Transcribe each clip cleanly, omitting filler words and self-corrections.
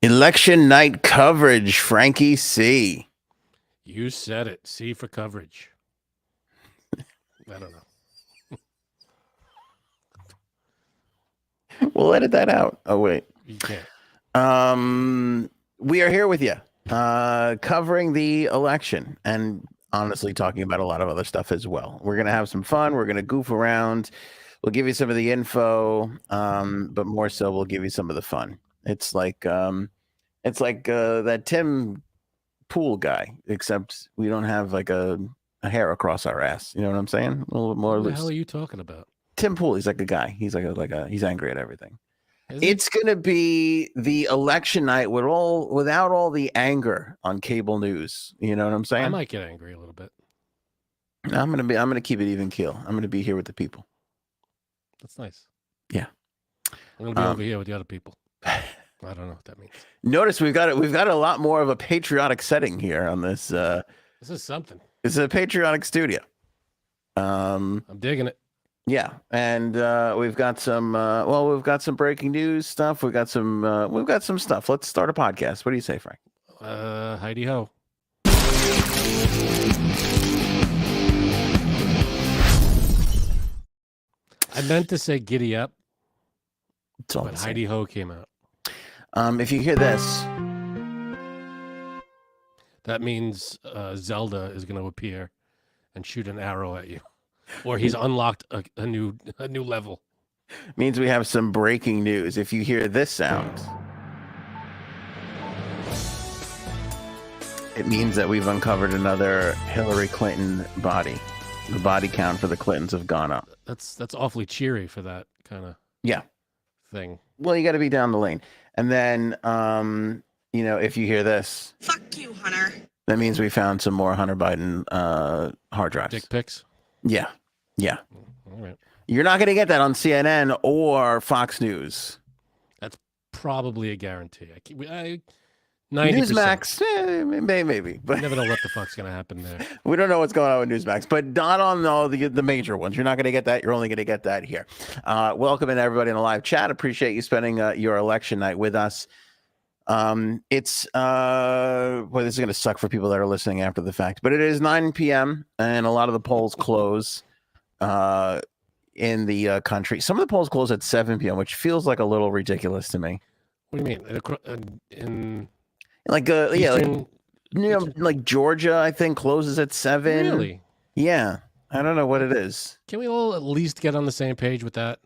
Election night coverage, Frankie C. You said it. C for coverage. I don't know. We'll edit that out. Oh, wait. You can't. We are here with you, covering the election and honestly talking about a lot of other stuff as well. We're going to have some fun. We're going to goof around. We'll give you some of the info, but more so we'll give you some of the fun. It's like that Tim Pool guy, except we don't have like a hair across our ass. You know what I'm saying? A little bit more What the loose. hell are you talking about? Tim Pool, he's like a guy. He's he's angry at everything. It's gonna be the election night without all the anger on cable news. You know what I'm saying? I might get angry a little bit. I'm gonna keep it even keel. I'm gonna be here with the people. That's nice. Yeah. I'm gonna be over here with the other people. I don't know what that means. Notice we've got a lot more of a patriotic setting here on this. This is something. It's a patriotic studio. I'm digging it. Yeah, and we've got some. We've got some breaking news stuff. We've got some stuff. Let's start a podcast. What do you say, Frank? Heidi ho. I meant to say giddy up, but Heidi ho came out. If you hear this, that means Zelda is going to appear and shoot an arrow at you, or he's unlocked a new level. Means we have some breaking news. If you hear this sound, it means that we've uncovered another Hillary Clinton body. The body count for the Clintons have gone up. That's awfully cheery for that kind of thing. Well, you got to be down the lane. And then, if you hear this, fuck you, Hunter. That means we found some more Hunter Biden hard drives. Dick pics? Yeah. All right. You're not going to get that on CNN or Fox News. That's probably a guarantee. 90%. Newsmax, maybe. But you never know what the fuck's going to happen there. We don't know what's going on with Newsmax, but not on all the major ones. You're not going to get that. You're only going to get that here. Welcome in everybody in the live chat. Appreciate you spending your election night with us. This is going to suck for people that are listening after the fact, but it is 9 p.m. and a lot of the polls close in the country. Some of the polls close at 7 p.m., which feels like a little ridiculous to me. What do you mean? Like Georgia, I think closes at 7. Really? Yeah. I don't know what it is. Can we all at least get on the same page with that?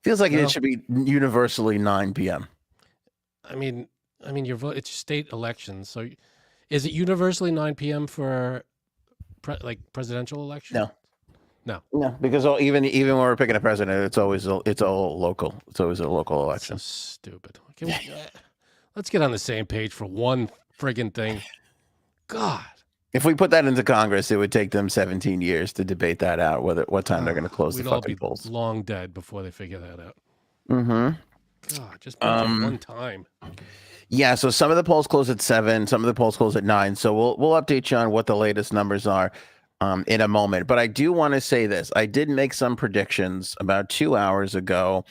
Feels like it should be universally 9 p.m. I mean, your vote. It's state elections, so is it universally 9 p.m. for presidential elections? No, because even when we're picking a president, it's all local. It's always a local election. So stupid. Let's get on the same page for one friggin' thing. God. If we put that into Congress, it would take them 17 years to debate that out. What time they're going to close the fucking polls? We'd all be long dead before they figure that out. Mm-hmm. God, just one time. Yeah, so some of the polls close at 7, some of the polls close at 9. So we'll update you on what the latest numbers are in a moment. But I do want to say this. I did make some predictions about 2 hours ago.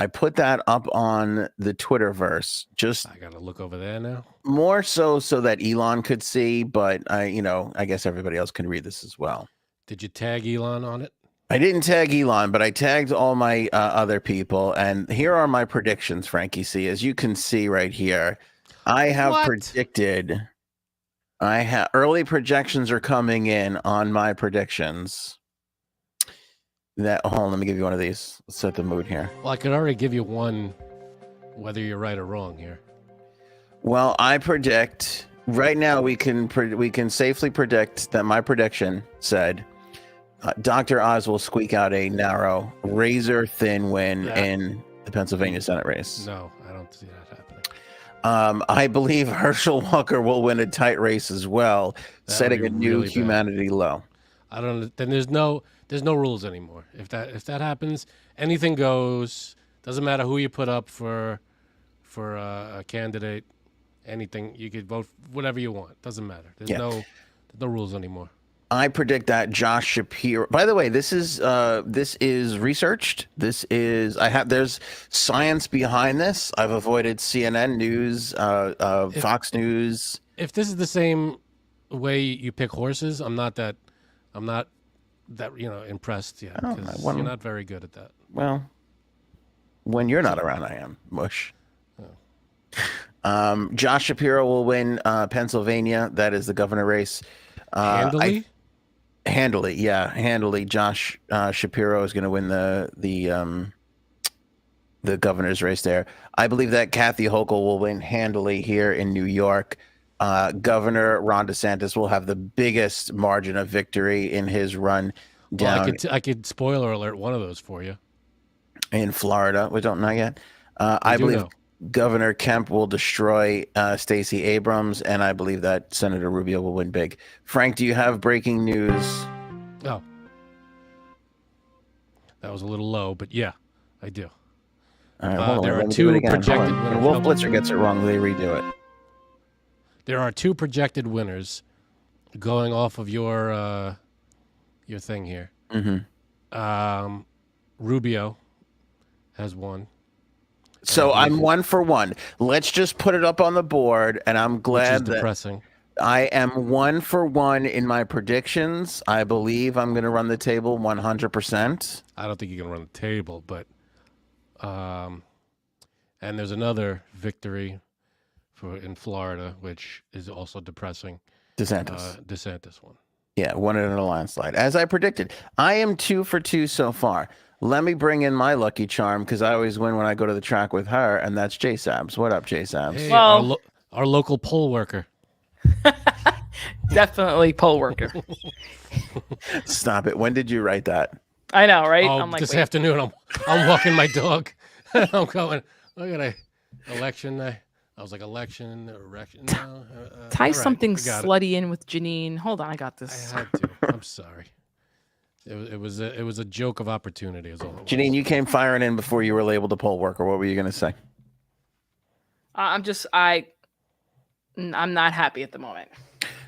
I put that up on the Twitterverse. I got to look over there now. More so that Elon could see, but I guess everybody else can read this as well. Did you tag Elon on it? I didn't tag Elon, but I tagged all my other people. And here are my predictions, Frankie C. As you can see right here, I have predicted. Early projections are coming in on my predictions. Hold on, let me give you one of these. Let's set the mood here. Well, I could already give you one, whether you're right or wrong here. Well, I predict right now we can safely predict that my prediction said Dr. Oz will squeak out a narrow, razor-thin win in the Pennsylvania Senate race. No, I don't see that happening. I believe Herschel Walker will win a tight race as well, setting a new humanity low. I don't. Then there's no rules anymore. If that happens, anything goes. Doesn't matter who you put up for a candidate. Anything you could vote whatever you want. Doesn't matter. There's no rules anymore. I predict that Josh Shapiro. By the way, this is researched. There's science behind this. I've avoided CNN News, Fox News. If this is the same way you pick horses, I'm not that impressed yet, because you're not very good at that. Well, when you're not around, I am. Mush. Oh. Josh Shapiro will win Pennsylvania. That is the governor race. Handily? Handily. Josh Shapiro is going to win the governor's race there. I believe that Kathy Hochul will win handily here in New York. Governor Ron DeSantis will have the biggest margin of victory in his run down. Well, I could spoiler alert one of those for you. In Florida. We don't know yet. I believe Governor Kemp will destroy Stacey Abrams, and I believe that Senator Rubio will win big. Frank, do you have breaking news? Oh. That was a little low, but yeah, I do. All right, there are two projected winners. When Wolf Blitzer gets it wrong, they redo it. There are two projected winners going off of your thing here. Mm-hmm. Rubio has won. So I'm 1 for 1. Let's just put it up on the board, and I'm glad that depressing. I am 1 for 1 in my predictions. I believe I'm going to run the table 100%. I don't think you're going to run the table, but and there's another victory in Florida, which is also depressing. DeSantis won. Yeah, won it in a landslide, as I predicted. I am 2 for 2 so far. Let me bring in my lucky charm, because I always win when I go to the track with her, and that's J Sabs. What up, J Sabs? Hey, well, our local poll worker. Definitely poll worker. Stop it. When did you write that? I know, right? Oh, I'm like, this afternoon. I'm walking my dog. I'm going, look at election. I was like, election. No, tie something slutty in with Janine. Hold on, I got this. I had to. I'm sorry. It was a joke of opportunity. Is all. Janine, you came firing in before you were labeled a poll worker. What were you going to say? I'm not happy at the moment.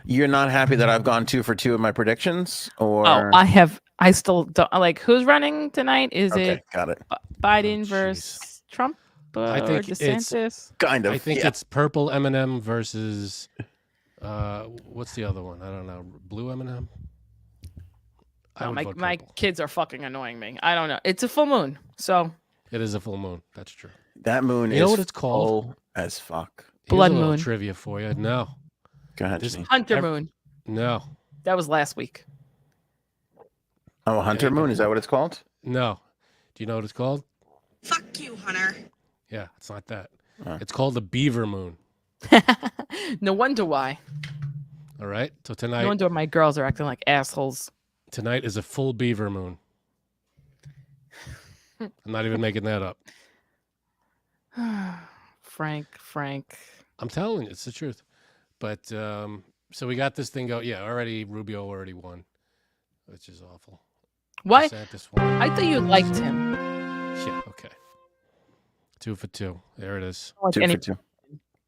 You're not happy that I've gone 2 for 2 in my predictions, or? Oh, I still don't like. Who's running tonight? Is it got it? Biden versus Trump? I think or DeSantis? It's kind of. I think it's purple M&M versus what's the other one? I don't know. Blue M&M. My kids are fucking annoying me. I don't know. It's a full moon, so. It is a full moon. That's true. That moon is. You know what it's called? Full as fuck. Blood Here's a moon. Trivia for you. No. Go ahead. Hunter moon. No. That was last week. Oh, Hunter moon. Is that what it's called? No. Do you know what it's called? Fuck you, Hunter. Yeah, it's not that. It's called the beaver moon. No wonder why. All right. So tonight. No wonder my girls are acting like assholes. Tonight is a full beaver moon. I'm not even making that up. Frank. I'm telling you, it's the truth. But so we got this thing going. Yeah, Rubio already won, which is awful. What? DeSantis won. I thought you liked him. Yeah, okay. 2 for 2. There it is. 2 for 2.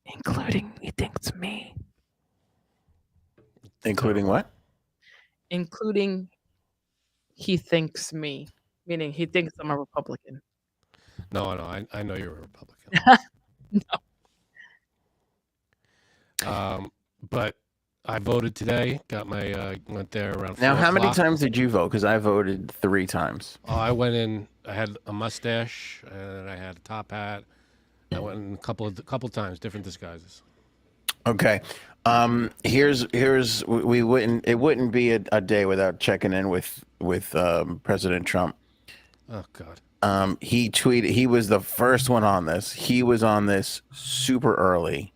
Including he thinks me. Including what? Including he thinks me. Meaning he thinks I'm a Republican. No, I know you're a Republican. No. But I voted today. Got my went there around. Now, 4 how many o'clock. times did you vote? Because I voted 3 times. Oh, I went in. I had a mustache and I had a top hat. I went in a couple times, different disguises. Okay. It wouldn't be a day without checking in with President Trump. Oh God. He tweeted. He was the first one on this. He was on this super early.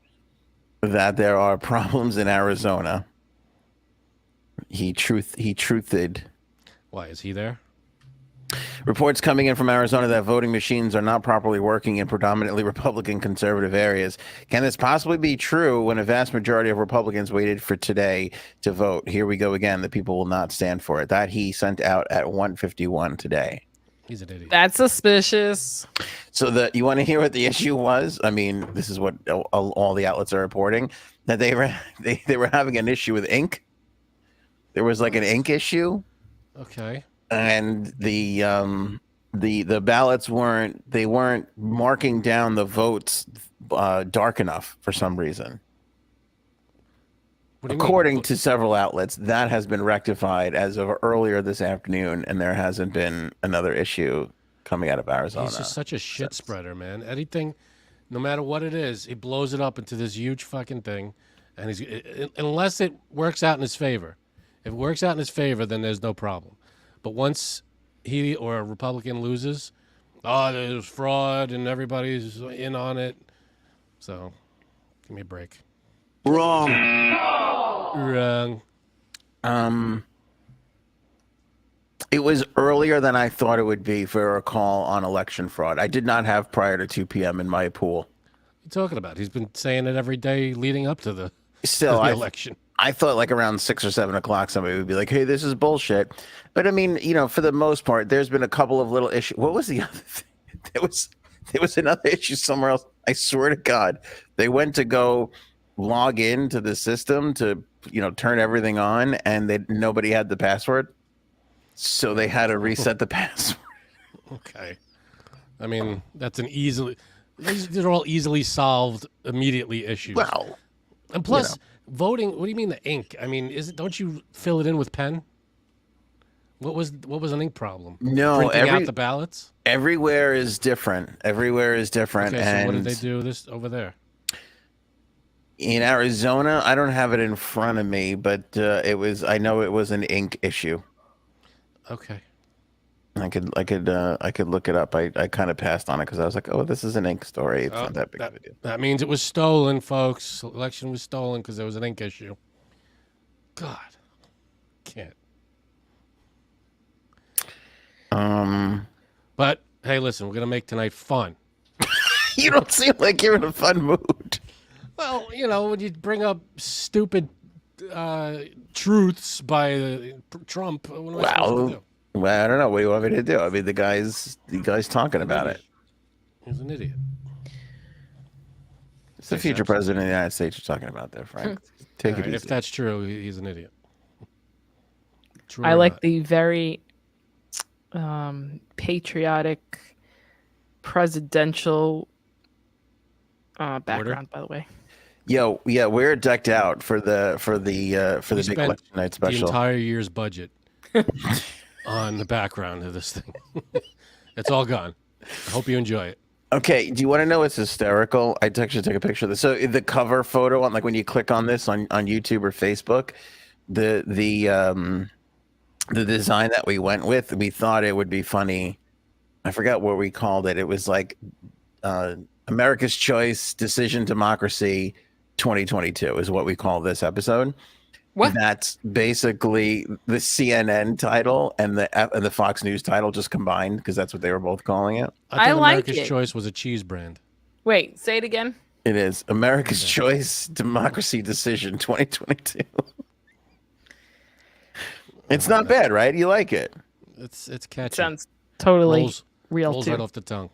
That there are problems in Arizona. He truthed. Why is he there? Reports coming in from Arizona that voting machines are not properly working in predominantly Republican conservative areas. Can this possibly be true when a vast majority of Republicans waited for today to vote? Here we go again. The people will not stand for it. That he sent out at 1:51 today. He's an idiot. That's suspicious. So you want to hear what the issue was? I mean, this is what all the outlets are reporting, that they were having an issue with ink. There was like an ink issue, Okay. and the ballots weren't marking down the votes dark enough for some reason. What do you According mean? to several outlets, that has been rectified as of earlier this afternoon, and there hasn't been another issue coming out of Arizona. He's just such a shit spreader, man. Anything, no matter what it is, he blows it up into this huge fucking thing, and unless it works out in his favor. If it works out in his favor, then there's no problem. But once he or a Republican loses, there's fraud and everybody's in on it. So, give me a break. Wrong. Wrong. It was earlier than I thought it would be for a call on election fraud. I did not have prior to 2 p.m. in my pool. What are you talking about? He's been saying it every day leading up to the election. I thought like around 6 or 7 o'clock, somebody would be like, hey, this is bullshit. But I mean, for the most part, there's been a couple of little issues. What was the other thing? There was another issue somewhere else. I swear to God, they went to go log into the system to, turn everything on, and nobody had the password. So they had to reset the password. Okay. I mean, that's these are all easily solved immediately issues. Well, and plus, voting, what do you mean the ink? I mean, don't you fill it in with pen? What was an ink problem? No, printing out the ballots? Everywhere is different. Okay, so what did they do this over there? In Arizona, I don't have it in front of me, but I know it was an ink issue. Okay. I could look it up. I kind of passed on it because I was like, oh, this is an ink story. It's not that big of a deal. That means it was stolen, folks. Election was stolen because there was an ink issue. God. Can't. But hey, listen, we're gonna make tonight fun. You don't seem like you're in a fun mood. Well, when you bring up stupid truths by Trump, what am I supposed to do? Well, I don't know. What do you want me to do? I mean, the guy's talking about it. He's an idiot. It's the future president of the United States you're talking about there, Frank. Take it easy. If that's true, he's an idiot. True I like the very patriotic presidential background, by the way. Yo, yeah, we're decked out for the big election night special. The entire year's budget on the background of this thing. It's all gone. I hope you enjoy it. Okay, do you want to know what's hysterical? I actually took a picture of this. So the cover photo on, like, when you click on this on YouTube or Facebook, the design that we went with, we thought it would be funny. I forgot what we called it. It was like America's Choice Decision Democracy 2022 is what we call this episode. What? That's basically the CNN title and the Fox News title just combined, because that's what they were both calling it. I thought like America's it. Choice was a cheese brand. Wait, say it again. It is America's Choice Democracy Decision 2022. It's not bad, right? You like it? It's catchy. Sounds totally rolls real too. right off the tongue.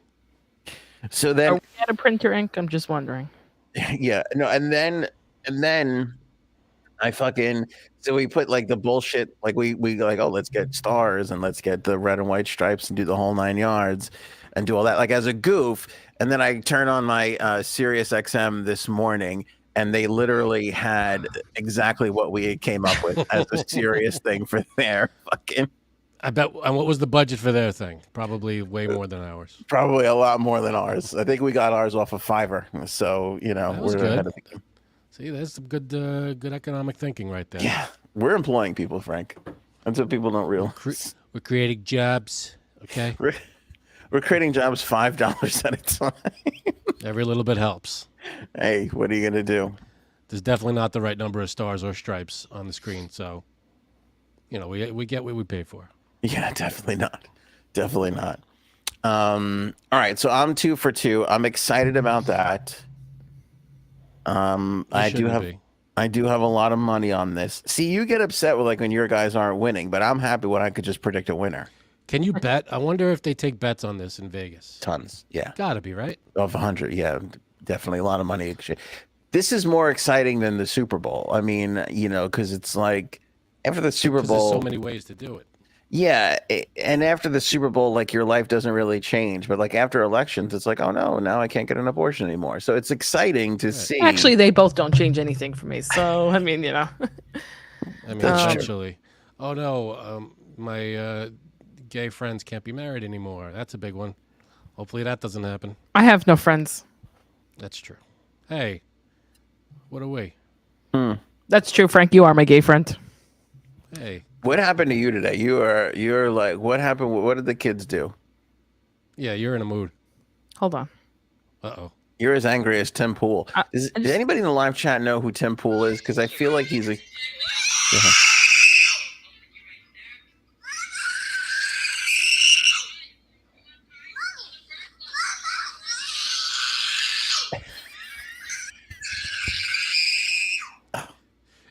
So then, Are we at a printer ink? I'm just wondering. yeah, no, and then I so we put like the bullshit, like we like, oh, let's get stars and let's get the red and white stripes and do the whole 9 yards and do all that, like, as a goof. And then I turn on my Sirius XM this morning, and they literally had exactly what we came up with as a serious thing for their fucking. I bet. And what was the budget for their thing? Probably way more than ours. Probably a lot more than ours. I think we got ours off of Fiverr. So, That was we're good. ahead of the game. See, there's some good economic thinking right there. Yeah, we're employing people, Frank. That's what people don't realize. We're creating jobs. Okay. We're creating jobs $5 at a time. Every little bit helps. Hey, what are you gonna do? There's definitely not the right number of stars or stripes on the screen, so we get what we pay for. Yeah, definitely not. Definitely not. All right, so I'm 2 for 2. I'm excited about that. I do have a lot of money on this. See, you get upset with, like, when your guys aren't winning, but I'm happy when I could just predict a winner. Can you bet? I wonder if they take bets on this in Vegas. Tons, yeah. Gotta be, right? Of 100, yeah, definitely a lot of money. This is more exciting than the Super Bowl. I mean, because it's like after the Super Because there's Bowl, so many ways to do it. yeah, and after the Super Bowl, like your life doesn't really change, but like after elections, it's like, oh no, now I can't get an abortion anymore. So it's exciting to Right. see. Actually, they both don't change anything for me. So I mean, I mean, That's true. eventually. Oh no, my gay friends can't be married anymore. That's a big one. Hopefully that doesn't happen. I have no friends. That's true. Hey, what are we? That's true, Frank. You are my gay friend. Hey, What happened to you today? You're like, what happened? What did the kids do? yeah, you're in a mood. Hold on. Uh-oh. You're as angry as Tim Pool. Does anybody in the live chat know who Tim Pool is? Because I feel like he's a. Go ahead.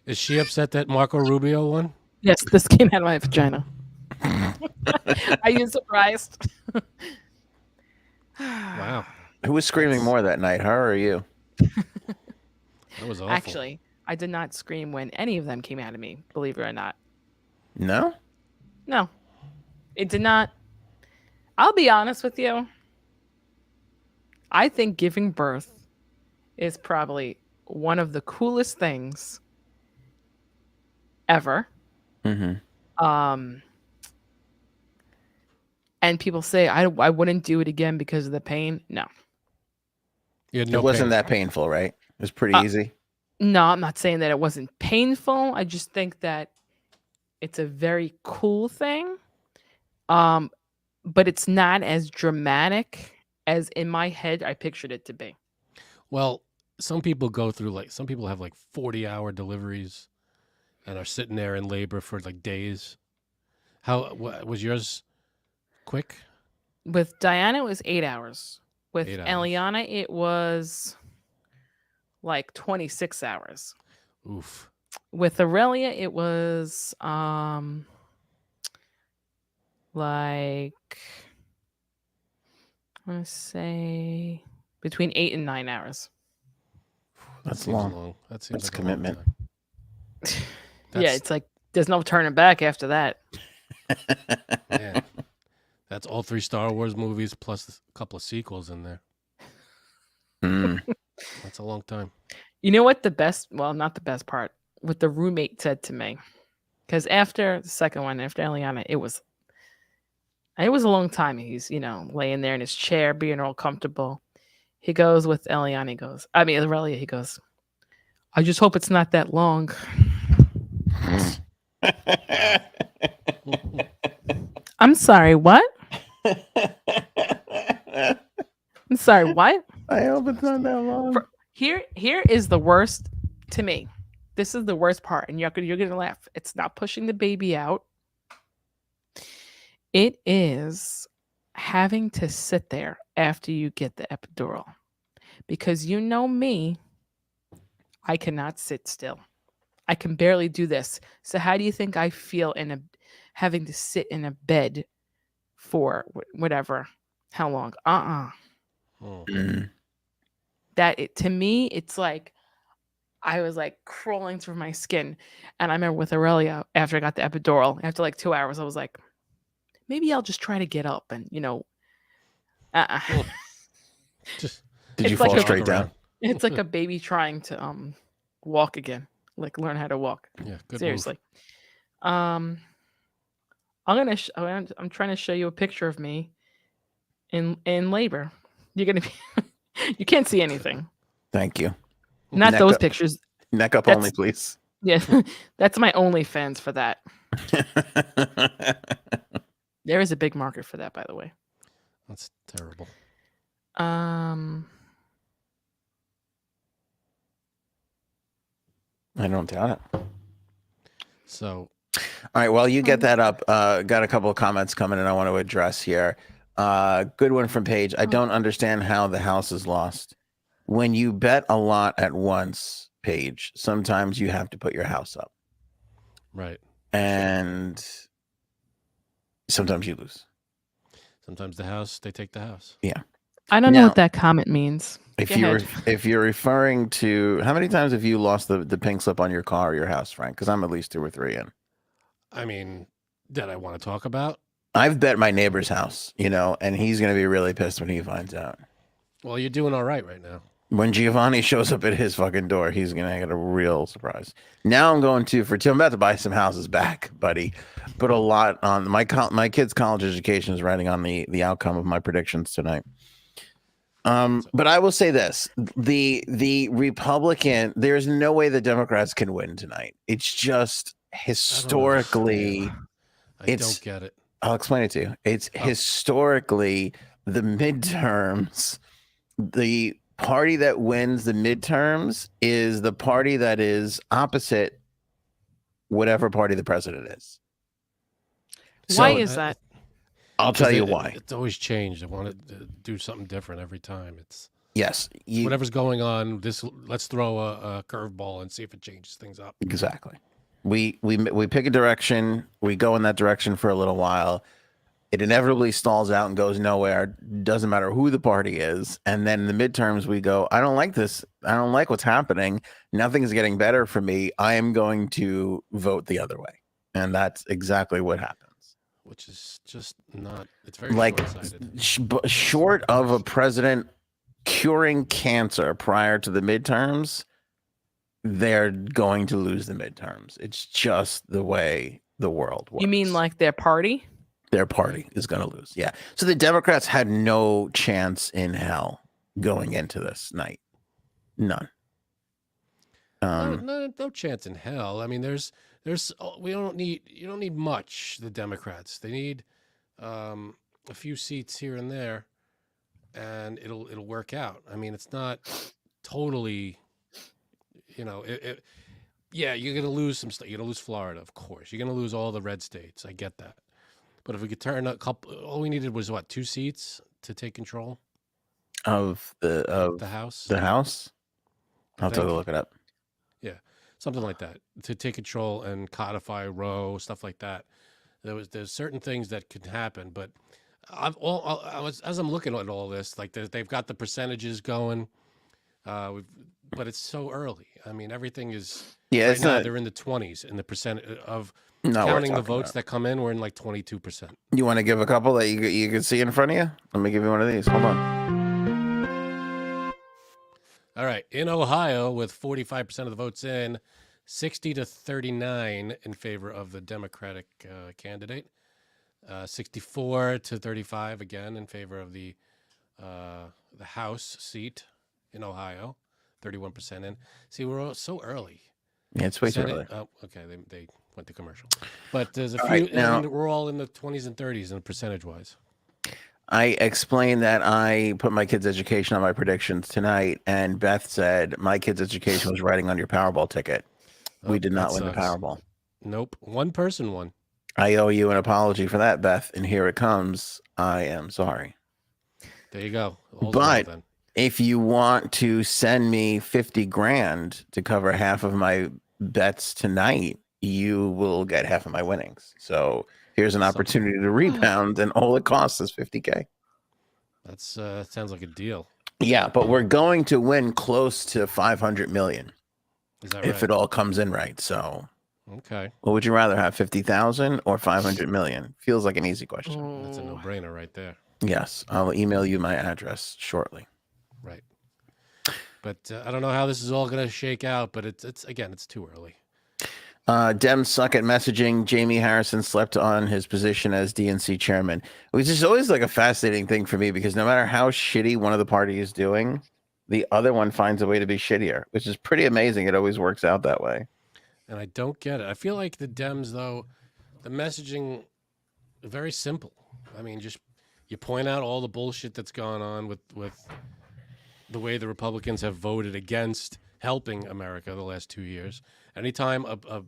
Is she upset that Marco Rubio won? Yes, this came out of my vagina. Are you surprised? Wow. Who was screaming more that night, her or you? That was awful. Actually, I did not scream when any of them came out of me, believe it or not. No? No, it did not. I'll be honest with you. I think giving birth is probably one of the coolest things ever. Mm-hmm. And people say I wouldn't do it again because of the pain. No. You had no It wasn't pain. that painful, right? It was pretty easy. No, I'm not saying that it wasn't painful. I just think that it's a very cool thing. But it's not as dramatic as in my head I pictured it to be. Well, some people go through some people have 40-hour deliveries and are sitting there in labor for days. How was yours quick? With Diana, it was 8 hours. With 8 hours. Eliana, it was 26 hours. Oof. With Aurelia, it was I want to say between 8 and 9 hours. That That's seems long. That seems That's like a long commitment. time. Yeah, it's there's no turning back after that. Man, that's all 3 Star Wars movies plus a couple of sequels in there. That's a long time. You know what not the best part, what the roommate said to me. Because after the second one, after Eliana, it was a long time. He's, laying there in his chair, being all comfortable. He goes with Eliana, Aurelia, he goes, I just hope it's not that long. I'm sorry, what? I'm sorry, what? I hope it's not that long. Here is the worst to me. This is the worst part, and you're gonna laugh. It's not pushing the baby out. It is having to sit there after you get the epidural. Because you know me, I cannot sit still. I can barely do this. So how do you think I feel having to sit in a bed for whatever, how long? To me, it's like I was crawling through my skin. And I remember with Aurelia, after I got the epidural, after 2 hours, I was like, maybe I'll just try to get up and, Did you It's like fall a- straight down? It's like a baby trying to walk again, learn how to walk. Yeah, good Seriously. I'm trying to show you a picture of me in labor. You're gonna be you can't see anything. Thank you. Not Neck those up- pictures. Neck up That's- only, please. Yeah, that's my OnlyFans for that. There is a big market for that, by the way. That's terrible. I don't doubt it. So, all right, well, you get that up. Got a couple of comments coming in I want to address here. Good one from Paige. I don't understand how the house is lost. When you bet a lot at once, Paige, sometimes you have to put your house up. right. And sometimes you lose. Sometimes they take the house. I don't know Now- what that comment means. If Go you're ahead. if you're referring to how many times have you lost the pink slip on your car or your house, Frank? Because I'm at least 2 or 3 in. I mean, that I want to talk about. I've bet my neighbor's house, and he's going to be really pissed when he finds out. Well, you're doing all right now. When Giovanni shows up at his fucking door, he's going to get a real surprise. Now I'm going to, I'm about to buy some houses back, buddy. Put a lot on my kid's college education is riding on the outcome of my predictions tonight. But I will say this, the Republican, there's no way the Democrats can win tonight. It's just historically, I don't get it. I'll explain it to you. It's historically the midterms, the party that wins the midterms is the party that is opposite whatever party the president is. Why is that? I'll tell you why. It's always changed. I want to do something different every time. It's whatever's going on. Let's throw a curveball and see if it changes things up. Exactly. We pick a direction. We go in that direction for a little while. It inevitably stalls out and goes nowhere. Doesn't matter who the party is. And then in the midterms, we go, I don't like this. I don't like what's happening. Nothing's getting better for me. I am going to vote the other way. And that's exactly what happens. Which is just not, it's very short-sighted. Short of a president curing cancer prior to the midterms, they're going to lose the midterms. It's just the way the world works. You mean like their party? Their party is going to lose. Yeah. So the Democrats had no chance in hell going into this night. None. No chance in hell. I mean, you don't need much. The Democrats, they need a few seats here and there, and it'll work out. I mean, it's not totally, yeah, you're gonna lose some stuff. You're gonna lose Florida, of course. You're gonna lose all the red states. I get that. But if we could turn a couple, all we needed was what, 2 seats to take control of the House. The House. I'll have to look it up. Yeah, something like that to take control and codify Roe, stuff like that. There's certain things that could happen, but as I'm looking at all this, like they've got the percentages going, but it's so early. I mean, everything is right now. They're in the 20s in the percent of. Counting the votes that come in, we're in like 22%. You want to give a couple that you can see in front of you? Let me give you one of these. Hold on. All right. In Ohio, with 45% of the votes in, 60-39 in favor of the Democratic candidate. 64-35 again in favor of the House seat in Ohio. 31% in. See, we're all so early. Yeah, it's way too early. Oh, okay. They went to commercial, but there's a few. Right, now, and we're all in the 20s and 30s in percentage-wise. I explained that I put my kids' education on my predictions tonight, and Beth said my kids' education was riding on your Powerball ticket. We did not win the Powerball. Nope, one person won. I owe you an apology for that, Beth, and here it comes. I am sorry. There you go. But if you want to send me 50 grand to cover half of my bets tonight, you will get half of my winnings. So here's an opportunity to rebound, and all it costs is 50K. That's sounds like a deal. Yeah, but we're going to win close to 500 million. Is that if right? it all comes in right. So okay. What would you rather have, 50,000 or 500 million? Feels like an easy question. That's a no-brainer right there. Yes, I'll email you my address shortly. Right. But I don't know how this is all going to shake out, but it's too early. Dems suck at messaging. Jamie Harrison slept on his position as DNC chairman, which is always like a fascinating thing for me, because no matter how shitty one of the parties is doing, the other one finds a way to be shittier, which is pretty amazing. It always works out that way. And I don't get it. I feel like the Dems, though, the messaging is very simple. I mean, just you point out all the bullshit that's gone on with the way the Republicans have voted against helping America the last 2 years. Anytime a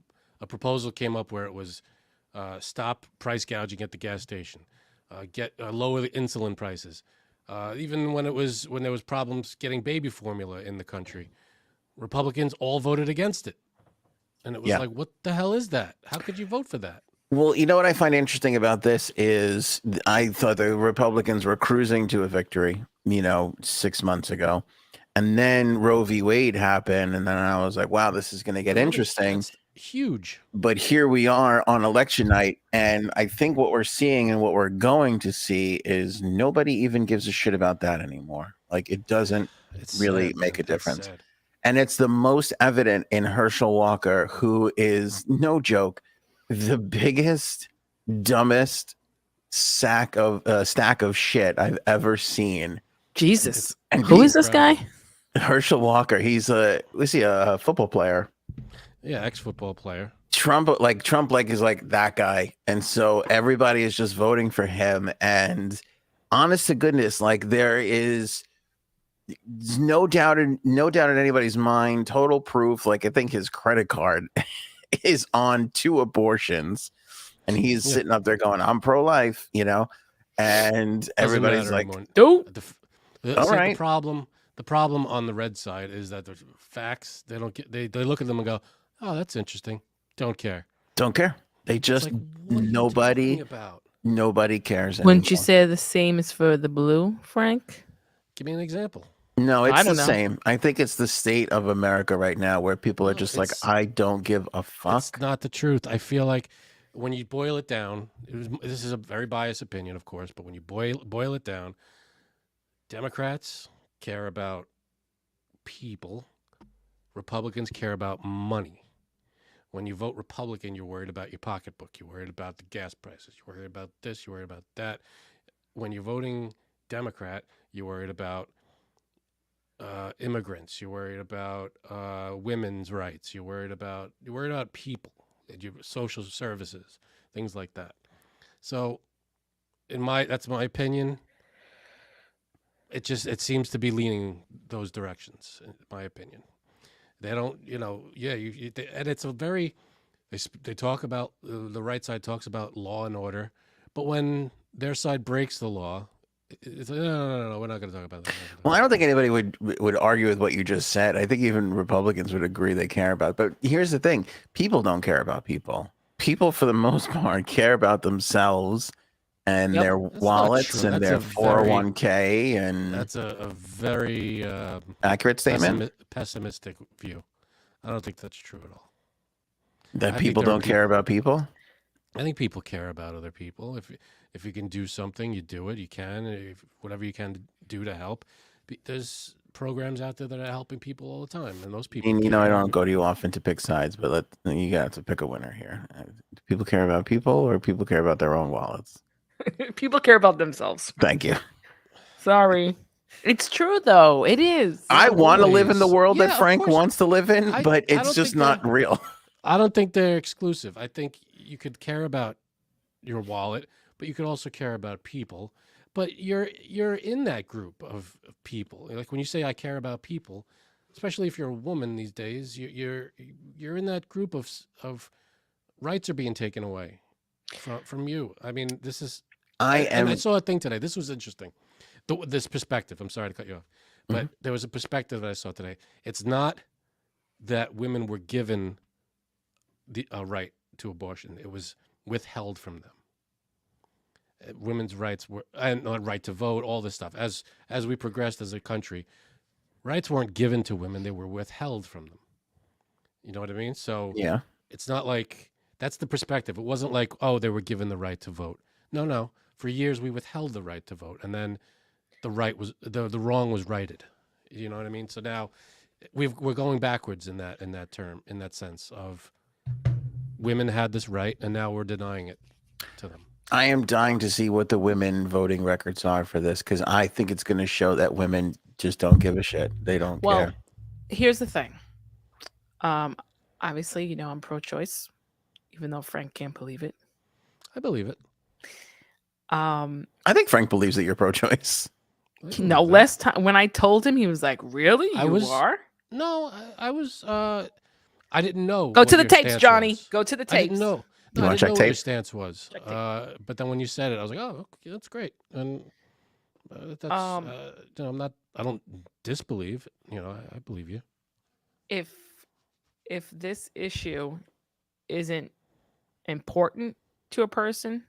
proposal came up where it was stop price gouging at the gas station, lower the insulin prices, even when there was problems getting baby formula in the country, Republicans all voted against it. And it was like, what the hell is that? How could you vote for that? Well, you know what I find interesting about this is I thought the Republicans were cruising to a victory, 6 months ago. And then Roe v. Wade happened. And then I was like, wow, this is going to get interesting. huge. But here we are on election night, and I think what we're seeing and what we're going to see is nobody even gives a shit about that anymore. Like, it doesn't It's really sad, make man. a difference. It's sad. And it's the most evident in Herschel Walker, who is, no joke, the biggest, dumbest stack of shit I've ever seen. Jesus. And Who he- is this guy? Herschel Walker. He's a football player. Yeah, ex-football player. Trump is like that guy, and so everybody is just voting for him. And honest to goodness, like, there is no doubt in anybody's mind, total proof. Like, I think his credit card is on 2 abortions, and he's Yeah. sitting up there going, "I'm pro-life," and Doesn't everybody's matter like, anymore. Dude. All See, right. the problem on the red side is that the facts, they don't get, they look at them and go, oh, that's interesting. Don't care. "Don't care." They It's just like, what are you nobody talking about? nobody cares Wouldn't you anymore. say the same is for the blue, Frank? Give me an example. No, I it's the don't know. same. I think it's the state of America right now where people are No, just like, it's- I don't give a It's fuck. not the truth. I feel like when you boil it down, this is a very biased opinion, of course, but when you boil it down, Democrats care about people. Republicans care about money. When you vote Republican, you're worried about your pocketbook. You're worried about the gas prices. You're worried about this. You're worried about that. When you're voting Democrat, you're worried about immigrants. You're worried about women's rights. You're worried about people, your social services, things like that. So, that's my opinion. It seems to be leaning those directions, in my opinion. They don't, and it's a very, they talk about, the right side talks about law and order, but when their side breaks the law, it's like, no, we're not going to talk about that. Well, I don't think anybody would argue with what you just said. I think even Republicans would agree they care about it. But here's the thing. People don't care about people. People, for the most part, care about themselves and Yep. their That's not wallets true. and That's their a very- 401k and That's a very accurate statement pessimistic view. I don't think that's true at all. that I think people there are don't care about people. I think people care about other people. If you can do something, you do it. You can, whatever you can do to help. There's programs out there that are helping people all the time, and those people. And, I care. don't go to you often to pick sides, but you got to pick a winner here. Do people care about people, or people care about their own wallets? People care about themselves. Thank you. Sorry. It's true, though. It is. I want to live in the always. world Yeah, that of Frank course. wants to live in, I but don't it's just think not that- real. I don't think they're exclusive. I think you could care about your wallet, but you could also care about people. But you're in that group of people. Like when you say I care about people, especially if you're a woman these days, you're in that group of rights are being taken away from you. I mean, this is. And I saw a thing today. This was interesting. This perspective. I'm sorry to cut you off, but there was a perspective that I saw today. It's not that women were given the right to abortion; it was withheld from them. Women's rights were, and right to vote, all this stuff. As we progressed as a country, rights weren't given to women; they were withheld from them. You know what I mean? So Yeah. it's not like that's the perspective. It wasn't like, oh, they were given the right to vote. No. For years we withheld the right to vote, and then the wrong was righted. You know what I mean? So now we're going backwards in that sense of women had this right, and now we're denying it to them. I am dying to see what the women voting records are for this, because I think it's going to show that women just don't give a shit. They don't Well, care. here's the thing. Obviously, I'm pro-choice, even though Frank can't believe it. I believe it. I think Frank believes that you're pro-choice. I believe No, that. less time when I told him, he was like, "Really? You are?" No, I was. I didn't know. Go what to the your tapes, stance Johnny. was. Go to the I didn't tapes. know. You No, I wanna didn't check know what your tape? stance was. Check tape. But then when you said it, I was like, oh, okay, that's great. And that's I'm not. I don't disbelieve. I believe you. If this issue isn't important to a person,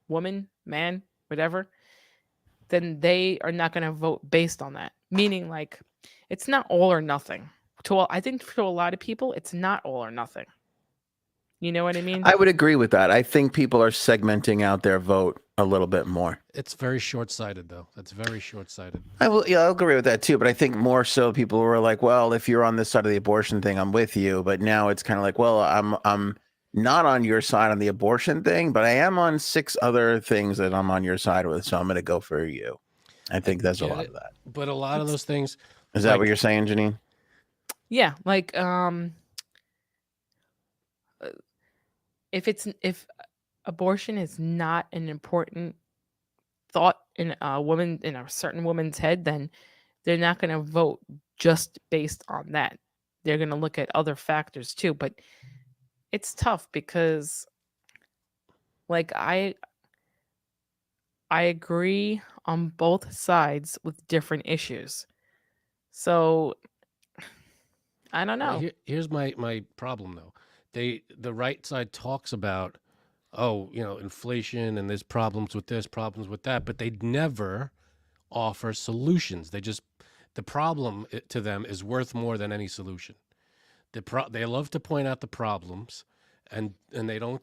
woman, man, whatever, then they are not going to vote based on that. Meaning, like, it's not all or nothing. I think for a lot of people, it's not all or nothing. You know what I mean? I would agree with that. I think people are segmenting out their vote a little bit more. It's very short-sighted, though. That's very short-sighted. I'll agree with that too. But I think more so people were like, well, if you're on this side of the abortion thing, I'm with you. But now it's kind of like, well, I'm not on your side on the abortion thing, but I am on 6 other things that I'm on your side with. So I'm going to go for you. I think there's a lot of that. But a lot of those things. Is that what you're saying, Janine? Yeah, like if abortion is not an important thought in a certain woman's head, then they're not going to vote just based on that. They're going to look at other factors too. But it's tough because, like, I agree on both sides with different issues. So I don't know. Here's my problem, though. The right side talks about, inflation and there's problems with this, problems with that, but they never offer solutions. The problem to them is worth more than any solution. They love to point out the problems, and they don't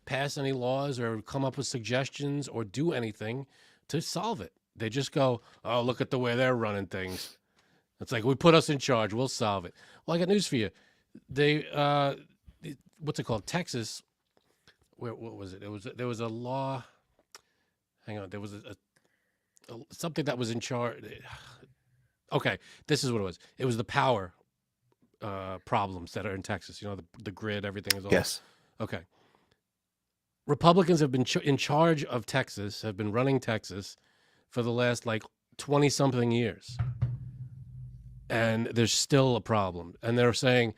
pass any laws or come up with suggestions or do anything to solve it. They just go, oh, look at the way they're running things. It's like, we put us in charge, we'll solve it. Well, I got news for you. What's it called? Texas. What was it? There was a law. Hang on. There was something that was in charge. Okay, this is what it was. It was the power problems that are in Texas. You know, the grid, everything is all. Yes. Okay. Republicans have been in charge of Texas, have been running Texas for the last 20-something years. And there's still a problem. And they're saying,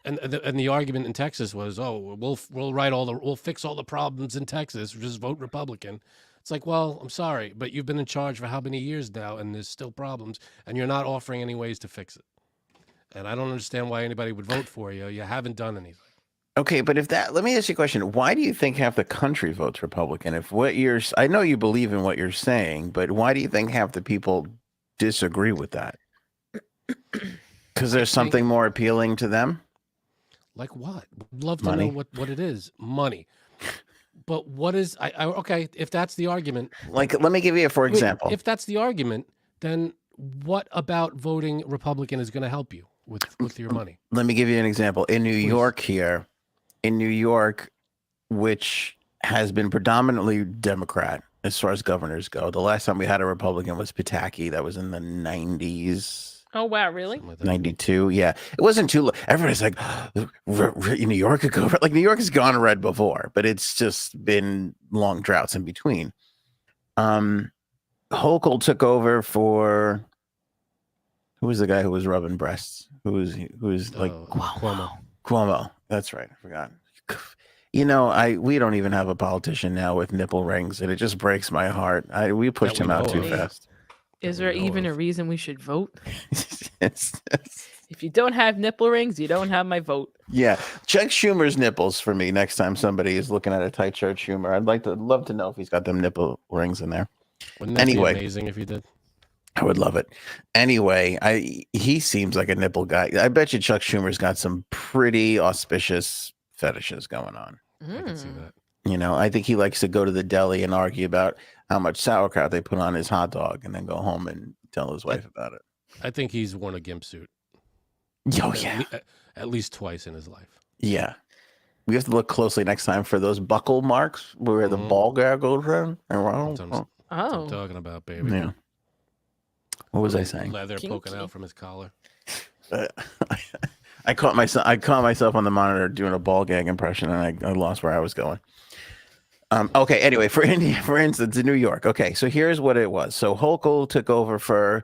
and the argument in Texas was, oh, we'll fix all the problems in Texas. Just vote Republican. It's like, well, I'm sorry, but you've been in charge for how many years now, and there's still problems, and you're not offering any ways to fix it. And I don't understand why anybody would vote for you. You haven't done anything. Okay, but let me ask you a question. Why do you think half the country votes Republican? I know you believe in what you're saying, but why do you think half the people disagree with that? Because there's something more appealing to them? Like what? Love to Money. know what it is. Money. But what is okay, if that's the argument. Let me give you for example. If that's the argument, then what about voting Republican is going to help you with your money? Let me give you an example. In New York here, which has been predominantly Democrat as far as governors go. The last time we had a Republican was Pataki. That was in the 90s. Oh, wow, really? 92, yeah. It wasn't too long. Everybody's like, New York could go. New York has gone red before, but it's just been long droughts in between. Hochul took over for, who was the guy who was rubbing breasts? Who was Cuomo. That's right. I forgot. We don't even have a politician now with nipple rings, and it just breaks my heart. We pushed him out too fast. Is there even a reason we should vote? If you don't have nipple rings, you don't have my vote. Yeah. Check Schumer's nipples for me next time somebody is looking at a tight shirt Schumer. I'd love to know if he's got them nipple rings in there. Wouldn't that be amazing if you did? I would love it. Anyway, he seems like a nipple guy. I bet you Chuck Schumer's got some pretty auspicious fetishes going on. I can see that. I think he likes to go to the deli and argue about how much sauerkraut they put on his hot dog and then go home and tell his wife about it. I think he's worn a gimp suit. Oh, yeah. At least twice in his life. Yeah. We have to look closely next time for those buckle marks where the ball guy goes around. That's what I'm talking about, baby. Yeah. What was I saying? Leather poking out from his collar. I caught myself on the monitor doing a ball gag impression, and I lost where I was going. Okay. Anyway, for instance, in New York. Okay, so here's what it was. So Hochul took over for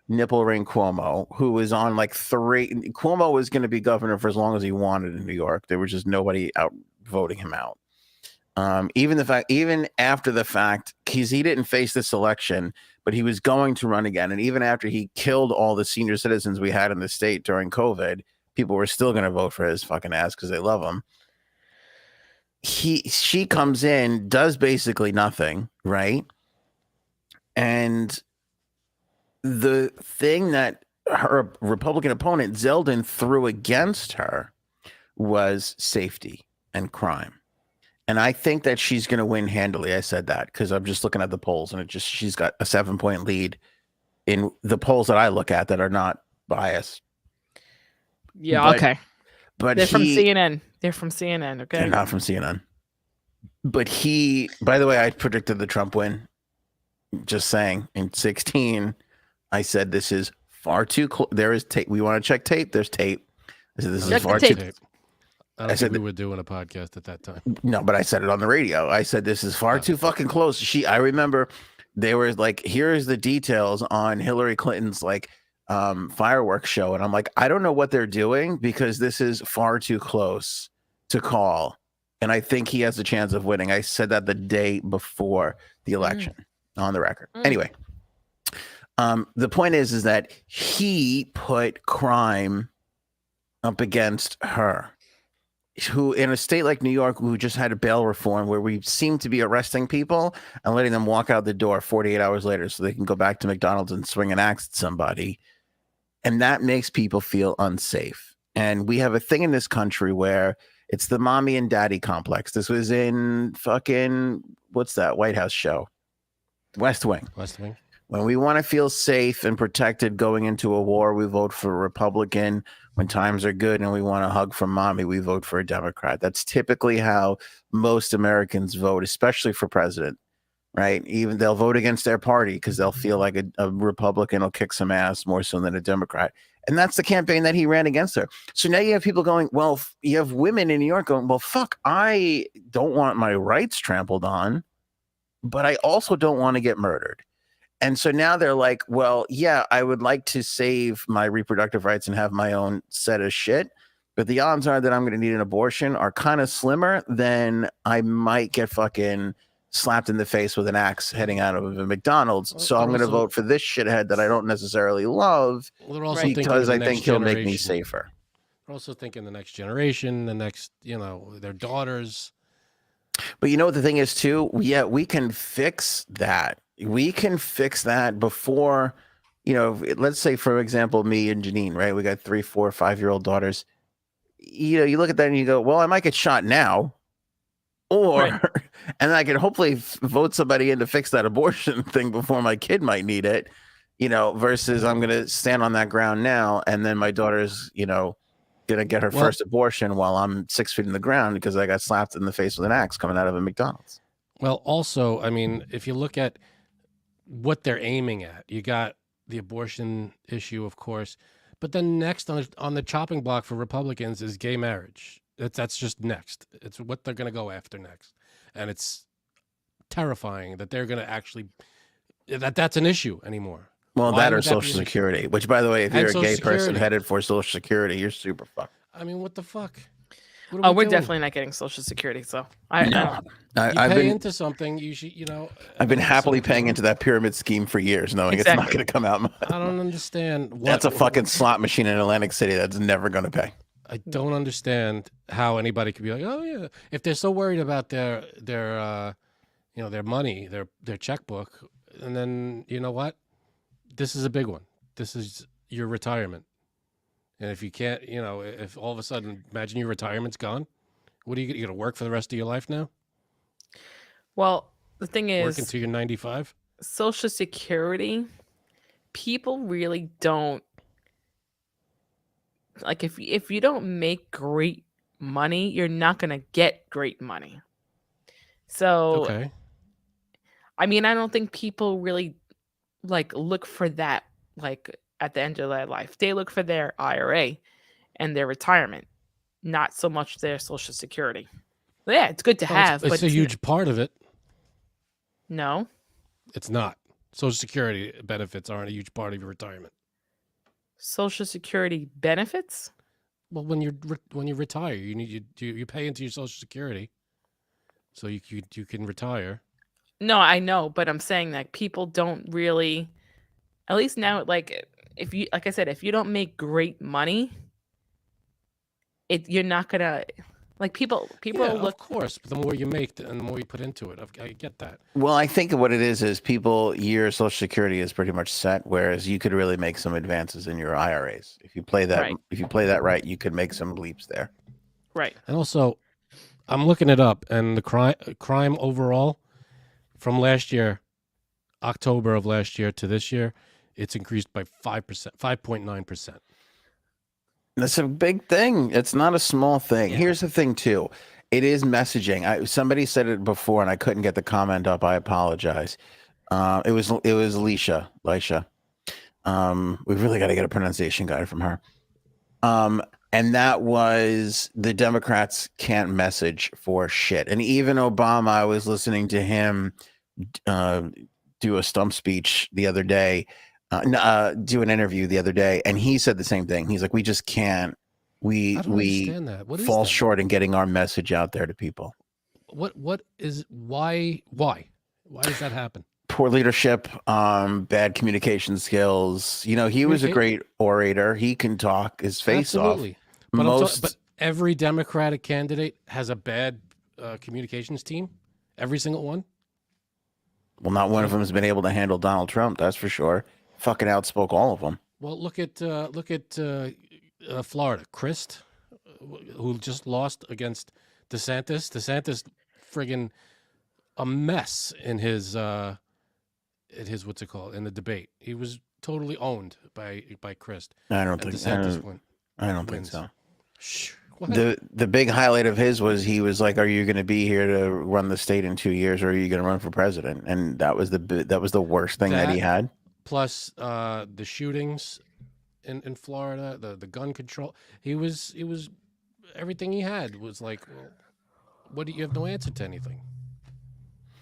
nipple ring Cuomo, who was on Cuomo was going to be governor for as long as he wanted in New York. There was just nobody out voting him out. Even after the fact, because he didn't face this election, but he was going to run again. And even after he killed all the senior citizens we had in the state during COVID, people were still going to vote for his fucking ass because they love him. She comes in, does basically nothing, right? And the thing that her Republican opponent Zeldin threw against her was safety. and crime. And I think that she's going to win handily. I said that because I'm just looking at the polls, and she's got a 7-point lead in the polls that I look at that are not biased. Yeah, But- okay. But They're from CNN. They're from CNN, okay? They're not from CNN. But by the way, I predicted the Trump win. Just saying, in 16, I said this is far too close. There is tape. We want to check tape. There's tape. I said this is Check the far tape. too. I don't think we were doing a podcast at that time. No, but I said it on the radio. I said this is far too fucking close. I remember they were like, here's the details on Hillary Clinton's like fireworks show, and I'm like, I don't know what they're doing because this is far too close to call, and I think he has a chance of winning. I said that the day before the election on the record. Anyway, the point is that he put crime up against her, who in a state like New York, who just had a bail reform where we seem to be arresting people and letting them walk out the door 48 hours later so they can go back to McDonald's and swing an axe at somebody. And that makes people feel unsafe. And we have a thing in this country where it's the mommy and daddy complex. This was in fucking, what's that White House show? West Wing. West Wing. When we want to feel safe and protected going into a war, we vote for a Republican. When times are good and we want a hug from mommy, we vote for a Democrat. That's typically how most Americans vote, especially for president, right? Even they'll vote against their party because they'll feel like a Republican will kick some ass more so than a Democrat. And that's the campaign that he ran against her. So now you have people going, well, you have women in New York going, well, fuck, I don't want my rights trampled on, but I also don't want to get murdered. And so now they're like, well, yeah, I would like to save my reproductive rights and have my own set of shit. But the odds are that I'm going to need an abortion are kind of slimmer than I might get fucking slapped in the face with an axe heading out of a McDonald's. Well, so I'm going to also- vote for this shithead that I don't necessarily love Well, they're also thinking because of I the think next he'll make me generation. safer. They're also thinking the next generation, the next, their daughters. But you know what the thing is too? Yeah, we can fix that. We can fix that before, let's say, for example, me and Janine, right? We got 3, 4, 5-year-old daughters. You look at that and you go, well, I might get shot now. Or, Right. and I can hopefully vote somebody in to fix that abortion thing before my kid might need it, versus I'm going to stand on that ground now. And then my daughter's, going to get her first abortion while I'm 6 feet in the ground because I got slapped in the face with an axe coming out of a McDonald's. Well, also, I mean, if you look at what they're aiming at, you got the abortion issue, of course, but then next on the chopping block for Republicans is gay marriage. That's just next. It's what they're going to go after next, and it's terrifying that they're going to actually that's an issue anymore. Well, Why that or would that be Social an issue? Security, which, by the way, if And you're a Social gay person Security. headed for Social Security, you're super fucked. I mean, what the fuck? What are Oh, we we're doing? definitely not getting Social Security. So I You I've pay been into something, you should, I've been I don't happily understand. paying into that pyramid scheme for years, knowing it's not Exactly. going to come out. I don't understand. What, That's a fucking slot machine in Atlantic City that's never going to pay. I don't understand how anybody could be like, oh yeah, if they're so worried about their their money, their checkbook, and then you know what, this is a big one. This is your retirement, and if you can't, if all of a sudden, imagine your retirement's gone, what are you going to work for the rest of your life now? Well, the thing Work is, until you're 95? Social Security, people really don't like. If you don't make great money, you're not gonna get great money. So Okay. I mean, I don't think people really like look for that like at the end of their life. They look for their IRA and their retirement, not so much their Social Security. Yeah, it's good to Well, have, it's but a huge part of it. no. It's not. Social Security benefits aren't a huge part of your retirement. Social Security benefits? Well, when you retire, you pay into your Social Security, so you can retire. No, I know, but I'm saying that people don't really, at least now, like if you, like I said, if you don't make great money, you're not gonna like people Yeah, look. of course. But the more you make, and the more you put into it. I get that. Well, I think what it is your Social Security is pretty much set, whereas you could really make some advances in your IRAs. If you play that, Right. if you play that right, you could make some leaps there. Right. And also, I'm looking it up, and the crime overall from last year, October of last year to this year, it's increased by 5%, 5.9%. That's a big thing. It's not a small thing. Yeah. Here's the thing, too. It is messaging. Somebody said it before, and I couldn't get the comment up. I apologize. It was Leisha. We've really got to get a pronunciation guide from her. And that was the Democrats can't message for shit. And even Obama, I was listening to him do a stump speech the other day, do an interview the other day, and he said the same thing. He's like, we just can't. We understand that. What is fall that? short in getting our message out there to people. What is why does that happen? Poor leadership, bad communication skills. You know, he was a great orator. He can talk his face Absolutely. off. But every Democratic candidate has a bad communications team. Every single one. Well, not one of them has been able to handle Donald Trump. That's for sure. Fucking outspoke all of them. Well, look at Florida. Christ, who just lost against DeSantis. DeSantis, friggin' a mess in his what's it called, in the debate. He was totally owned by Christ. I don't think wins. so. Shh, what? The big highlight of his was he was like, "Are you going to be here to run the state in 2 years, or are you going to run for president?" And that was the worst thing that he had. Plus the shootings in Florida, the gun control. He was everything he had was like, well, what do you have no answer to anything?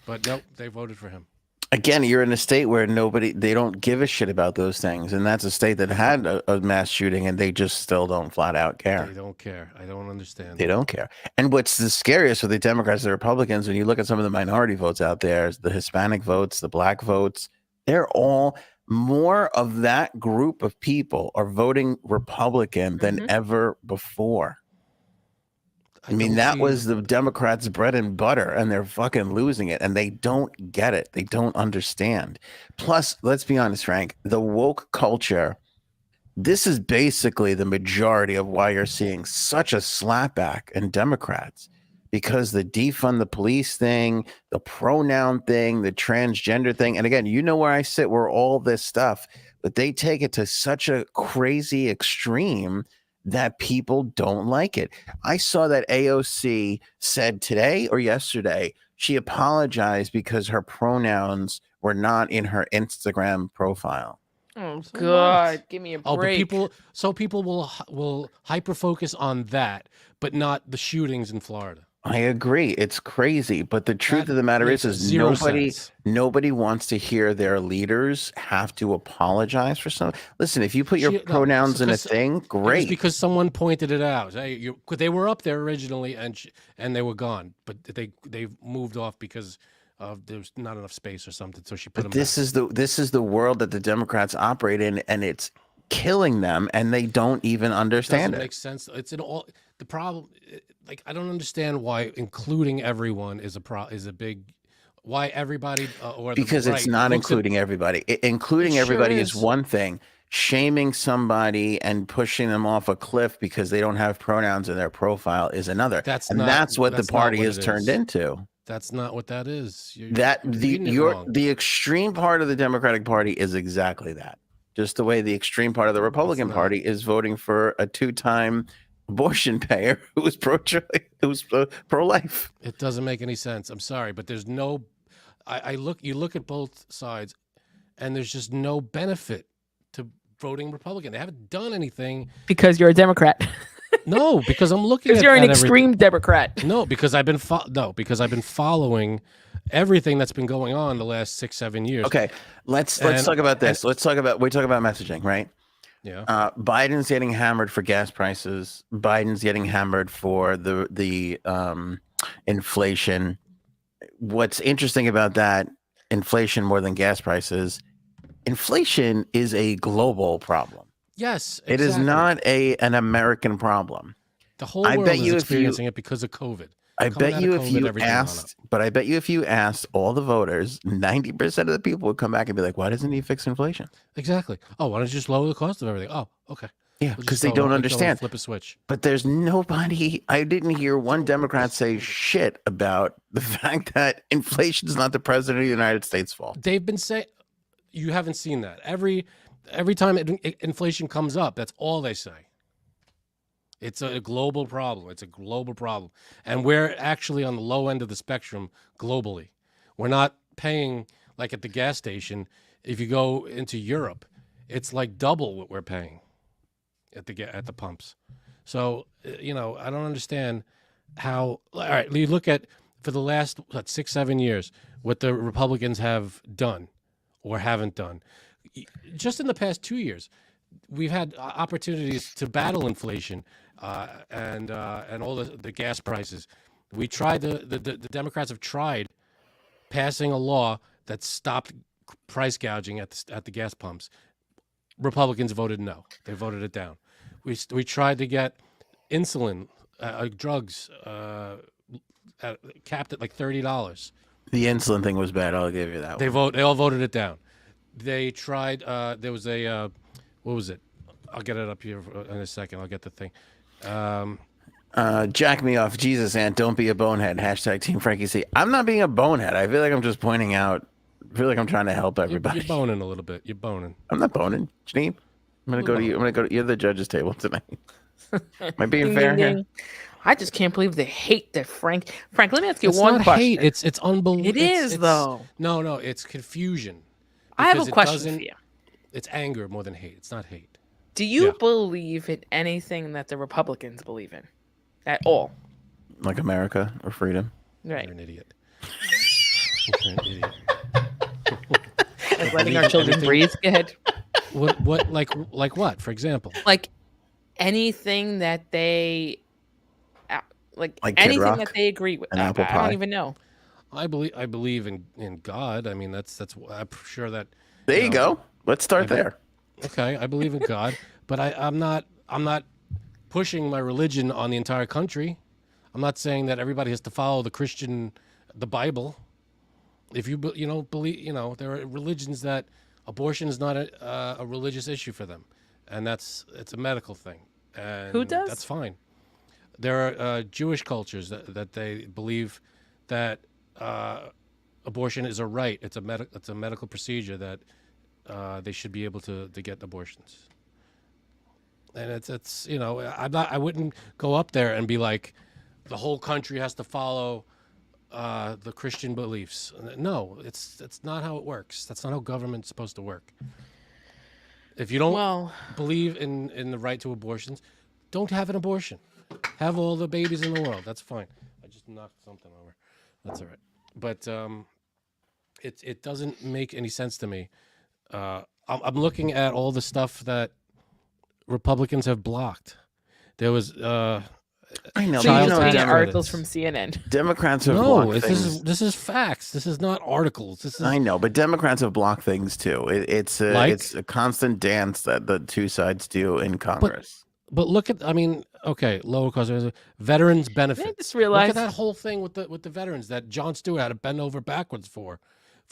But nope, they voted for him. Again, you're in a state where they don't give a shit about those things, and that's a state that had a mass shooting, and they just still don't flat out care. They don't care. I don't understand. They don't care. And what's the scariest for the Democrats and the Republicans, when you look at some of the minority votes out there, the Hispanic votes, the black votes, they're all more of that group of people are voting Republican than ever before. I mean, that was the Democrats' bread and butter, and they're fucking losing it, and they don't get it. They don't understand. Plus, let's be honest, Frank, the woke culture, this is basically the majority of why you're seeing such a slapback in Democrats, because the defund the police thing, the pronoun thing, the transgender thing, and again, you know where I sit, where all this stuff, but they take it to such a crazy extreme that people don't like it. I saw that AOC said today or yesterday, she apologized because her pronouns were not in her Instagram profile. Oh, God. Give me a break. But people will hyper focus on that, but not the shootings in Florida. I agree. It's crazy. But the truth of the matter is nobody wants to hear their leaders have to apologize for something. Listen, if you put your pronouns in a thing, great. It's because someone pointed it out. Hey, they were up there originally and they were gone, but they moved off because there's not enough space or something. So she put them. This is the world that the Democrats operate in, and it's killing them, and they don't even understand it. Doesn't make sense. It's in all the problem. Like, I don't understand why including everyone is a big. Why everybody because it's not including everybody. Including everybody is one thing. Shaming somebody and pushing them off a cliff because they don't have pronouns in their profile is another. That's what the party has turned into. That's not what that is. The extreme part of the Democratic Party is exactly that. Just the way the extreme part of the Republican Party is voting for a 2-time abortion payer who was pro-life. It doesn't make any sense. I'm sorry, but there's no. You look at both sides, and there's just no benefit to voting Republican. They haven't done anything because you're a Democrat. No, because I'm looking. Because you're an extreme Democrat. No, because I've been following everything that's been going on the last 6-7 years. Okay, let's talk about this. We talk about messaging, right? Yeah. Biden's getting hammered for gas prices. Biden's getting hammered for the inflation. What's interesting about that, inflation more than gas prices, inflation is a global problem. Yes, exactly. It is not an American problem. The whole world is experiencing it because of COVID. I bet you if you asked all the voters, 90% of the people would come back and be like, why doesn't he fix inflation? Exactly. Oh, why don't you just lower the cost of everything? Oh, okay. Yeah, We'll because just they go- don't we'll go and understand. Flip a switch. But there's nobody. I didn't hear one Democrat say shit about the fact that inflation is not the president of the United States' fault. They've been saying you haven't seen that every time inflation comes up. That's all they say. It's a global problem. It's a global problem, and we're actually on the low end of the spectrum globally. We're not paying like at the gas station. If you go into Europe, it's like double what we're paying at the pumps. So I don't understand how. All right, you look at for the last 6-7 years what the Republicans have done or haven't done. Just in the past 2 years, we've had opportunities to battle inflation and all the gas prices. We tried the Democrats have tried passing a law that stopped price gouging at the gas pumps. Republicans voted no. They voted it down. We tried to get insulin drugs capped at like $30. The insulin thing was bad. I'll give you that. They all voted it down. They tried. There was a what was it? I'll get it up here in a second. I'll get the thing. Jack me off, Jesus, Ant. Don't be a bonehead. Hashtag Team Frankie C. I'm not being a bonehead. I feel like I'm just pointing out. I feel like I'm trying to help everybody. You're boning a little bit. You're boning. I'm not boning. Janine, I'm gonna go to you. I'm gonna go to you're the judges table tonight. Am I being fair here? I just can't believe the hate that Frank. Frank, let me ask you It's one not question. hate. It's unbelievable. It is, though. No, it's confusion. I have Because a it question doesn't- for you. It's anger more than hate. It's not hate. Do you Yeah. believe in anything that the Republicans believe in at all? Like America or freedom? Right. You're an idiot. You're an idiot. Like letting our children breathe? Go ahead. What like what? For example, Like anything that they like Like Kid anything Rock? that they agree with. An I apple don't pie? even know. I believe in God. I mean, that's I'm sure that. There you know, go. Let's start there. Okay, I believe in God, but I'm not pushing my religion on the entire country. I'm not saying that everybody has to follow the Bible. If you believe, there are religions that abortion is not a religious issue for them, and it's a medical thing. And Who does? That's fine. There are Jewish cultures that they believe that abortion is a right. It's a medical procedure that they should be able to get abortions. And it's I wouldn't go up there and be like, the whole country has to follow the Christian beliefs. No, it's not how it works. That's not how government's supposed to work. If you don't believe in the right to abortions, don't have an abortion. Have all the babies in the world. That's fine. I just knocked something over. That's all right. But it doesn't make any sense to me. I'm looking at all the stuff that Republicans have blocked. There was I know. So but you're you just know, reading tax articles credits. from CNN. Democrats have no. blocked things. This is facts. This is not articles. This is I know, but Democrats have blocked things too. It's a constant dance that the two sides do in Congress. But look at, lower cost veterans benefits. I just realized- Look at that whole thing with the veterans that Jon Stewart had to bend over backwards for,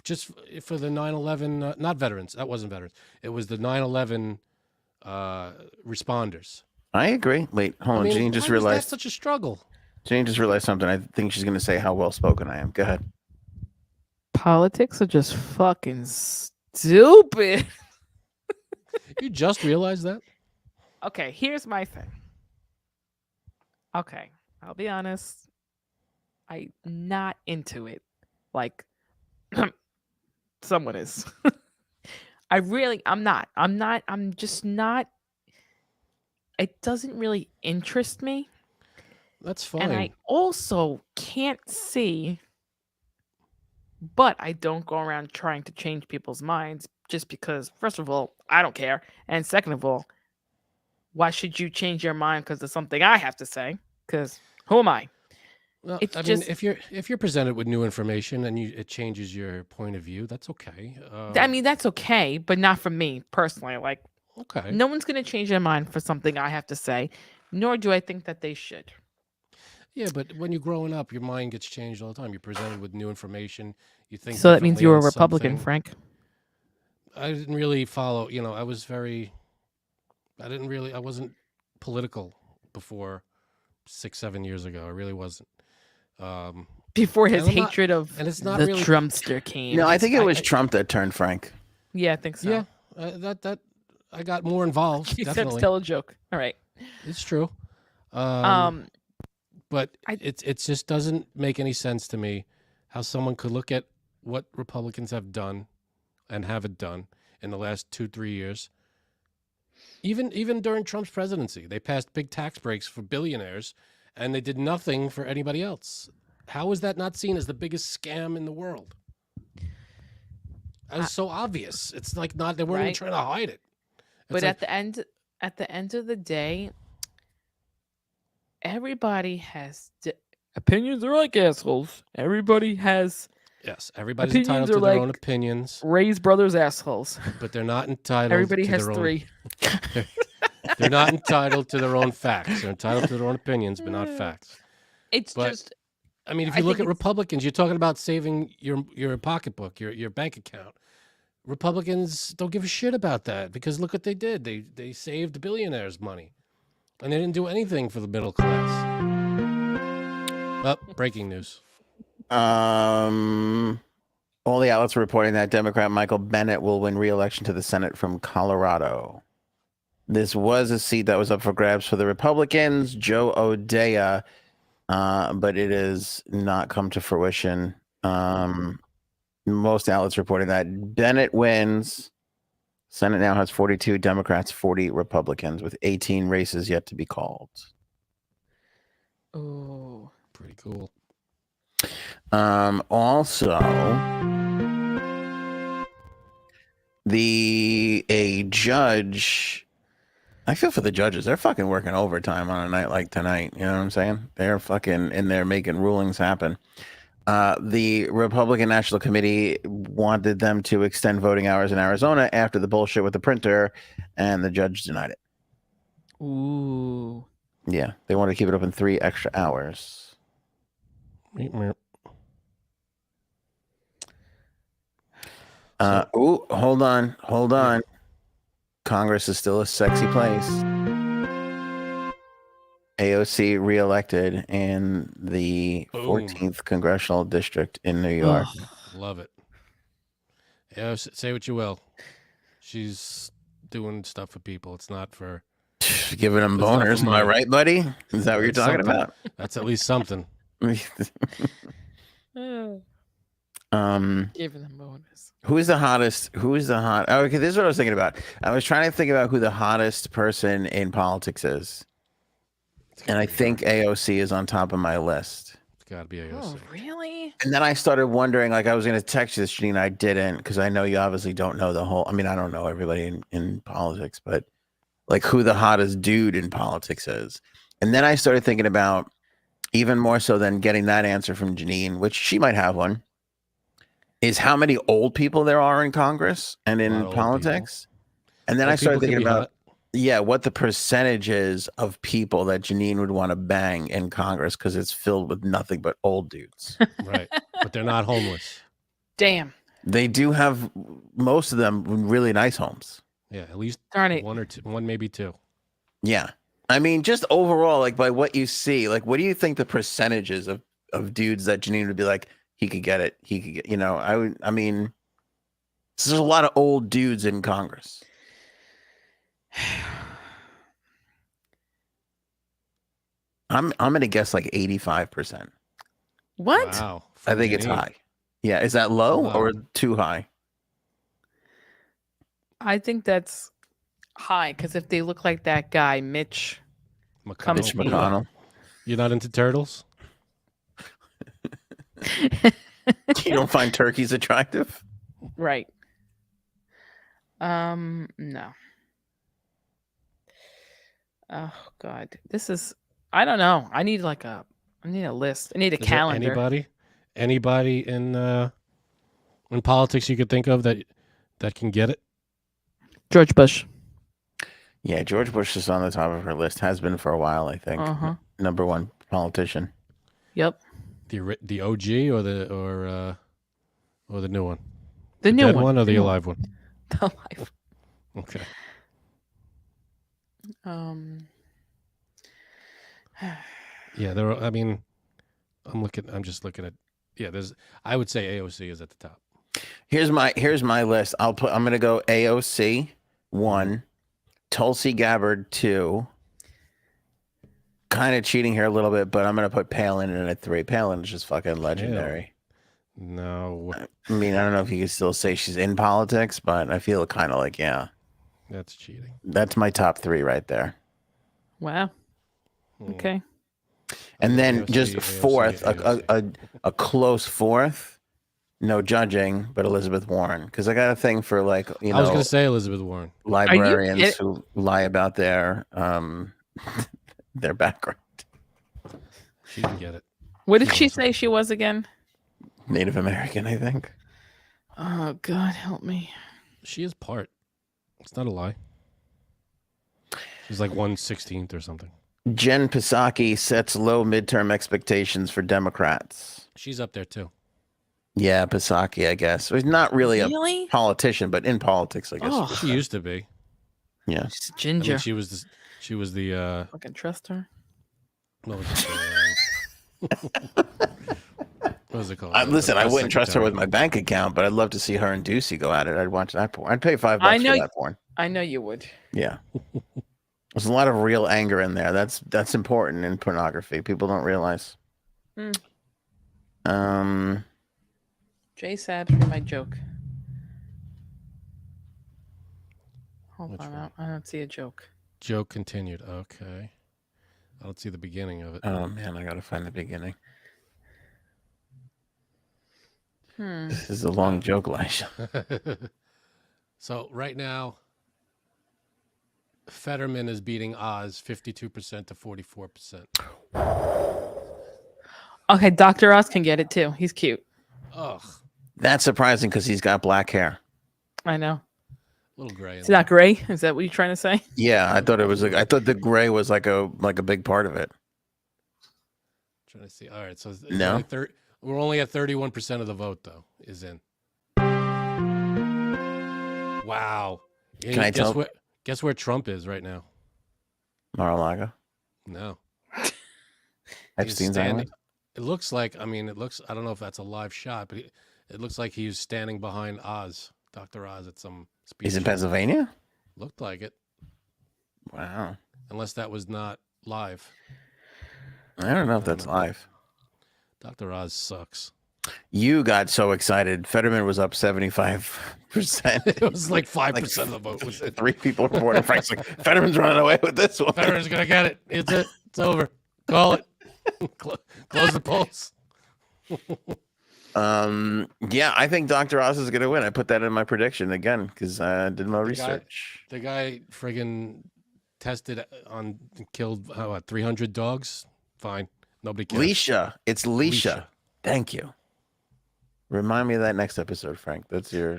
just for the 9/11. Not veterans. That wasn't veterans. It was the 9/11 responders. I agree. Wait, hold on. Janine just why was realized. that such a struggle. Janine just realized something. I think she's going to say how well spoken I am. Go ahead. Politics are just fucking stupid. You just realized that? Okay, here's my thing. Okay, I'll be honest. I'm not into it. Like, someone is. I'm just not. It doesn't really interest me. That's fine. And I also can't see, but I don't go around trying to change people's minds just because, first of all, I don't care. And second of all, why should you change your mind because of something I have to say? Because who am I? Well, it's I mean, just- if you're presented with new information and it changes your point of view, that's okay. I mean, that's okay, but not for me personally. Like, okay. no one's going to change their mind for something I have to say, nor do I think that they should. Yeah, but when you're growing up, your mind gets changed all the time. You're presented with new information. You think. So that means differently you were a on Republican, something. Frank. I didn't really follow. I was very I wasn't political before 6-7 years ago. I really wasn't. Before his And I'm not- hatred of and it's not the really- Trumpster came. No, I think it was Trump that turned Frank. Yeah, I think so. Yeah, that I got more involved. You said to Definitely, tell a joke. All right. it's true. But it just doesn't make any sense to me how someone could look at what Republicans have done and haven't done in the last 2-3 years. Even during Trump's presidency, they passed big tax breaks for billionaires, and they did nothing for anybody else. How is that not seen as the biggest scam in the world? It's so obvious. It's like not they weren't even Right. trying to hide it. But It's like, at the end of the day, everybody has opinions are like assholes. Everybody has yes, everybody's opinions entitled are to their own like- opinions, Ray's brothers assholes. but they're not entitled. Everybody to has their own, 3. They're not entitled to their own facts. They're entitled to their own opinions, but not facts. It's But- just I mean, if I you look think at it's- Republicans, you're talking about saving your pocketbook, your bank account. Republicans don't give a shit about that because look what they did. They saved billionaires money, and they didn't do anything for the middle class. Oh, breaking news. All the outlets are reporting that Democrat Michael Bennet will win re-election to the Senate from Colorado. This was a seat that was up for grabs for the Republicans, Joe O'Dea, but it has not come to fruition. Most outlets reporting that Bennett wins. Senate now has 42 Democrats, 40 Republicans, with 18 races yet to be called. oh, Pretty cool. Also, a judge. I feel for the judges. They're fucking working overtime on a night like tonight. You know what I'm saying? They're fucking in there making rulings happen. The Republican National Committee wanted them to extend voting hours in Arizona after the bullshit with the printer, and the judge denied it. ooh. Yeah, they wanted to keep it open 3 extra hours. Meep, meep. Hold on. Congress is still a sexy place. AOC reelected in the Boom. 14th congressional district in New York. Ugh. Love it. Yeah, say what you will. She's doing stuff for people. It's not for. Giving them It's not for boners, am I money. right, buddy? Is that what you're That's talking something. about? That's at least something. Giving them bonus. Who's the hottest? Oh, okay, this is what I was thinking about. I was trying to think about who the hottest person in politics is. And I think AOC is on top of my list. It's got to be AOC. Oh, really? And then I started wondering, like, I was going to text you this, Janine. I didn't, because I know you obviously don't know the whole. I mean, I don't know everybody in politics, but like who the hottest dude in politics is. And then I started thinking about, even more so than getting that answer from Janine, which she might have one, is how many old people there are in Congress and A in lot of old politics. And then Old I started people can thinking be about, yeah, what the percentage is of people that Janine would want to bang in Congress, because it's filled with nothing but old dudes. hot. Right, but they're not homeless. Damn. They do have, most of them, really nice homes. Yeah, at least Darn it. one, maybe 2. Yeah. I mean, just overall, like by what you see, like what do you think the percentages of dudes that Janine would be like, he could get it, he could get, I mean, there's a lot of old dudes in Congress. I'm gonna guess like 85%. What? Wow. I think it's Janine. high. Yeah, is that low Wow. or too high? I think that's high because if they look like that guy, Mitch, McConnell. Mitch McConnell. You're not into turtles? You don't find turkeys attractive? right? No. Oh God, this is. I don't know. I need a list. I need a Is there calendar. anybody in politics you could think of that can get it? George Bush. Yeah, George Bush is on the top of her list. Has been for a while, I think. Uh-huh. Number one politician. Yep. The OG or the new one? The new dead one. or the new alive one? The alive. Okay. Yeah, I mean, I'm just looking at. Yeah, I would say AOC is at the top. Here's my list. I'm gonna go AOC 1, Tulsi Gabbard 2. Kind of cheating here a little bit, but I'm gonna put Palin in at 3. Palin is just fucking legendary. No, I mean, I don't know if you can still say she's in politics, but I feel kind of like, yeah, that's cheating. that's my top 3 right there. Wow. Hmm. Okay. And then AOC, just AOC, fourth, AOC. a close fourth, no judging, but Elizabeth Warren, because I got a thing for, like, I was gonna say Elizabeth Warren. librarians who lie about their their background. She can get it. What did she say she was again? Native American, I think. Oh, God, help me. She is part. It's not a lie. She's like 1/16 or something. Jen Psaki sets low midterm expectations for Democrats. She's up there too. Yeah, Psaki, I guess. He's not really Really? a politician, but in politics, I guess. Oh. She used to be. Yeah. She's I ginger. mean, she was the Fucking trust her. what was it what was it called? Listen, The I press wouldn't trust her with my secretary. bank account, but I'd love to see her and Ducey go at it. I'd watch that porn. I'd pay $5 I for know- that porn. I know you would. Yeah. There's a lot of real anger in there. That's important in pornography. People don't realize. J Sabs for my joke. Hold Which on, one? I don't see a joke. Joke continued. Okay. I don't see the beginning of it. Oh man, I gotta find the beginning. This is a long joke, Lisha. So right now, Fetterman is beating Oz 52% to 44%. Okay, Dr. Oz can get it too. He's cute. Ugh, That's surprising because he's got black hair. I know. a little gray. It's not gray. Is that what you're trying to say? Yeah, I thought it was. I thought the gray was like a big part of it. Trying to see. All right, so it's No? only we're only at 31% of the vote though is in. Wow. Can I tell- Guess where Trump is right now? Mar-a-Lago, No. Epstein's standing- Island. It looks like. I mean, it looks. I don't know if that's a live shot, but it looks like he's standing behind Oz, Dr. Oz, at some speech. He's in Pennsylvania. Looked like it, Wow. unless that was not live. I don't know if that's live. Dr. Oz sucks. You got so excited. Fetterman was up 75%. It was like 5% of the vote was in. 3 people reporting. Frank's like, Fetterman's running away with this one. Fetterman's gonna get it. It's it. It's over. Call it. Close the polls. Yeah, I think Dr. Oz is gonna win. I put that in my prediction again because I did my research. The guy friggin' tested on killed 300 dogs. Fine, nobody cares. Leisha. It's Leisha. Leisha. Thank you. Remind me of that next episode, Frank. That's your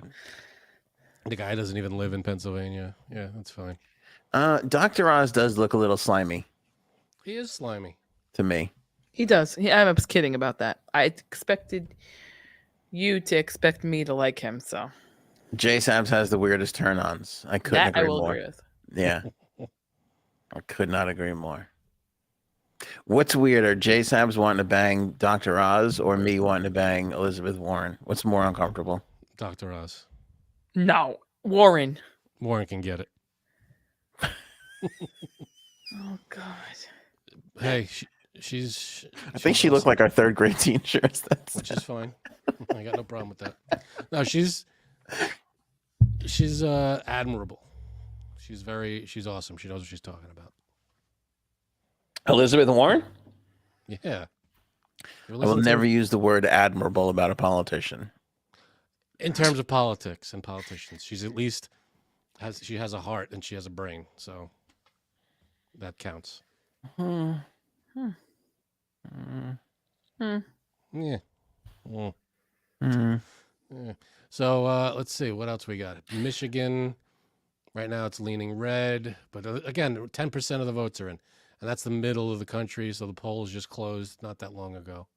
The guy doesn't even live in Pennsylvania. Yeah, that's fine. Dr. Oz does look a little slimy He is slimy. to me. He does. I was kidding about that. I expected you to expect me to like him, so J Sabs has the weirdest turn-ons. I couldn't that I agree will more. agree with. Yeah. I could not agree more. What's weirder, J Sabs wanting to bang Dr. Oz or me wanting to bang Elizabeth Warren? What's more uncomfortable? Dr. Oz. No, Warren. Warren can get it. Oh God. Hey, she's. I think she looked like our 3rd grade teacher. Which is fine. I got no problem with that. No, she's admirable. She's awesome. She knows what she's talking about. Elizabeth Warren? Yeah. I will never use the word admirable about a politician. In terms of politics and politicians, she's at least she has a heart and she has a brain, so that counts. Yeah. Yeah. So let's see what else we got. Michigan, right now it's leaning red, but again, 10% of the votes are in, and that's the middle of the country. So the polls just closed not that long ago.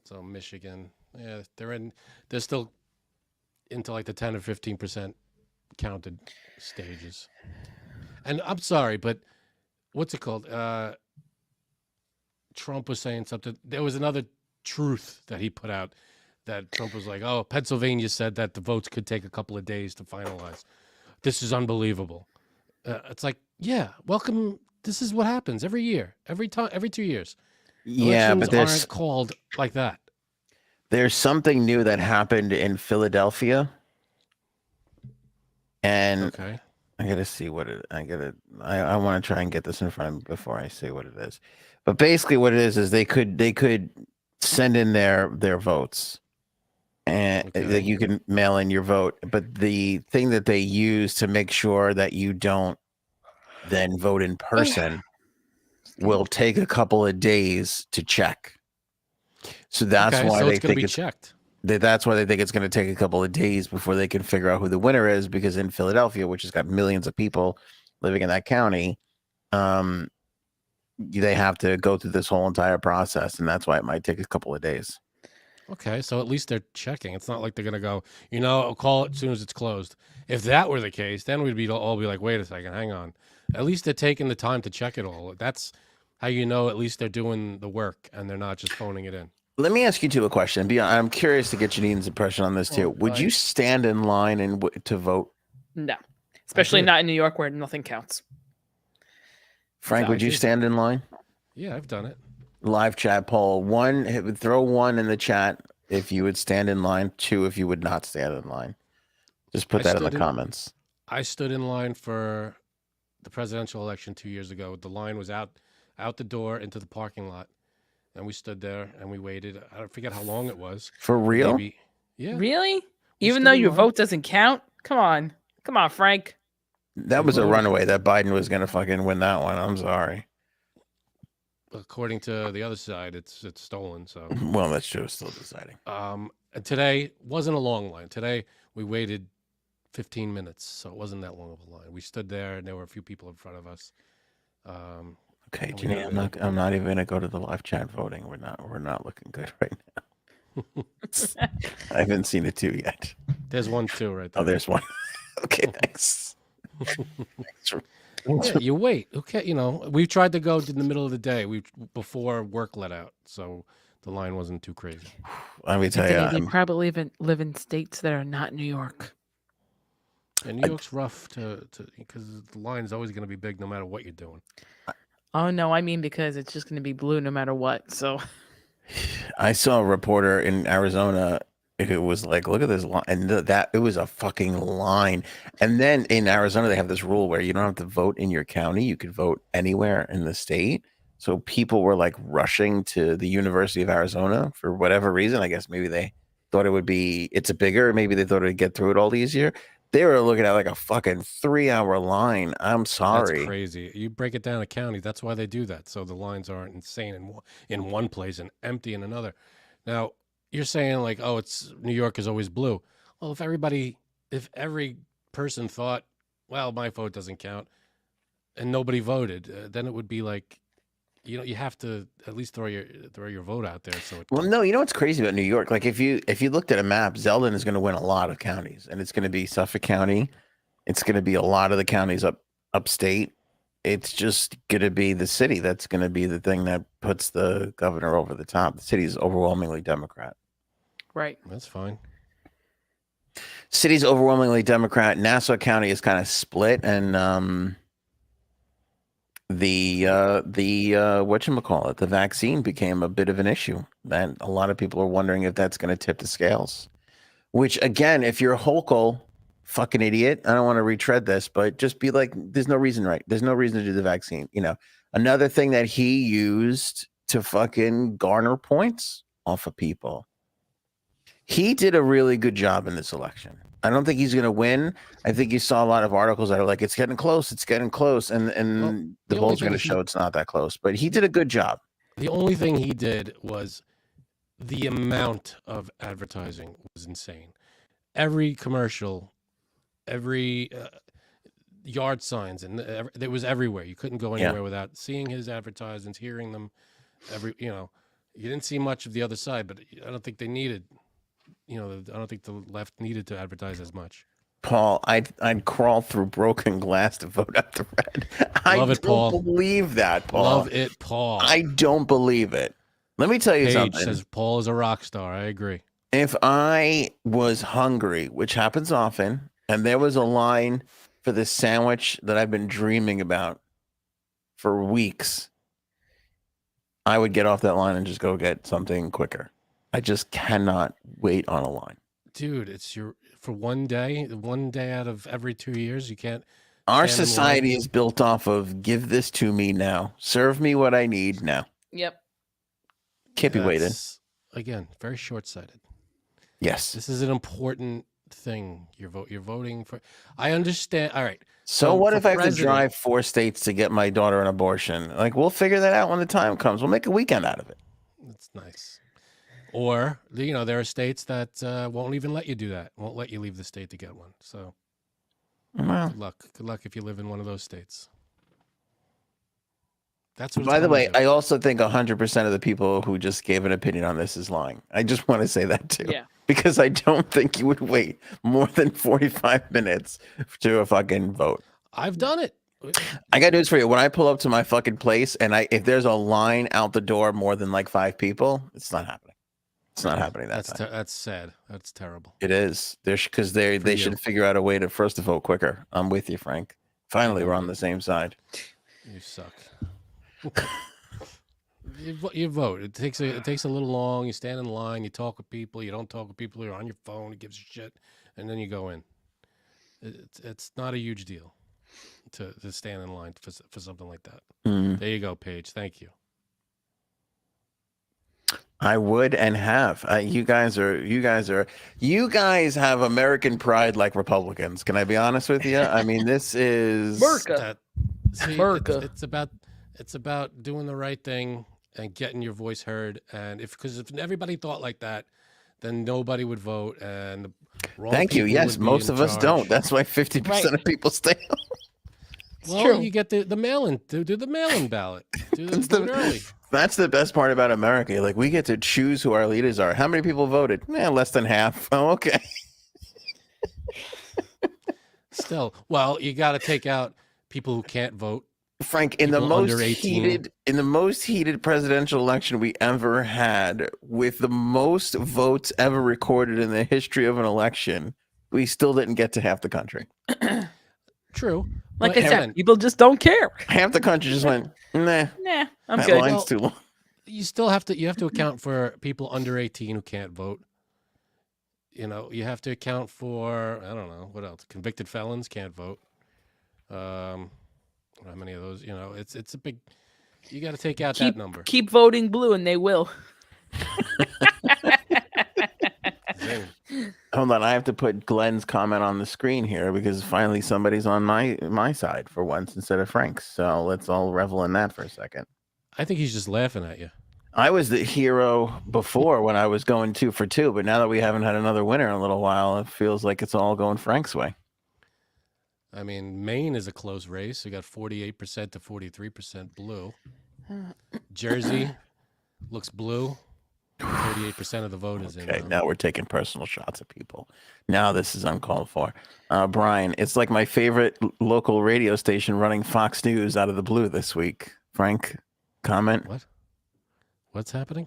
So Michigan, yeah, they're still into like the 10 or 15% counted stages. And I'm sorry, but what's it called? Trump was saying something. There was another truth that he put out that Trump was like, "Oh, Pennsylvania said that the votes could take a couple of days to finalize. This is unbelievable." It's like, yeah, welcome. This is what happens every year, every time, every 2 years. Yeah, Elections but aren't called like that. there's something new that happened in Philadelphia, and Okay. I gotta see what it. I want to try and get this in front of me before I say what it is. But basically, what it is they could send in their votes, and Okay. like you can mail in your vote. But the thing that they use to make sure that you don't then vote in person will take a couple of days to check. So that's Okay, why so they it's going to think be it's checked. that's why they think it's going to take a couple of days before they can figure out who the winner is, because in Philadelphia, which has got millions of people living in that county, they have to go through this whole entire process, and that's why it might take a couple of days. Okay, so at least they're checking. It's not like they're going to go, I'll call it as soon as it's closed. If that were the case, then we'd all be like, wait a second, hang on. At least they're taking the time to check it all. That's how you know at least they're doing the work and they're not just phoning it in. Let me ask you two a question. I'm curious to get Janine's impression on this too. Oh, Would God. you stand in line to vote? No, especially did. not in New York where nothing counts. Frank, I would you did. stand in line? Yeah, I've done it. Live chat poll. Throw 1 in the chat if you would stand in line. 2 if you would not stand in line. Just put that in the comments. I stood in line for the presidential election 2 years ago. The line was out the door into the parking lot, and we stood there and we waited. I don't forget how long it was. For real? Maybe, yeah. Really? We Even stood though in your line. vote doesn't count? Come on, Frank. That We was a voted. runaway that Biden was going to fucking win that one. I'm sorry. According to the other side, it's stolen. So, Well, that's true. Still deciding. and today wasn't a long line. Today we waited 15 minutes, so it wasn't that long of a line. We stood there, and there were a few people in front of us. Okay, we Janine, got I'm not even going to go to the live chat voting. We're not looking good right now. I haven't seen it too yet. There's one too right there. Oh, there's one. Okay, thanks. Yeah, you wait. Okay, we tried to go in the middle of the day. Before work let out, so the line wasn't too crazy. Let me tell Anthony, you, they probably live in states that are not New York. And New York's rough because the line is always going to be big no matter what you're doing. Oh no, I mean because it's just going to be blue no matter what. So I saw a reporter in Arizona. It was like, look at this line, and that it was a fucking line. And then in Arizona, they have this rule where you don't have to vote in your county; you could vote anywhere in the state. So people were like rushing to the University of Arizona for whatever reason. I guess maybe they thought it's bigger. Maybe they thought it'd get through it all easier. They were looking at like a fucking 3-hour line. I'm sorry. That's crazy. You break it down to county. That's why they do that. So the lines aren't insane in one place and empty in another. Now, you're saying like, oh, it's New York is always blue. Well, if every person thought, well, my vote doesn't count, and nobody voted, then it would be like, you have to at least throw your vote out there. So Well, no, you know what's crazy about New York? Like if you looked at a map, Zeldin is going to win a lot of counties, and it's going to be Suffolk County. It's going to be a lot of the counties upstate. It's just going to be the city that's going to be the thing that puts the governor over the top. The city is overwhelmingly Democrat. right. that's fine. City's overwhelmingly Democrat. Nassau County is kind of split, and the whatchamacallit, the vaccine became a bit of an issue. And a lot of people are wondering if that's going to tip the scales. Which again, if you're a Hochul fucking idiot, I don't want to retread this, but just be like, there's no reason, right? There's no reason to do the vaccine. Another thing that he used to fucking garner points off of people. He did a really good job in this election. I don't think he's going to win. I think you saw a lot of articles that are like, it's getting close, and Well, the polls are going to show it's not that close. But he did a good job. The only thing he did was the amount of advertising was insane. Every commercial, every yard signs, and it was everywhere. You couldn't go anywhere without seeing his advertisements, hearing them. You didn't see much of the other side, but I don't think they needed. I don't think the left needed to advertise as much. Paul, I'd crawl through broken glass to vote out the red. Love I it, don't Paul. believe that, Paul. Love it, Paul. I don't believe it. Let me tell you Paige something. says Paul is a rock star. I agree. If I was hungry, which happens often, and there was a line for the sandwich that I've been dreaming about for weeks, I would get off that line and just go get something quicker. I just cannot wait on a line. Dude, it's for one day out of every 2 years, you can't. Our stand in society line. is built off of give this to me now. Serve me what I need now. Yep. Can't be waiting. That's, again, very short-sighted. Yes. This is an important thing. You're voting for. I understand. All right. So what for if I have to president- drive 4 states to get my daughter an abortion? Like, we'll figure that out when the time comes. We'll make a weekend out of it. That's nice. Or there are states that won't even let you do that. Won't let you leave the state to get one. So Well, good luck. Good luck if you live in one of those states. That's what. by the way, I I also think 100% of the people who just gave an opinion on this is lying. I just want to say that too. Yeah. Because I don't think you would wait more than 45 minutes to a fucking vote. I've done it. I got news for you. When I pull up to my fucking place and if there's a line out the door more than like 5 people, it's not happening. It's not happening that time. That's sad. That's terrible. It is. Because they you. should figure out a way to first to vote quicker. I'm with you, Frank. Finally, we're on the same side. You suck. You vote. It takes a little long. You stand in line. You talk with people. You don't talk with people. You're on your phone. It gives you shit, and then you go in. It's not a huge deal to stand in line for something like that. There you go, Paige. Thank you. I would and have. You guys have American pride like Republicans. Can I be honest with you? I mean, this is America. It's about doing the right thing and getting your voice heard. And because if everybody thought like that, then nobody would vote. And the wrong Thank you. people Yes, would be most in of us charge. don't. That's why 50% of people stay home. Well, true. you get the mail-in. Do the mail-in ballot. Do the vote early. That's the best part about America. Like, we get to choose who our leaders are. How many people voted? Less than half. Oh, okay. Still, well, you got to take out people who can't vote. Frank, in the People most under 18. heated presidential election we ever had, with the most votes ever recorded in the history of an election, we still didn't get to half the country. True. Like but I again, said, people just don't care. Half the country just went, nah, Nah, I'm that good. line's Well, too long. you still have to account for people under 18 who can't vote. You have to account for, I don't know, what else? Convicted felons can't vote. How many of those? It's a big. You got to take out that number. Keep voting blue, and they will. Zing. Hold on, I have to put Glenn's comment on the screen here because finally somebody's on my side for once instead of Frank's. So let's all revel in that for a second. I think he's just laughing at you. I was the hero before when I was going 2 for 2, but now that we haven't had another winner in a little while, it feels like it's all going Frank's way. I mean, Maine is a close race. We got 48% to 43% blue. Jersey looks blue. 38% of the vote is in. Okay, now we're taking personal shots at people. Now this is uncalled for. Brian, it's like my favorite local radio station running Fox News out of the blue this week. Frank, comment? What? What's happening?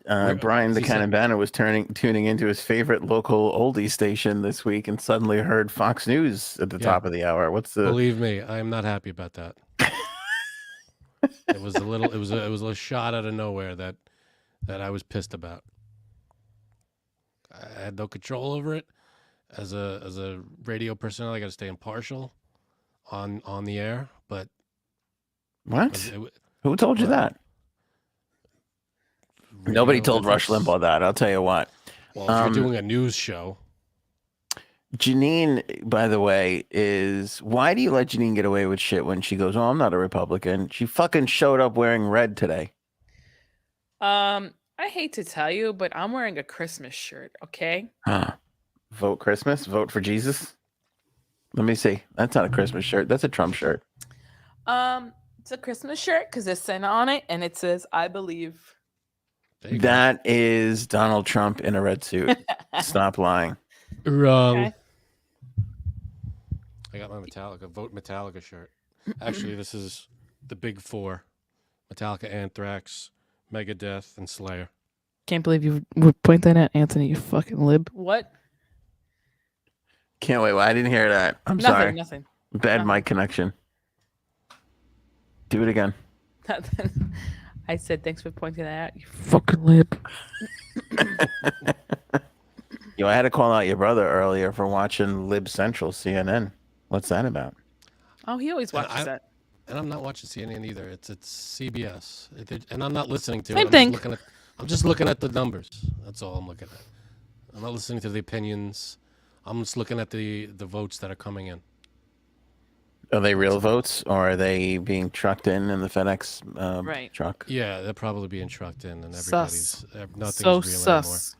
Brian the Cannon Banner was tuning into his favorite local oldie station this week and suddenly heard Fox News at the top of the hour. What's the? Believe me, I am not happy about that. It was a little shot out of nowhere that I was pissed about. I had no control over it. As a radio personnel, I got to stay impartial on the air. But what? Who told you that? Nobody told Rush Limbaugh that. I'll tell you what. Well, if you're doing a news show. Janine, by the way, why do you let Janine get away with shit when she goes, "Oh, I'm not a Republican"? She fucking showed up wearing red today. I hate to tell you, but I'm wearing a Christmas shirt. Okay. Vote Christmas. Vote for Jesus. Let me see. That's not a Christmas shirt. That's a Trump shirt. It's a Christmas shirt because it's Santa on it, and it says, "I believe." That is Donald Trump in a red suit. Stop lying. Wrong. Okay. I got my Metallica, Vote Metallica shirt. Actually, this is the big four. Metallica, Anthrax, Megadeth, and Slayer. Can't believe you would point that at Anthony, you fucking lib. What? Can't wait. I didn't hear that. I'm Nothing, sorry. nothing. Bad Nothing. mic connection. Do it again. Nothing. I said thanks for pointing that out, you fucking lib. Yo, I had to call out your brother earlier for watching Lib Central CNN. What's that about? Oh, he always watches that. And I'm not watching CNN either. It's CBS, and I'm not listening to Same it. thing. I'm just looking at the numbers. That's all I'm looking at. I'm not listening to the opinions. I'm just looking at the votes that are coming in. Are they real votes, or are they being trucked in the FedEx Right. truck? Yeah, they're probably being trucked in, and Sus. nothing's So real anymore. sus.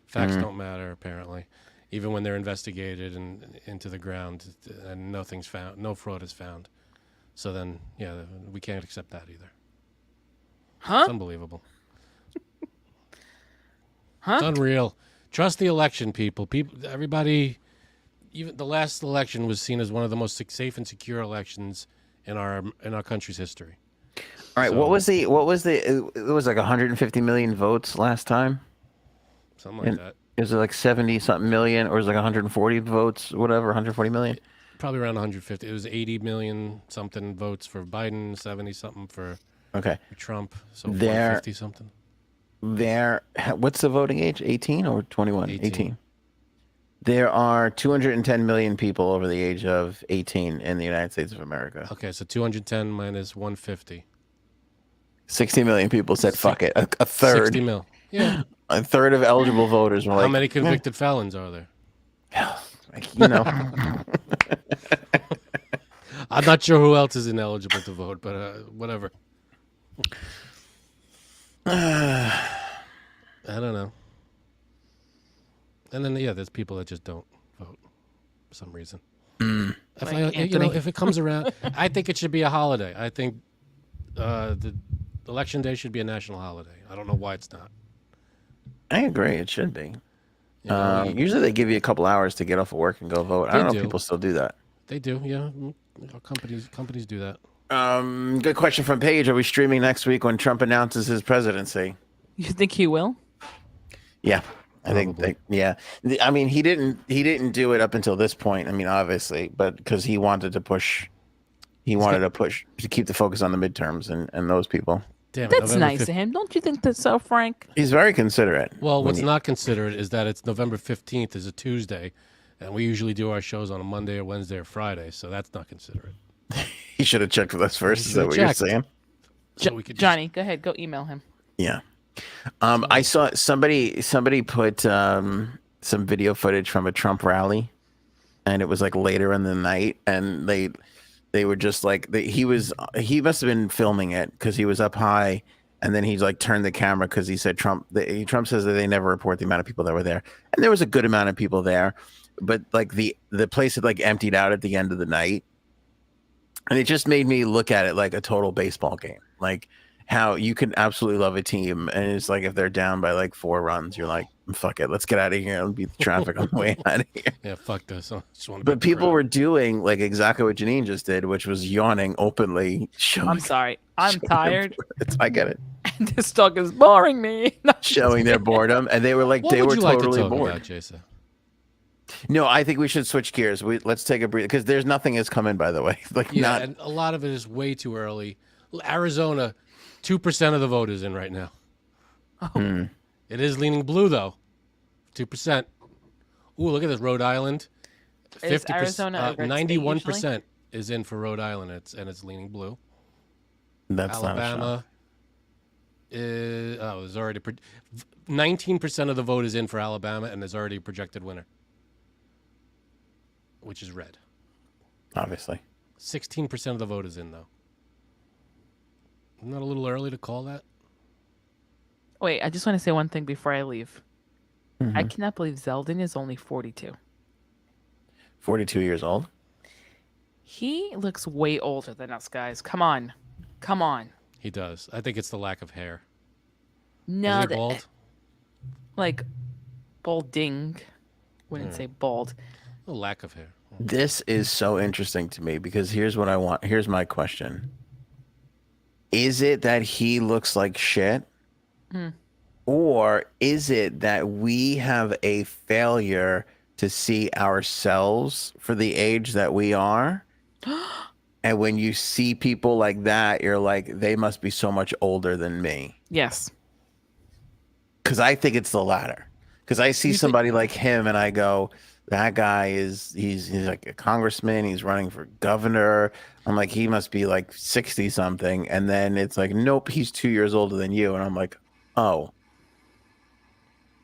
Facts don't matter, apparently. Even when they're investigated and into the ground, and nothing's found, no fraud is found. So then, yeah, we can't accept that either. Huh? It's unbelievable. Huh? It's unreal. Trust the election, people. Everybody, even the last election was seen as one of the most safe and secure elections in our country's history. All right. So- What was the? It was like 150 million votes last time. Something like that. Is it like 70 something million, or is it like 140 votes? Whatever, 140 million. Probably around 150. It was 80 million something votes for Biden, 70 something for Okay. Trump. So There- 150 something. What's the voting age? 18 or 21? 18. There are 210 million people over the age of 18 in the United States of America. Okay, so 210 minus 150. 60 million people said fuck it. A third. 60 mil. Yeah. A third of eligible voters were like, How many convicted felons are there? like, you know. I'm not sure who else is ineligible to vote, but whatever. I don't know. And then, yeah, there's people that just don't vote for some reason. If it comes around, I think it should be a holiday. I think the election day should be a national holiday. I don't know why it's not. I agree. It should be. You know, Usually they give you a couple hours to get off of work and go vote. I don't know do. if people still do that. They do, yeah. Companies do that. Good question from Paige. Are we streaming next week when Trump announces his presidency? You think he will? Yeah, I think. I mean, he didn't do it up until this point. I mean, obviously, but because he wanted to push, to keep the focus on the midterms and those people. Damn it, That's November nice of him. Don't you think that's so, Frank? He's very considerate. Well, what's not considerate is that it's November 15th is a Tuesday, and we usually do our shows on a Monday or Wednesday or Friday, so that's not considerate. He should have checked with us first. He Is that should've what you're checked. saying? So we could Johnny, go ahead. Go email him. Yeah. I saw somebody put some video footage from a Trump rally, and it was like later in the night, and they were just like he must have been filming it because he was up high, and then he like turned the camera because he said Trump says that they never report the amount of people that were there, and there was a good amount of people there, but like the place had like emptied out at the end of the night, and it just made me look at it like a total baseball game, like how you can absolutely love a team, and it's like if they're down by like 4 runs, you're like, fuck it, let's get out of here and beat the traffic on the way out of here. Yeah, fuck this. I just wanna But beat the people crowd. were doing like exactly what Janine just did, which was yawning openly. I'm sorry. I'm showing tired. I get it. And this dog is boring me. Showing their boredom, and they were like, What they would were you like totally to talk bored. about, Jason? No, I think we should switch gears. Let's take a breather because there's nothing has come in. By the way, like Yeah, not. and a lot of it is way too early. Arizona, 2% of the vote is in right now. It is leaning blue though, 2%. Ooh, look at this, Rhode Island. Is Arizona a red state 91% is in for Rhode Island. It's leaning blue. That's Alabama is there's already 19% of the vote is in for Alabama, and there's already a projected winner, which is red. obviously. 16% of the vote is in though. Isn't that a little early to call that? Wait, I just want to say one thing before I leave. I Mm-hmm. cannot believe Zeldin is only 42. 42 years old. He looks way older than us, guys. Come on. Come on. He does. I think it's the lack of hair. No, Is he bald? like balding. Wouldn't say bald. A lack of hair. This is so interesting to me because here's what I want. Here's my question. Is it that he looks like shit? Hmm. Or is it that we have a failure to see ourselves for the age that we are? And when you see people like that, you're like, they must be so much older than me. Yes. Because I think it's the latter. Because I see You think- somebody like him and I go, that guy he's like a congressman. He's running for governor. I'm like, he must be like 60 something. And then it's like, nope, he's 2 years older than you. And I'm like, oh,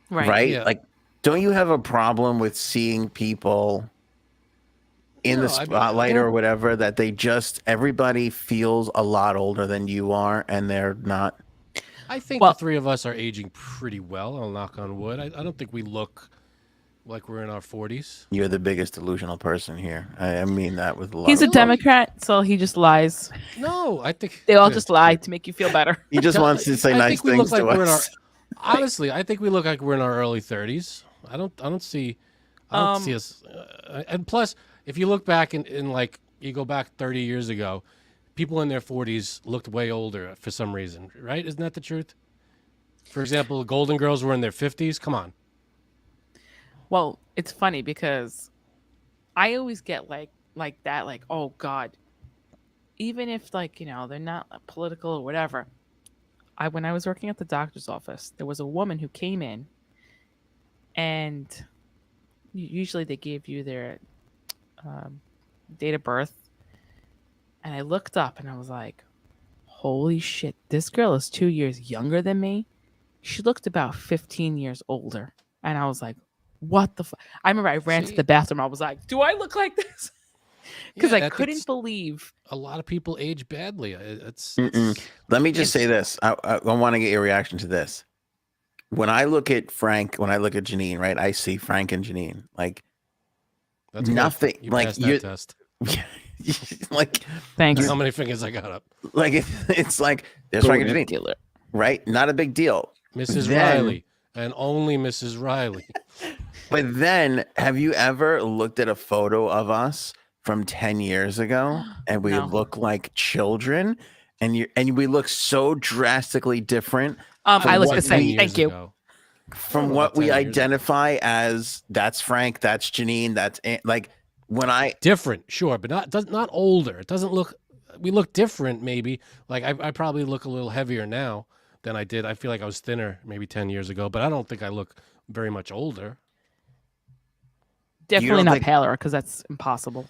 right? Yeah. Like, don't you have a problem with seeing people in No, the I mean, spotlight yeah. or whatever that they just, everybody feels a lot older than you are and they're not? I think Well- the three of us are aging pretty well. I'll knock on wood. I don't think we look like we're in our 40s. You're the biggest delusional person here. I mean that with a lot He's a of Democrat, so he just lies. No, I think They all just lie to make you feel better. He just wants to say I nice think we look things like to we're in our. us. Honestly, I think we look like we're in our early 30s. I don't see us. And plus, if you look back in like you go back 30 years ago, people in their 40s looked way older for some reason, right? Isn't that the truth? For example, Golden Girls were in their 50s. Come on. Well, it's funny because I always get like that, like, oh God. Even if like, they're not political or whatever. When I was working at the doctor's office, there was a woman who came in and usually they gave you their date of birth. And I looked up and I was like, holy shit, this girl is 2 years younger than me. She looked about 15 years older. And I was like, what the fuck? I remember I ran to See? the bathroom. I was like, do I look like this? Because Yeah, I think couldn't believe. a lot of people age badly. It's Let me just say this. I want to get your reaction to this. When I look at Frank, when I look at Janine, right, I see Frank and Janine. Like, that's good. nothing. You Like, passed you, that test. like, Thanks. How many fingers I got up? like it's like there's Frank and Janine, Dealer. right? Not a big deal. Mrs. Then- Riley and only Mrs. Riley. But then, have you ever looked at a photo of us from 10 years ago and we No. look like children and we look so drastically different I look what the same. we- Thank you. from About what we 10 years ago. identify as that's Frank, that's Janine, that's like when I Different, sure, but not older. It doesn't look. We look different, maybe. Like I probably look a little heavier now than I did. I feel like I was thinner maybe 10 years ago, but I don't think I look very much older. Definitely don't not think- paler because that's impossible.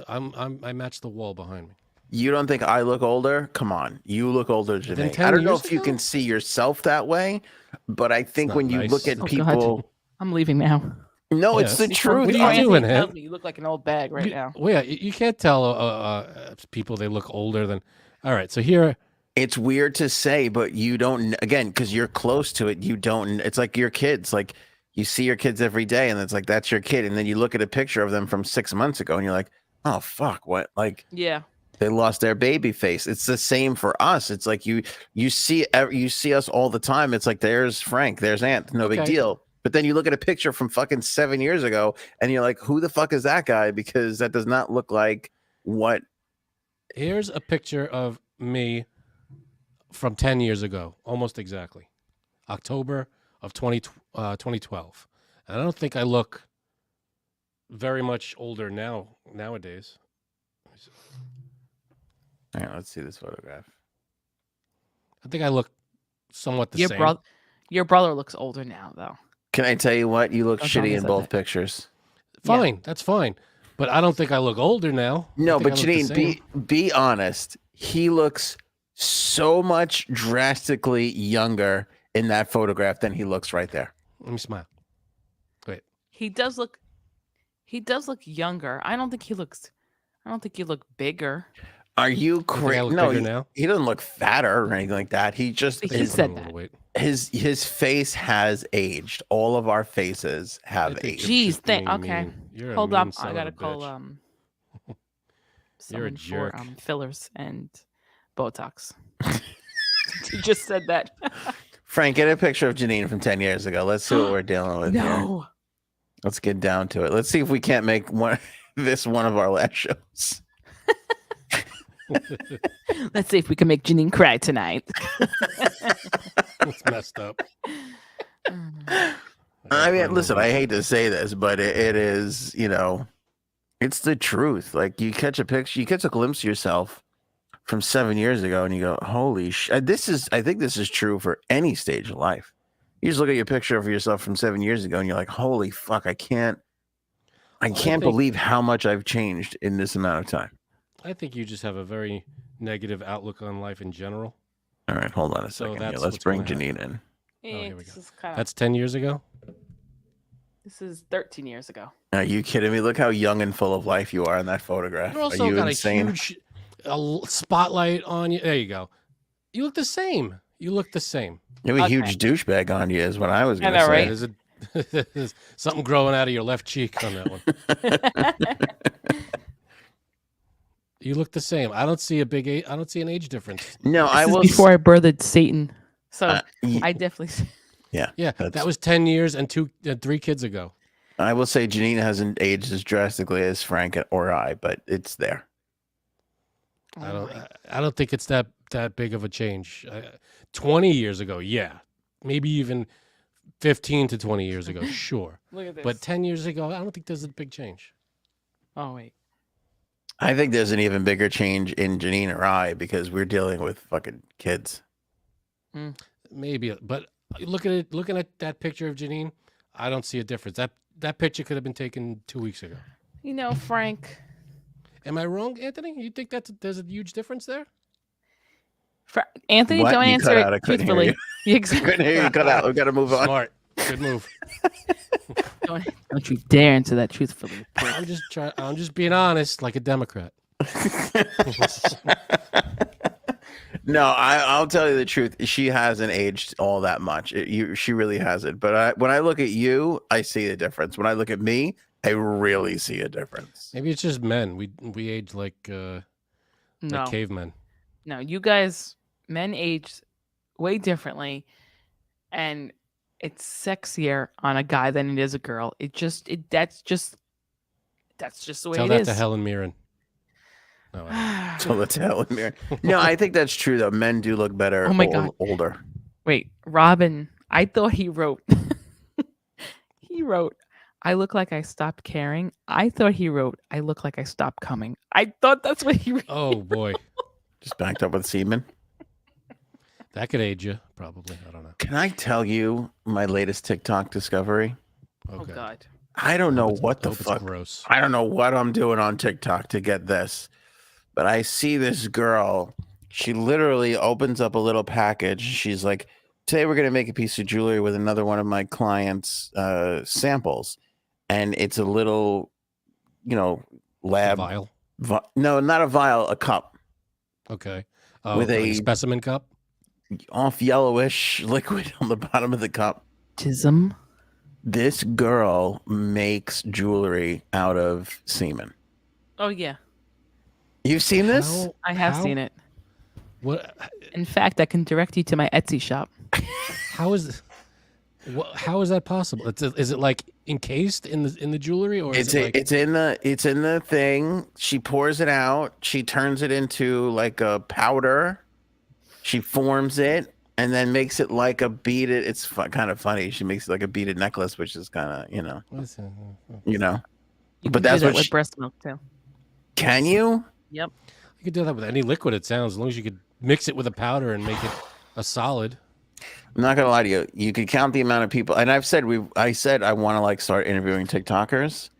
I match the wall behind me. you don't think I look older? Come on, you look older than Than me. 10 I don't know years if you ago? can see yourself that way, but I think not when you nice. look at Oh, God. people, I'm leaving now. no, Yeah, it's the it's- truth. What are you I- doing, Tells Hen? me you look like an old bag right now. Well, yeah, you can't tell people they look older than. All right, so here. It's weird to say, but you don't, again, because you're close to it. You don't, it's like your kids. Like you see your kids every day and it's like, that's your kid. And then you look at a picture of them from 6 months ago and you're like, oh, fuck, what? Like Yeah. they lost their baby face. It's the same for us. It's like you see us all the time. It's like, there's Frank, there's Aunt, no big Okay. deal. But then you look at a picture from fucking 7 years ago and you're like, who the fuck is that guy? Because that does not look like what. Here's a picture of me from 10 years ago, almost exactly. October of 2012. And I don't think I look very much older nowadays. All right, let's see this photograph. I think I look somewhat the Your same. your brother looks older now though. Can I tell you what? You look Don't tell me shitty I in said both that. pictures. Fine, that's fine. But I don't think I look older now. I No, think but I look the Janine, same. be honest. He looks so much drastically younger in that photograph than he looks right there. Let me smile. He does look younger. I don't think he look bigger. Are you You think I crazy? look No, bigger now? he doesn't look fatter or anything like that. He just He I think I his, put on said a little that. weight. his face has aged. All of our faces I have think aged. you're Jeez, just being okay. mean. You're a Hold mean up, son I of gotta a call bitch. You're a someone for jerk. fillers and Botox. You just said that. Frank, get a picture of Janine from 10 years ago. Let's see what we're dealing with here. No. Let's get down to it. Let's see if we can't make one this one of our last shows. Let's see if we can make Janine cry tonight. It's messed up. I mean, listen, I hate to say this, but it is, it's the truth. Like you catch a picture, you catch a glimpse of yourself from 7 years ago, and you go, "Holy shit!" I think this is true for any stage of life. You just look at your picture of yourself from 7 years ago, and you're like, "Holy fuck! I can't believe how much I've changed in this amount of time." I think you just have a very negative outlook on life in general. All right, hold on a So second here. that's Let's what's bring gonna Janine in. here we go. This is kinda- That's 10 years ago. This is 13 years ago. Are you kidding me? Look how young and full of life you are in that photograph. You Are also you got insane? a huge spotlight on you. There you go. You look the same. You look the same. You have a Okay. huge douchebag on you, is what I was I going to know, say. right? There's something growing out of your left cheek on that one. You look the same. I don't see I don't see an age difference. No, I This is will. before I birthed Satan. So y- I definitely. Yeah, That's- that was 10 years and 3 kids ago. I will say Janine hasn't aged as drastically as Frank or I, but it's there. I don't think it's that big of a change. 20 years ago, yeah, maybe even 15 to 20 years ago, sure. Look at this. But 10 years ago, I don't think there's a big change. Oh wait. I think there's an even bigger change in Janine or I because we're dealing with fucking kids. Maybe, but looking at that picture of Janine, I don't see a difference. That picture could have been taken 2 weeks ago. Frank. Am I wrong, Anthony? You think there's a huge difference there? Anthony, What? don't You answer cut out. I it couldn't hear truthfully. you. Exactly. Couldn't hear you cut out. We've got to move on. Smart, good move. Don't you dare answer that truthfully. I'm just being honest, like a Democrat. No, I'll tell you the truth. She hasn't aged all that much. She really hasn't. But when I look at you, I see a difference. When I look at me, I really see a difference. Maybe it's just men. We age like No, cavemen. no, you guys, men age way differently, and it's sexier on a guy than it is a girl. That's just the way Tell it that is. to Helen Mirren. No, I So let's hell in there. No, I think that's true though. Men do look better. Oh my God. Older. Wait, Robin, I thought he wrote. He wrote, "I look like I stopped caring." I thought he wrote, "I look like I stopped coming." I thought that's what he wrote. oh boy, Just backed up with semen. that could age you probably. I don't know. Can I tell you my latest TikTok discovery? Okay. Oh God. I don't know what the Hope it's fuck. gross. I don't know what I'm doing on TikTok to get this, but I see this girl. She literally opens up a little package. She's like, "Today we're going to make a piece of jewelry with another one of my clients' samples." And it's a little, lab. Vial. No, not a vial, a cup. Okay. With like a- specimen cup. Off yellowish liquid on the bottom of the cup. Tism. This girl makes jewelry out of semen. Oh yeah, You've seen this? I have How? seen it. What? In fact, I can direct you to my Etsy shop. How is? How is that possible? Is it like encased in the jewelry, or is It's in the thing. She pours it out. She turns it into like a powder. She forms it and then makes it like a beaded. It's kind of funny. She makes it like a beaded necklace, which is kind of You But can that's do that what with she- breast milk too. Can you? Yep. You could do that with any liquid. It sounds, as long as you could mix it with a powder and make it a solid. I'm not gonna lie to you. You could count the amount of people, and I said I want to like start interviewing TikTokers,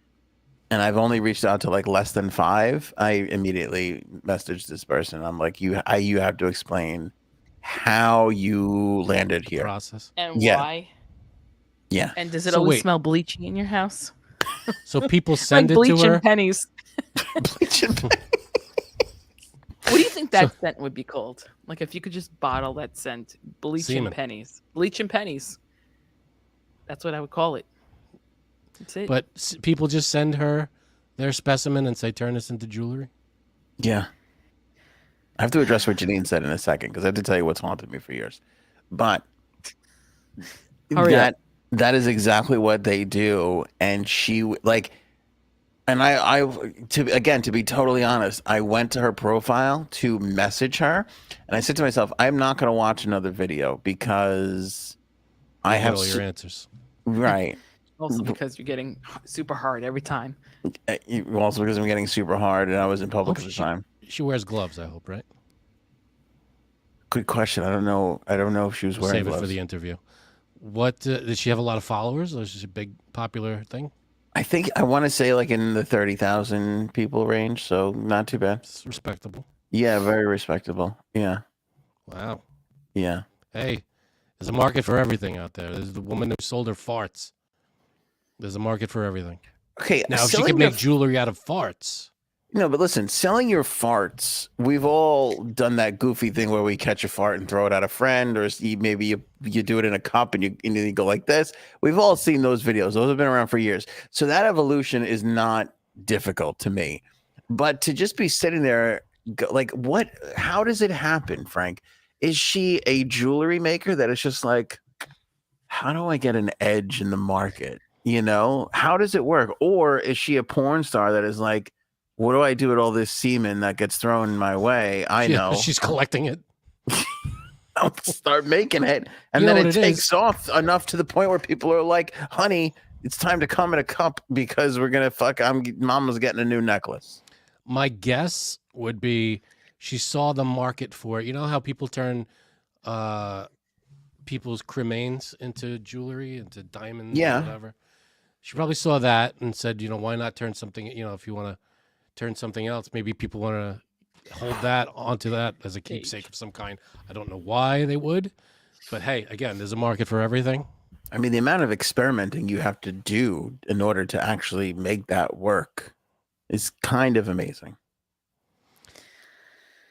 and I've only reached out to like less than 5. I immediately messaged this person. I'm like, you have to explain how you landed here. Process. And Yeah. why? Yeah. And does it So always wait. smell bleachy in your house? So people send Like it to bleach her. and pennies. What do you think that scent would be called? Like if you could just bottle that scent, bleach Semen. and pennies. Bleach and pennies. That's what I would call it. That's it. But people just send her their specimen and say, "Turn this into jewelry." Yeah. I have to address what Janine said in a second because I have to tell you what's haunted me for years. But Hurry up. that is exactly what they do. And she like And to be totally honest, I went to her profile to message her, and I said to myself, I'm not going to watch another video because I You get have all your answers. right. Also because you're getting super hard every time. Also because I'm getting super hard, and I was in public Hope at the time. She wears gloves, I hope, right? Good question. I don't know. I don't know if she was We'll wearing save it gloves. for the interview. What did she have a lot of followers? Or is this a big popular thing? I want to say like in the 30,000 people range, so not too bad. It's respectable. Yeah, very respectable. Yeah, Wow. yeah. Hey, there's a market for everything out there. There's the woman who sold her farts. There's a market for everything. Okay, Now, if she selling could your make jewelry out of farts, no, but listen, selling your farts. We've all done that goofy thing where we catch a fart and throw it at a friend, or maybe you do it in a cup and you go like this. We've all seen those videos. Those have been around for years. So that evolution is not difficult to me. But to just be sitting there, like, what? How does it happen, Frank? Is she a jewelry maker that is just like, how do I get an edge in the market? You know, how does it work? Or is she a porn star that is like, what do I do with all this semen that gets thrown my way? I know. she's collecting it. I'll start making it. And You know then what it it takes is? off enough to the point where people are like, honey, it's time to come in a cup because we're going to fuck. Mama's getting a new necklace. My guess would be she saw the market for it. You know how people turn people's cremains into jewelry, into diamonds, Yeah. or whatever. She probably saw that and said, why not turn something, if you want to turn something else, maybe people want to hold that onto that as a keepsake of some kind. I don't know why they would, but hey, again, there's a market for everything. I mean, the amount of experimenting you have to do in order to actually make that work is kind of amazing.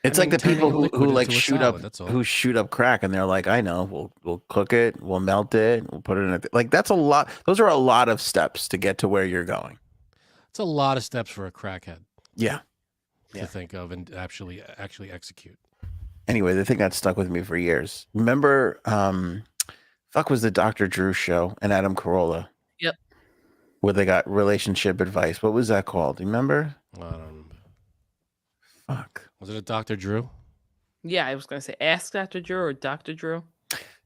It's like the people who like shoot up crack, and they're like, I know, we'll cook it, we'll melt it, we'll put it in a like that's a lot. Those are a lot of steps to get to where you're going. It's a lot of steps for a crackhead. Yeah. To think of and actually execute. Anyway, the thing that stuck with me for years. Remember, was the Dr. Drew show and Adam Carolla? Yep. Where they got relationship advice. What was that called? Do you remember? I don't remember. Fuck. Was it a Dr. Drew? Yeah, I was going to say Ask Dr. Drew or Dr. Drew.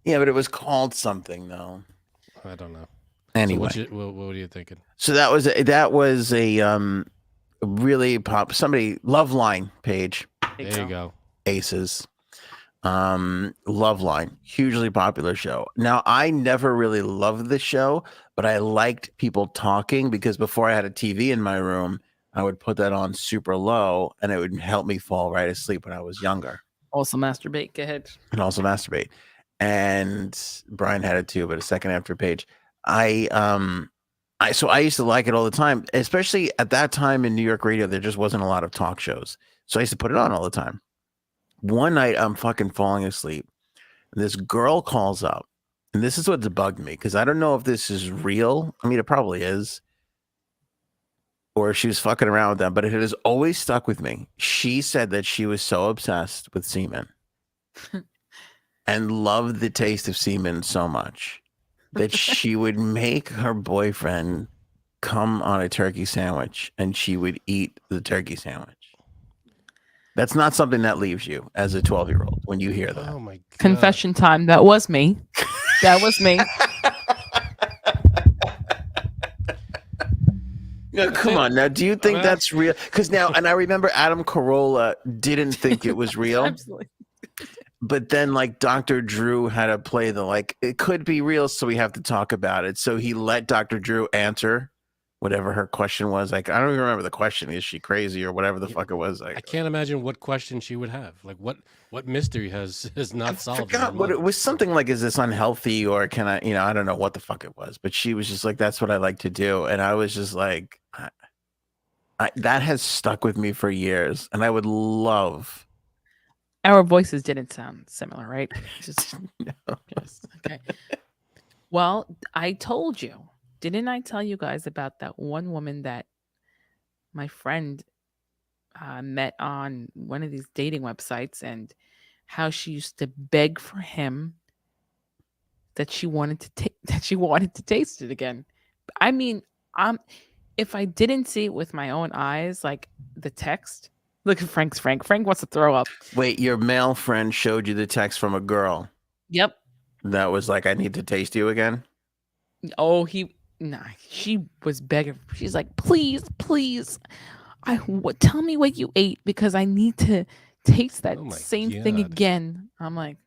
Yeah, but it was called something though. I don't know. Anyway, so what are you thinking? So that was a really somebody Loveline page. There you go. Aces. Loveline, hugely popular show. Now, I never really loved the show, but I liked people talking because before I had a TV in my room, I would put that on super low and it would help me fall right asleep when I was younger. Also masturbate. Go ahead. And also masturbate. And Brian had it too, but a second after page. So I used to like it all the time, especially at that time in New York radio. There just wasn't a lot of talk shows. So I used to put it on all the time. One night I'm fucking falling asleep. And this girl calls up. And this is what's bugged me because I don't know if this is real. I mean, it probably is. Or she was fucking around with them, but it has always stuck with me. She said that she was so obsessed with semen and loved the taste of semen so much that she would make her boyfriend come on a turkey sandwich and she would eat the turkey sandwich. That's not something that leaves you as a 12-year-old when you hear that. Oh my God. Confession time. That was me. That was me. No, come on. Now, do you think that's real? Because now, and I remember Adam Carolla didn't think it was real. Absolutely. But then, like, Dr. Drew had to play it could be real, so we have to talk about it. So he let Dr. Drew answer whatever her question was. Like, I don't even remember the question. Is she crazy or whatever the fuck it was? Like, I can't imagine what question she would have. Like, what mystery has not solved? I forgot what it was. Something like, is this unhealthy or can I, I don't know what the fuck it was. But she was just like, that's what I like to do. And I was just like, that has stuck with me for years. And I would love. Our voices didn't sound similar, right? Just No. okay. Well, I told you, didn't I tell you guys about that one woman that my friend met on one of these dating websites and how she used to beg for him that she wanted to taste it again. I mean, if I didn't see it with my own eyes, like the text. Look at Frank's Frank. Frank wants to throw up. Wait, your male friend showed you the text from a girl Yep. that was like, "I need to taste you again." Oh, she was begging. She's like, please, please, tell me what you ate because I need to taste that Oh my same thing God. again. I'm like,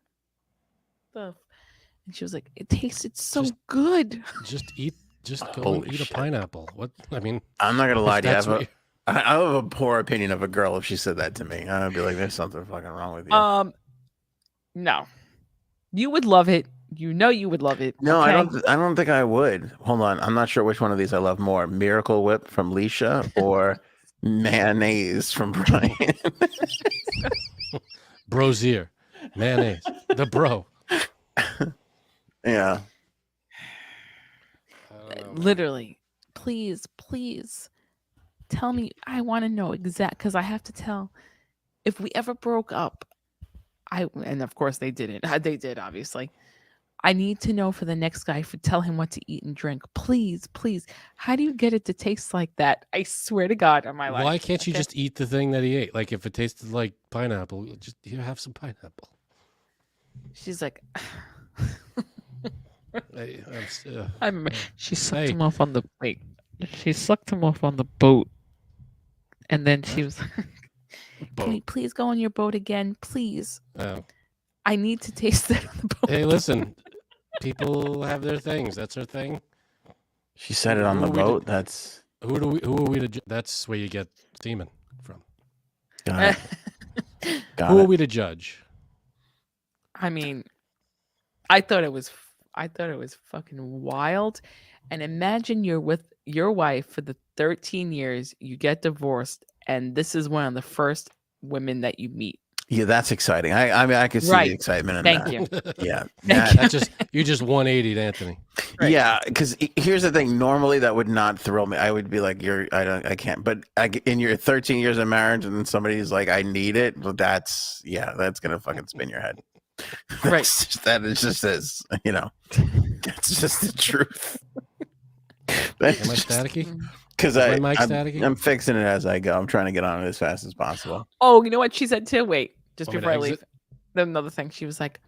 the, and she was like, it tasted so Just- good. Just go Holy and eat a shit. pineapple. What? I mean, I'm not gonna lie to you. that's what I have a poor opinion of a girl if she said that to me. I'd be like, "There's something fucking wrong with you." No, you would love it. You know, you would love it. No, okay? I don't think I would. Hold on, I'm not sure which one of these I love more: Miracle Whip from Leisha or mayonnaise from Brian. Brosier, mayonnaise, the bro. Yeah. I don't know, man. Literally, please, please, tell me. I want to know exact because I have to tell. If we ever broke up, and of course they didn't. They did, obviously. I need to know for the next guy for tell him what to eat and drink. Please, please. How do you get it to taste like that? I swear to God on my life. Why can't you okay? just eat the thing that he ate? Like if it tasted like pineapple, just have some pineapple. She's like, I I remember she sucked Hey. him off on the wait. She sucked him off on the boat, and then she was, "Can you please go on your boat again, please? I need to taste it on the boat." Hey, listen, people have their things. That's her thing. She said it on the Who are we to- boat. That's Who are we to? That's where you get semen from. got it. Got Who are it. we to judge? I mean, I thought it was fucking wild. And imagine you're with your wife for the 13 years, you get divorced, and this is one of the first women that you meet. Yeah, that's exciting. I mean, I could see Right. the excitement in Thank that. you. Yeah. Thank that- You just 180'd Anthony. Right. Yeah, because here's the thing. Normally, that would not thrill me. I would be like, I can't." But in your 13 years of marriage, and somebody's like, "I need it." Well, that's gonna fucking spin your head. Right. That is just as That's just the truth. Am I staticky? Because Is my mic staticky? I'm fixing it as I go. I'm trying to get on it as fast as possible. Oh, you know what she said too? Wait, just Want me to before I leave. exit? Another thing, she was like,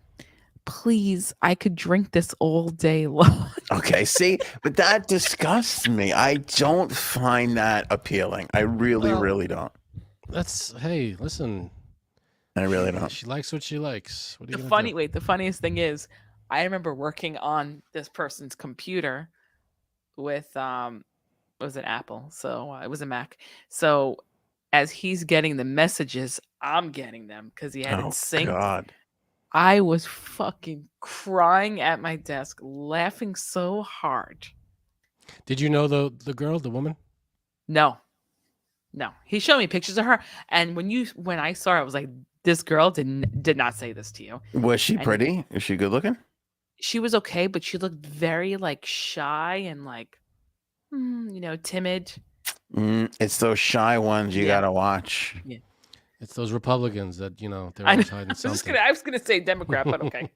"Please, I could drink this all day long." Okay, see, but that disgusts me. I don't find that appealing. I really, Well, really don't. Hey, listen. I really don't. She likes what she likes. What are you The gonna do? the funniest thing is, I remember working on this person's computer with it was an Apple, so it was a Mac. So as he's getting the messages, I'm getting them because he had it Oh synced. God. I was fucking crying at my desk, laughing so hard. Did you know the girl, the woman? No. He showed me pictures of her, and when I saw her, I was like, "This girl did not say this to you." Was she And- pretty? Is she good looking? She was okay, but she looked very like shy and like, timid. It's those shy ones you Yeah. gotta watch. It's those Republicans that they're I always know. hiding I was something. gonna say Democrat, but okay.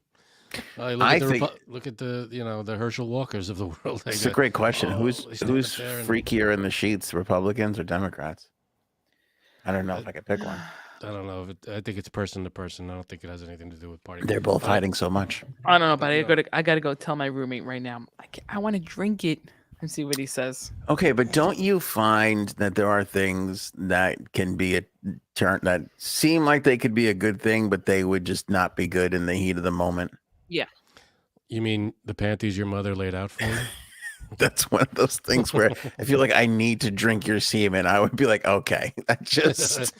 Look at the Herschel Walkers of the world. It's a great question. "Oh, Who's they stand up there and-" freakier in the sheets, Republicans or Democrats? I don't know if I could pick one. I don't know. I think it's person to person. I don't think it has anything to do with party. They're both But- hiding so much. I don't know, but Yeah. I gotta go tell my roommate right now. I want to drink it and see what he says. Okay, but don't you find that there are things that can be a turn that seem like they could be a good thing, but they would just not be good in the heat of the moment? You mean the panties your mother laid out for you? That's one of those things where I feel like I need to drink your semen. I would be like, okay, I just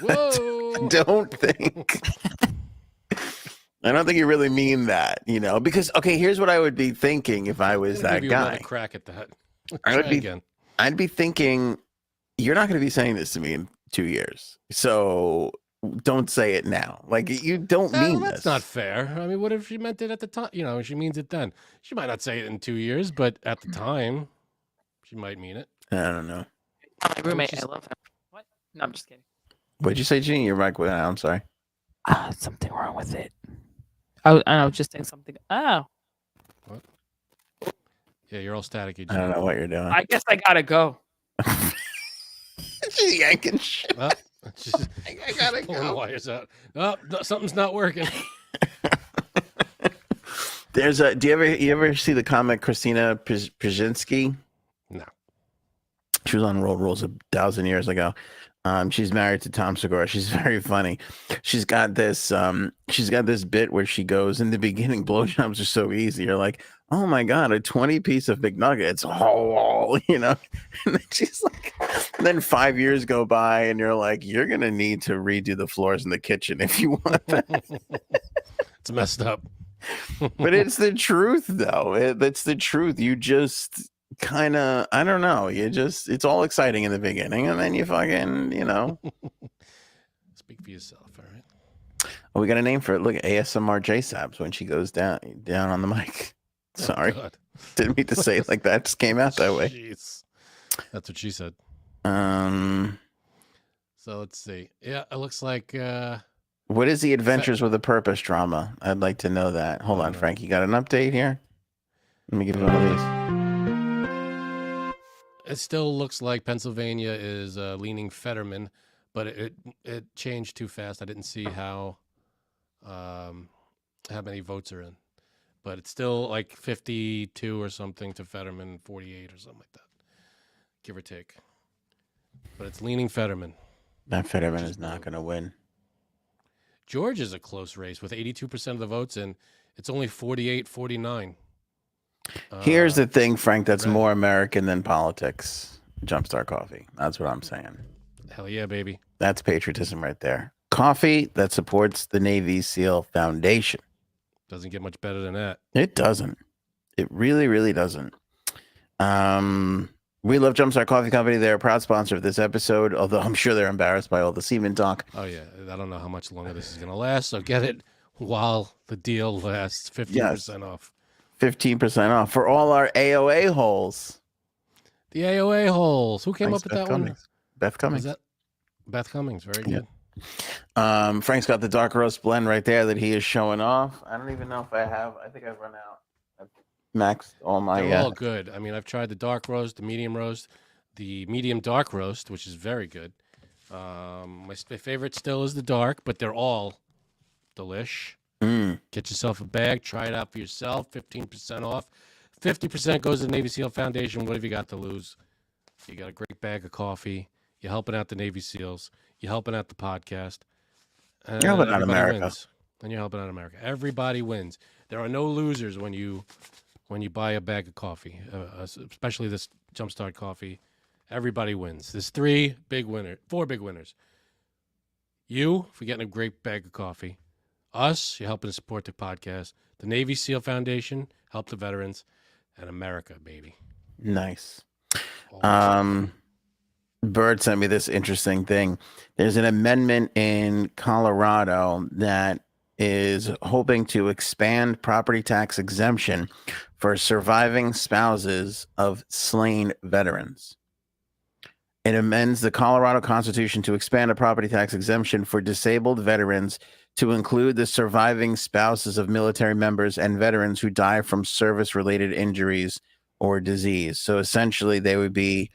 Whoa! don't think. I don't think you really mean that, because okay, here's what I would be thinking if I was I'm gonna that give you another guy. crack at that. I would Try be- again. I'd be thinking, you're not going to be saying this to me in 2 years, so don't say it now. Like you don't mean That's this. not fair. I mean, what if she meant it at the time? She means it then. She might not say it in 2 years, but at the time, she might mean it. I don't know. My roommate, just- I love him. What? No, I'm just kidding. What'd you say, Gene? Your mic went out. I'm sorry. Something wrong with it. I was just saying something. Oh, Yeah, you're all staticky. I don't know what you're doing. I guess I gotta go. She's yanking shit. Oh, she's, I gotta pulling go. wires out. Oh, no, something's not working. There's a. Do you ever see the comic Christina Pajinski? No. She was on Road Rules 1,000 years ago. She's married to Tom Segura. She's very funny. She's got this bit where she goes, in the beginning, blowjobs are so easy. You're like, oh my God, a 20-piece of McNuggets. Oh, you know. And then she's like, and then 5 years go by and you're like, you're gonna need to redo the floors in the kitchen if you want that. It's messed up. But it's the truth though. That's the truth. You just kind of, I don't know, it's all exciting in the beginning and then you fucking, you know. Speak for yourself, all right? Oh, we got a name for it. Look, ASMR J-Sabs when she goes down on the mic. Sorry. Oh, Didn't mean to say it like that. Just came out that way. Jeez. That's what she said. So let's see. Yeah, it looks like what is the Adventures with a Purpose drama? I'd like to know that. Hold on, Frank. You got an update here? Let me give you one of these. it still looks like Pennsylvania is leaning Fetterman, but it changed too fast. I didn't see how many votes are in, but it's still like 52 or something to Fetterman, 48 or something like that, give or take. But it's leaning Fetterman. That Fetterman is not going to win. Georgia is a close race with 82% of the votes, and it's only 48-49. Here's the thing, Frank, that's more American than politics. Jumpstart Coffee. That's what I'm saying. Hell yeah, baby. That's patriotism right there. Coffee that supports the Navy SEAL Foundation. Doesn't get much better than that. It doesn't. It really, really doesn't. We love Jumpstart Coffee Company. They're a proud sponsor of this episode, although I'm sure they're embarrassed by all the semen talk. Oh, yeah. I don't know how much longer this is going to last, so get it while the deal lasts. 15% off. 15% off for all our AOA holes. The AOA holes. Who came up with that Cummings. one? Beth Cummings. Was that Beth Cummings? Very good. Frank's got the dark roast blend right there that he is showing off. I don't even know if I have. I think I've run out. I've maxed all my. They're all good. I mean, I've tried the dark roast, the medium dark roast, which is very good. My favorite still is the dark, but they're all delish. Get yourself a bag. Try it out for yourself. 15% off. 50% goes to the Navy SEAL Foundation. What have you got to lose? You got a great bag of coffee. You're helping out the Navy SEALs. You're helping out the podcast. And you're helping out America. Wins. And you're helping out America. Everybody wins. There are no losers when you buy a bag of coffee, especially this Jumpstart Coffee. Everybody wins. There's four big winners. You for getting a great bag of coffee. Us, you're helping to support the podcast. The Navy SEAL Foundation, help the veterans, and America, baby. Nice. Bird sent me this interesting thing. There's an amendment in Colorado that is hoping to expand property tax exemption for surviving spouses of slain veterans. It amends the Colorado Constitution to expand a property tax exemption for disabled veterans to include the surviving spouses of military members and veterans who die from service-related injuries or disease. So essentially, they would be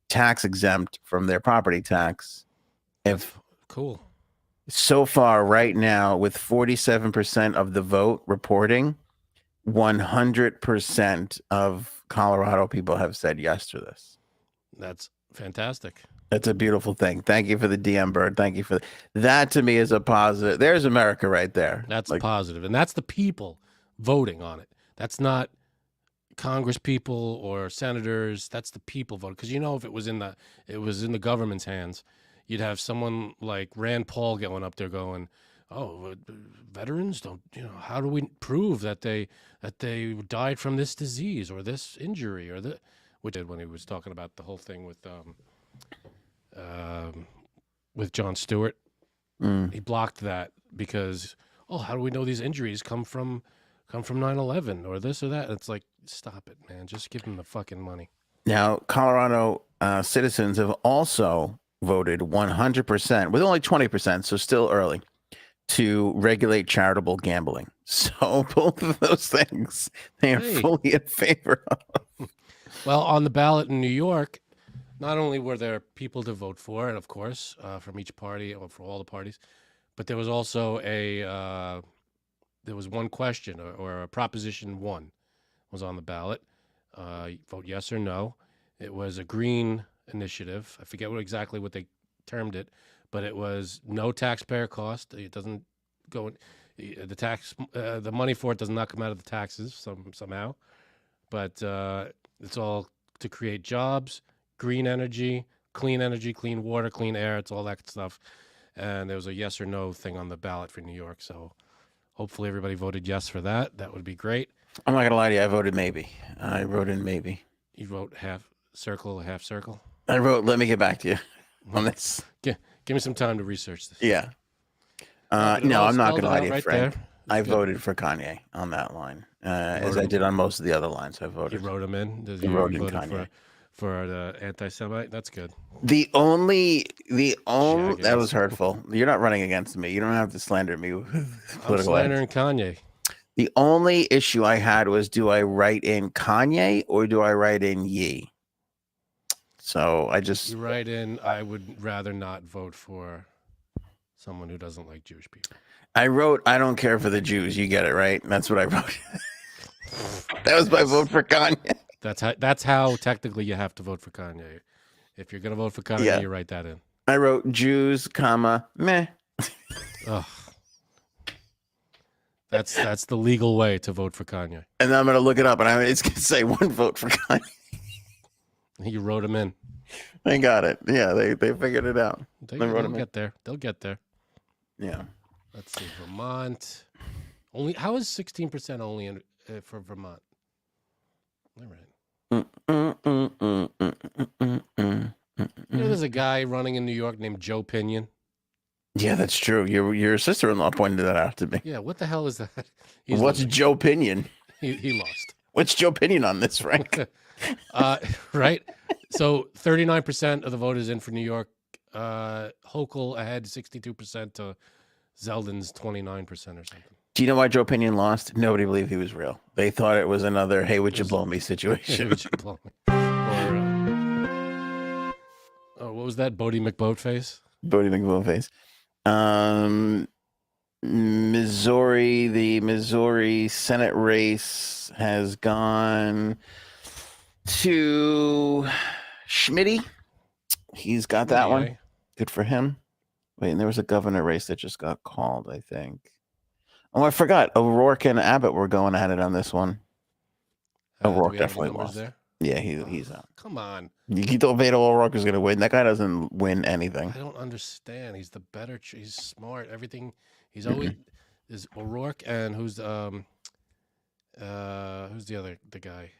tax exempt from their property tax. Cool. So far, right now, with 47% of the vote reporting, 100% of Colorado people have said yes to this. That's fantastic. That's a beautiful thing. Thank you for the DM, Bird. Thank you for that. To me is a positive. There's America right there. That's positive. And that's the people voting on it. That's not Congress people or senators. That's the people voting. Because if it was in the government's hands, you'd have someone like Rand Paul going up there going, "Oh, veterans don't. How do we prove that they died from this disease or this injury or the?" Which did when he was talking about the whole thing with Jon Stewart. He blocked that because, how do we know these injuries come from 9/11 or this or that? And it's like, stop it, man. Just give them the fucking money. Now, Colorado citizens have also voted 100%, with only 20%, so still early, to regulate charitable gambling. So both of those things they are fully in favor of. Well, on the ballot in New York, not only were there people to vote for, and of course, from each party or for all the parties, but there was also there was one question or a proposition one was on the ballot. Vote yes or no. It was a green initiative. I forget exactly what they termed it, but it was no taxpayer cost. It doesn't go the money for it does not come out of the taxes somehow, but it's all to create jobs, green energy, clean water, clean air. It's all that stuff. And there was a yes or no thing on the ballot for New York. So hopefully everybody voted yes for that. That would be great. I'm not gonna lie to you. I voted maybe. I wrote in maybe. You wrote half circle. I wrote. Let me get back to you on this. Give me some time to research this. Yeah. But it No, all I'm not spelled gonna lie out to you, right Frank. there. I Good. voted for Kanye on that line, as Wrote I him. did on most of the other lines. I You voted. wrote them in. You wrote in voted Kanye. for the anti-Semite. That's good. The only that Jackass. was hurtful. You're not running against me. You don't have to slander me with I'm political ads. slandering Kanye. The only issue I had was, do I write in Kanye or do I write in Ye? So I just You write in. I would rather not vote for someone who doesn't like Jewish people. I wrote, I don't care for the Jews. You get it, right? That's what I wrote. That was my vote for Kanye. That's how technically you have to vote for Kanye. If you're gonna vote for Kanye, Yeah. you write that in. I wrote Jews, comma, meh. Ugh. That's the legal way to vote for Kanye. And then I'm gonna look it up, and it's gonna say one vote for Kanye. You wrote him in. They got it. Yeah, they figured it out. They'll wrote him in. get there. They'll get there. Yeah. Let's see, Vermont. Only how is 16% only for Vermont? All right. You know, there's a guy running in New York named Joe Pinion. Yeah, that's true. Your sister-in-law pointed that out to me. Yeah, what the hell is that? What's Joe Pinion? He lost. What's Joe Pinion on this, Frank? Right. So 39% of the vote is in for New York. Hochul ahead 62% to Zeldin's 29% or something. Do you know why Joe Pinion lost? Nobody believed he was real. They thought it was another "Hey, would you blow me" situation. Or, oh, what was that? Bodie McBoatface? Bodie McBoatface. Missouri, the Missouri Senate race has gone to Schmitty. He's got that one. Anyway, Good for him. Wait, and there was a governor race that just got called, I think. Oh, I forgot. O'Rourke and Abbott were going at it on this one. do O'Rourke we have the definitely numbers lost. there? Yeah, he's out. Come on. You thought Beto O'Rourke was going to win. That guy doesn't win anything. I don't understand. He's the better. He's smart. Everything. He's always is O'Rourke and who's the guy?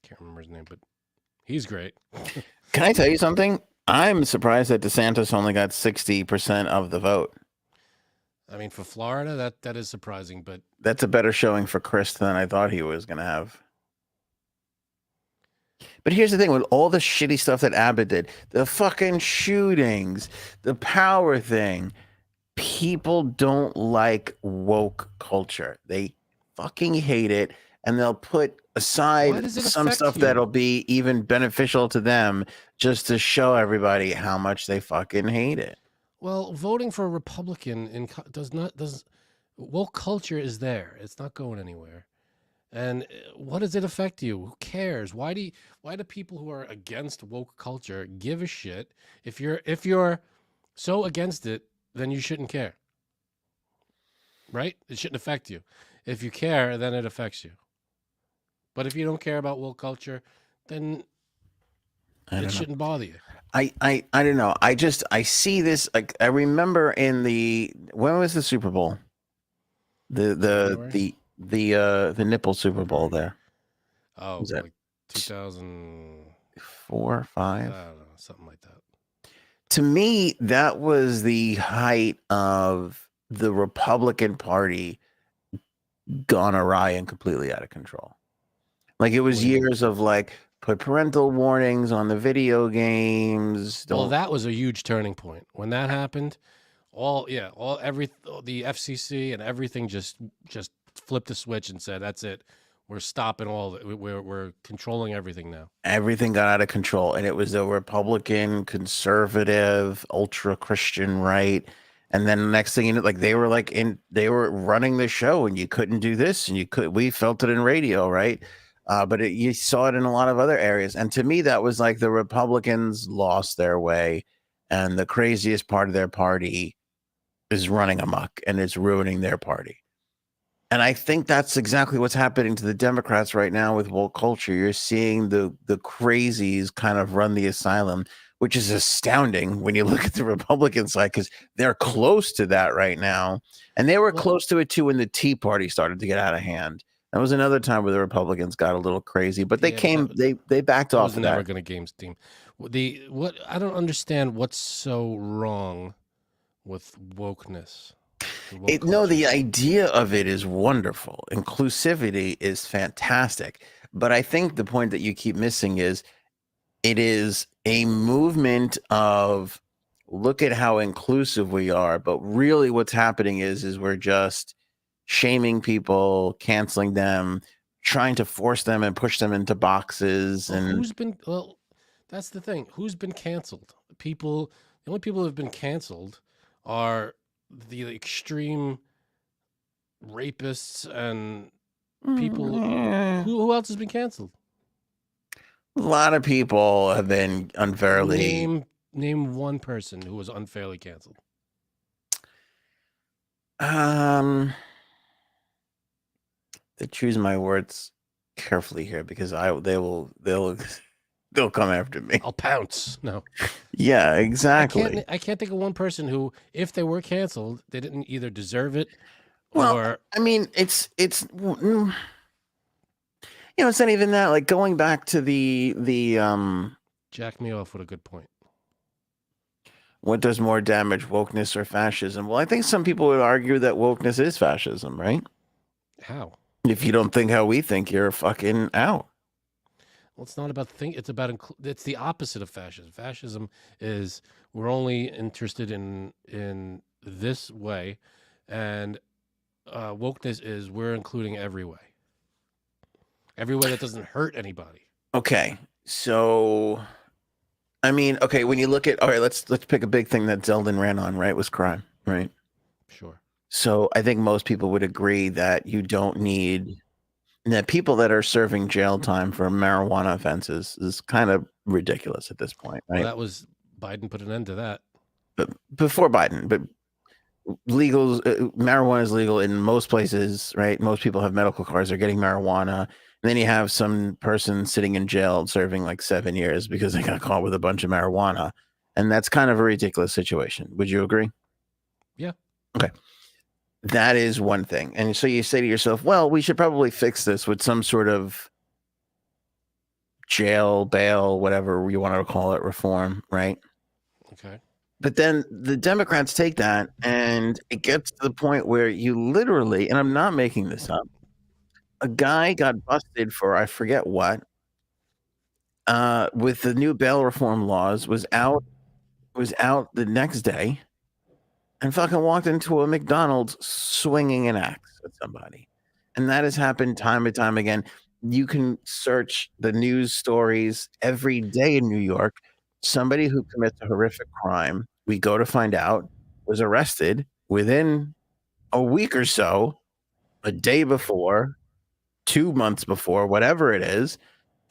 Can't remember his name, but he's great. Can I tell you something? I'm surprised that DeSantis only got 60% of the vote. I mean, for Florida, that is surprising, but That's a better showing for Chris than I thought he was going to have. But here's the thing, with all the shitty stuff that Abbott did, the fucking shootings, the power thing, people don't like woke culture. They fucking hate it, and they'll put Why aside does it some affect stuff you? that'll be even beneficial to them just to show everybody how much they fucking hate it. well, voting for a Republican does woke culture is there. It's not going anywhere. And what does it affect you? Who cares? Why do people who are against woke culture give a shit? If you're so against it, then you shouldn't care. Right? It shouldn't affect you. If you care, then it affects you. But if you don't care about woke culture, then it shouldn't bother you. I don't know. I see this, like, I remember when was the Super Bowl? The nipple Super Bowl there. Oh, Was that like 2004, 4 or 5? I don't know, something like that. To me, that was the height of the Republican Party gone awry and completely out of control. Like, it was What do you mean? years of, like, put parental warnings on the video games. Well, that was a huge turning point. When that happened, the FCC and everything just flipped the switch and said, that's it. we're stopping all. We're controlling everything now. Everything got out of control, and it was a Republican, conservative, ultra Christian right. And then the next thing you know, like they were running the show, and you couldn't do this, and we felt it in radio, right? But you saw it in a lot of other areas. And to me, that was like the Republicans lost their way, and the craziest part of their party is running amok, and it's ruining their party. And I think that's exactly what's happening to the Democrats right now with woke culture. You're seeing the crazies kind of run the asylum, which is astounding when you look at the Republican side, because they're close to that right now. And they were close to it too when the Tea Party started to get out of hand. That was another time where the Republicans got a little crazy, but they they backed off. Was never going to game steam. What I don't understand what's so wrong with wokeness. The idea of it is wonderful. Inclusivity is fantastic. But I think the point that you keep missing is it is a movement of look at how inclusive we are. But really what's happening is we're just shaming people, canceling them, trying to force them and push them into boxes. And that's the thing. Who's been canceled? The only people who have been canceled are the extreme rapists and people. Who else has been canceled? A lot of people have been unfairly. Name one person who was unfairly canceled. Choose my words carefully here, because they'll come after me. I'll pounce. No. Yeah, exactly. I can't think of one person who, if they were canceled, they didn't either deserve it or. I mean, it's it's not even that. Like going back to the Jack me off with a good point. What does more damage, wokeness or fascism? Well, I think some people would argue that wokeness is fascism, right? How? If you don't think how we think, you're fucking out. Well, it's not about it's about it's the opposite of fascism. Fascism is we're only interested in this way, and wokeness is we're including every way that doesn't hurt anybody. Okay, so I mean, okay, when you look at let's pick a big thing that Zeldin ran on, right? Was crime, right? Sure. So I think most people would agree that you don't need. That people that are serving jail time for marijuana offenses is kind of ridiculous at this point, right? Well, that was Biden put an end to that. But before Biden, but marijuana is legal in most places, right? Most people have medical cards, they're getting marijuana. And then you have some person sitting in jail serving like 7 years because they got caught with a bunch of marijuana. And that's kind of a ridiculous situation. Would you agree? Yeah. Okay. That is one thing. And so you say to yourself, well, we should probably fix this with some sort of jail, bail, whatever you want to call it, reform, right? Okay. But then the Democrats take that and it gets to the point where you literally, and I'm not making this up, a guy got busted for, I forget what, with the new bail reform laws, was out the next day and fucking walked into a McDonald's swinging an axe at somebody. And that has happened time and time again. You can search the news stories every day in New York. Somebody who commits a horrific crime, we go to find out, was arrested within a week or so, a day before, 2 months before, whatever it is,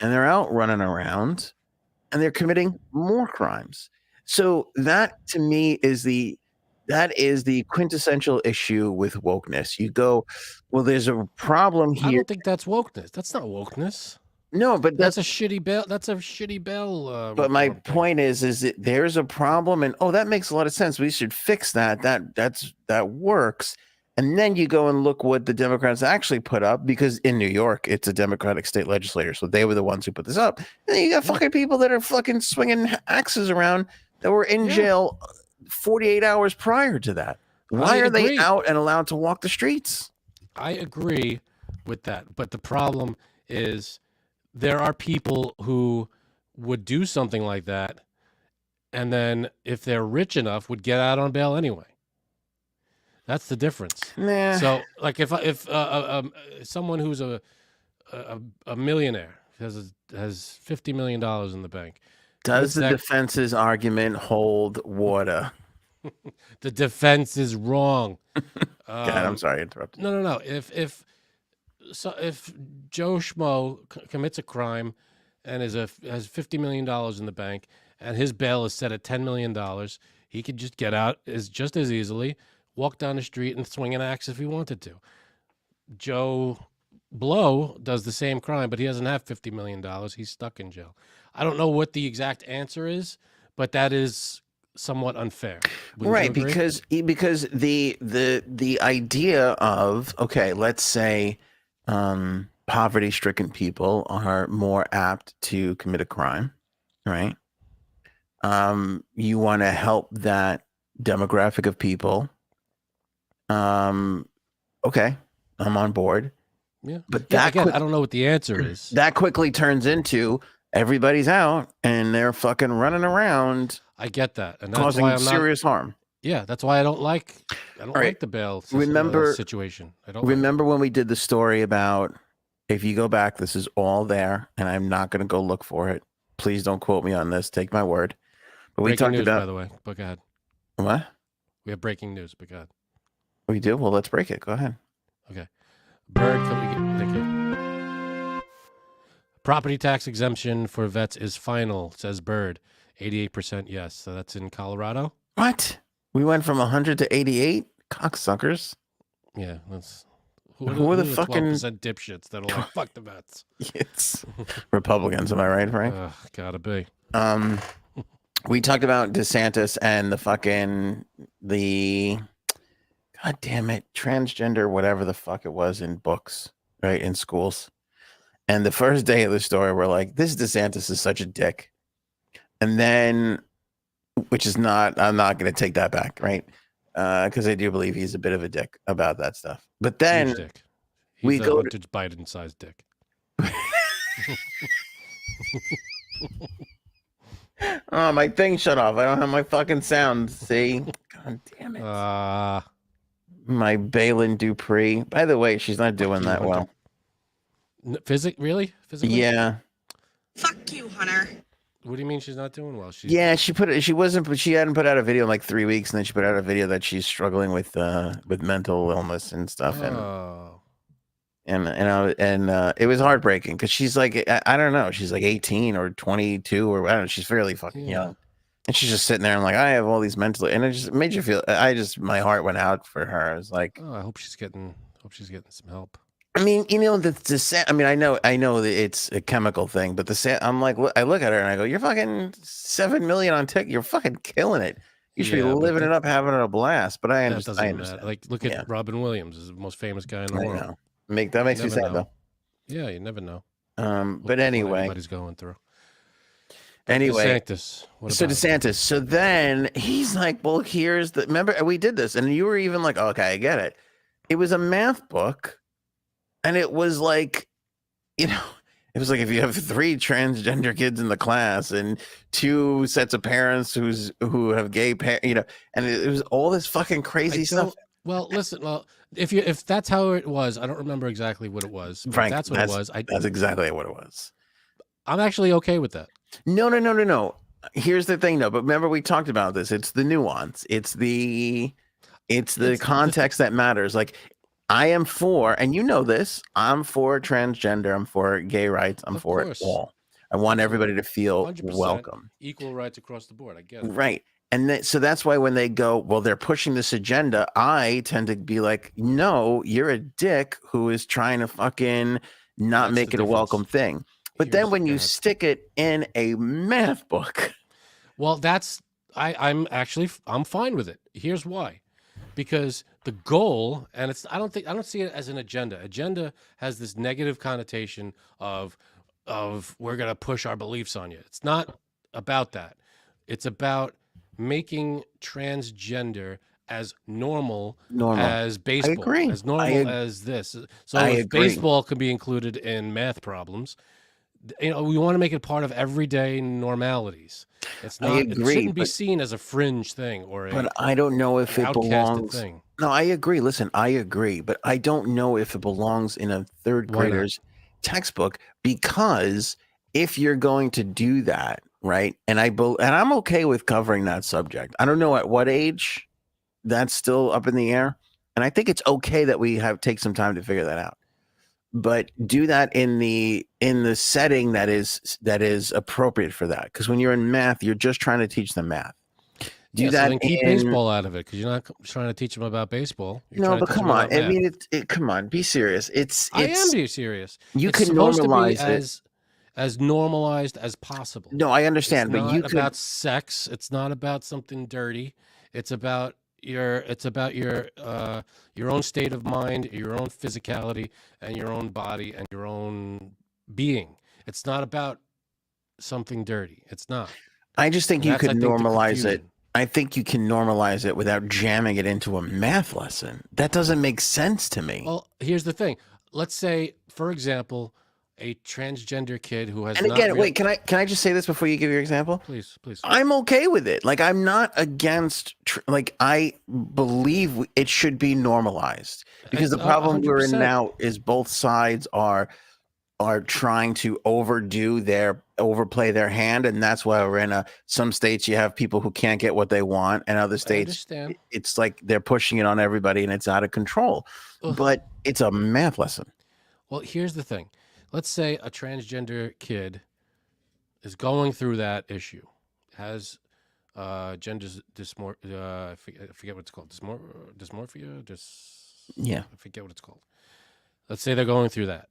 and they're out running around and they're committing more crimes. So that to me is the quintessential issue with wokeness. You go, well, there's a problem here. I don't think that's wokeness. That's not wokeness. No, but that's a shitty bail. That's a shitty bail. But my point is that there's a problem, and that makes a lot of sense. We should fix that. That works. And then you go and look what the Democrats actually put up, because in New York, it's a Democratic state legislature, so they were the ones who put this up. And then you got fucking people that are fucking swinging axes around that were in jail 48 hours prior to that. Why are they out and allowed to walk the streets? I agree with that. But the problem is there are people who would do something like that, and then if they're rich enough, would get out on bail anyway. That's the difference. Nah. So, like, if someone who's a a millionaire. Has $50 million in the bank. Does the defense's argument hold water? The defense is wrong. God, I'm sorry, I interrupted. No. If Joe Schmo commits a crime and has $50 million in the bank and his bail is set at $10 million, he could just get out just as easily, walk down the street and swing an axe if he wanted to. Joe Blow does the same crime, but he doesn't have $50 million. He's stuck in jail. I don't know what the exact answer is, but that is somewhat unfair. Right, because the idea of, okay, let's say poverty-stricken people are more apt to commit a crime, right? You want to help that demographic of people. Okay, I'm on board. Yeah, but I don't know what the answer is. That quickly turns into everybody's out and they're fucking running around. I get that, and that's causing why I'm serious harm. Yeah, that's why I don't like the bail situation. Remember when we did the story about, if you go back, this is all there, and I'm not going to go look for it. Please don't quote me on this. Take my word. But we talked about, by the way. But go ahead. What? We have breaking news. But go ahead. We do? Well, let's break it. Go ahead. Okay. Bird, thank you. Property tax exemption for vets is final, says Bird. 88% yes. So that's in Colorado. What? We went from 100 to 88? Cocksuckers. Yeah, that's who are the fucking 12% dipshits that are like, fuck the vets? It's Republicans, am I right, Frank? Gotta be. We talked about DeSantis and the God damn it, transgender, whatever the fuck it was in books, right, in schools. And the first day of the story, we're like, this DeSantis is such a dick. And then, which is not, I'm not going to take that back, right? Because I do believe he's a bit of a dick about that stuff. But then dick. We go to Biden-sized dick. Oh, my thing shut off. I don't have my fucking sound. See? God damn it. My Balin Dupree. By the way, she's not doing that well. Really? Physically? Yeah. Fuck you, Hunter. What do you mean she's not doing well? She hadn't put out a video in like 3 weeks, and then she put out a video that she's struggling with mental illness and stuff. And it was heartbreaking because she's like, I don't know, she's like 18 or 22 or I don't know, she's fairly fucking young. And she's just sitting there and like, I have all these mental, and it just made you feel, my heart went out for her. I was like, I hope she's getting some help. I mean, you know, I know that it's a chemical thing, but I'm like, I look at her and I go, you're fucking 7 million on TikTok. You're fucking killing it. You should be living it up, having a blast. But I understand. Like, look at Robin Williams, is the most famous guy in the world. That makes me sad though. Yeah, you never know. But anyway, everybody's going through. Anyway, DeSantis. So then he's like, well, remember we did this, and you were even like, okay, I get it. It was a math book, and it was like, you know, it was like if you have 3 transgender kids in the class and 2 sets of parents who have gay parents, you know, and it was all this fucking crazy stuff. Well, listen. Well, if that's how it was, I don't remember exactly what it was. Frank, that's what it was. That's exactly what it was. I'm actually okay with that. No. Here's the thing, though. But remember, we talked about this. It's the nuance. It's the context that matters. Like, I am for, and you know this. I'm for transgender. I'm for gay rights. I'm for it all. I want everybody to feel welcome. Equal rights across the board. I get it. Right. And so that's why when they go, well, they're pushing this agenda, I tend to be like, no, you're a dick who is trying to fucking not make it a welcome thing. But then when you stick it in a math book. Well, I'm fine with it. Here's why. Because the goal, and I don't see it as an agenda. Agenda has this negative connotation of we're going to push our beliefs on you. It's not about that. It's about making transgender as normal as baseball. I agree. As normal as this. So if baseball could be included in math problems, you know, we want to make it part of everyday normalities. It's not. It shouldn't be seen as a fringe thing but I don't know if it belongs. No, I agree. Listen, I agree, but I don't know if it belongs in a third grader's textbook, because if you're going to do that, right? And I'm okay with covering that subject. I don't know at what age that's still up in the air, and I think it's okay that we take some time to figure that out. But do that in the setting that is appropriate for that. Because when you're in math, you're just trying to teach them math. Do So that then keep in baseball out of it, because you're not trying to teach them about baseball. You're no, trying to but teach come them on. about I math. mean, come on, be serious. I am being serious. You It's can supposed to be normalize it. as normalized as possible. No, I understand, It's but not you could. about sex. It's not about something dirty. It's about your own state of mind, your own physicality, and your own body and your own being. It's not about something dirty. It's not. I just think And you that's, could I think, the normalize it. confusion. I think you can normalize it without jamming it into a math lesson. That doesn't make sense to me. Well, here's the thing. Let's say, for example, a transgender kid who has And not again, real- wait, can I just say this before you give your example? Please. I'm okay with it. Like, I'm not against, like, I believe it should be normalized, because the problem we're in 100%. now is both sides are trying to overplay their hand, and that's why we're in some states you have people who can't get what they want, and other I states understand. it's like they're pushing it on everybody and it's out of control. Ugh. But it's a math lesson. Well, here's the thing. Let's say a transgender kid is going through that issue, has gender dysmorphia. I forget what it's called. Dysmorphia. Yeah. I forget what it's called. Let's say they're going through that,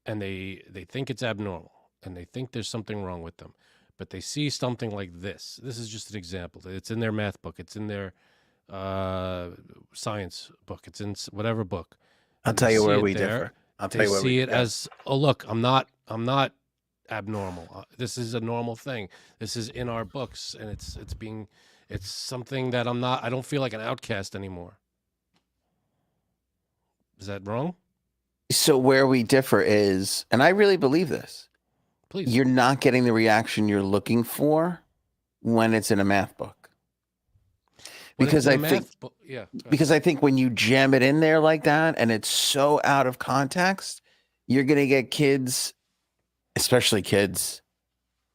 and they think it's abnormal, and they think there's something wrong with them, but they see something like this. This is just an example. It's in their math book. It's in their science book. It's in whatever book. I'll tell you where we differ. I'll tell They you where see we it as, oh, look, I'm not abnormal. This is a normal thing. This is in our books, and it's something that I don't feel like an outcast anymore. Is that wrong? So where we differ is, and I really believe this, Please. you're not getting the reaction you're looking for when it's in a math book. Because I think because I think when you jam it in there like that and it's so out of context, you're going to get kids, especially kids,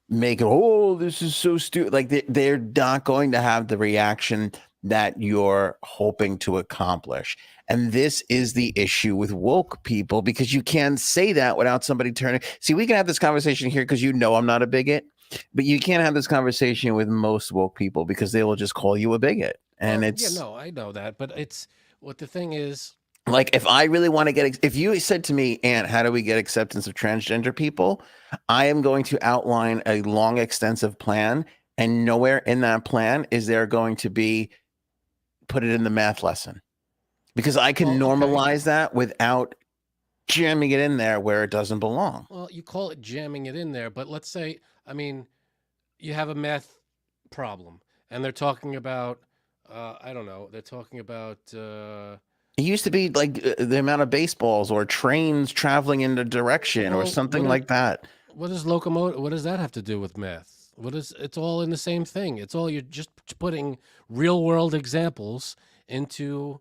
making, oh, this is so stupid. Like they're not going to have the reaction that you're hoping to accomplish. And this is the issue with woke people, because you can't say that without somebody turning. See, we can have this conversation here because I'm not a bigot, but you can't have this conversation with most woke people because they will just call you a bigot. And I know that, but it's what the thing is. Like, if I really want to if you said to me, Ant, how do we get acceptance of transgender people? I am going to outline a long, extensive plan, and nowhere in that plan is there going to be put it in the math lesson, because I can normalize that without jamming it in there where it doesn't belong. Well, you call it jamming it in there, but let's say, I mean, you have a math problem, and they're talking about, I don't know, they're talking about. It used to be like the amount of baseballs or trains traveling in a direction or something like that. What does locomotive? What does that have to do with math? It's all in the same thing. It's all, you're just putting real world examples into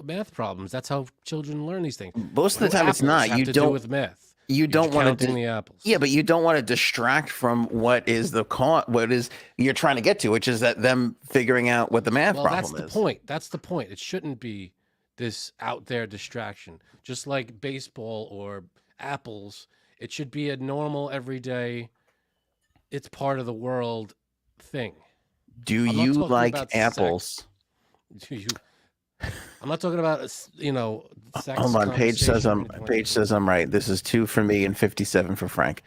math problems. That's how children learn these things. Most of the time, it's not. You don't do with math. You don't want to the apples. Yeah, but you don't want to distract from what is what is you're trying to get to, which is that them figuring out what the math problem is. That's the point. That's the point. It shouldn't be this out there distraction. Just like baseball or apples, it should be a normal, everyday, it's part of the world thing. Do you like apples? Do you? I'm not talking about, sex. Hold on. Paige says I'm right. This is 2 for me and 57 for Frank.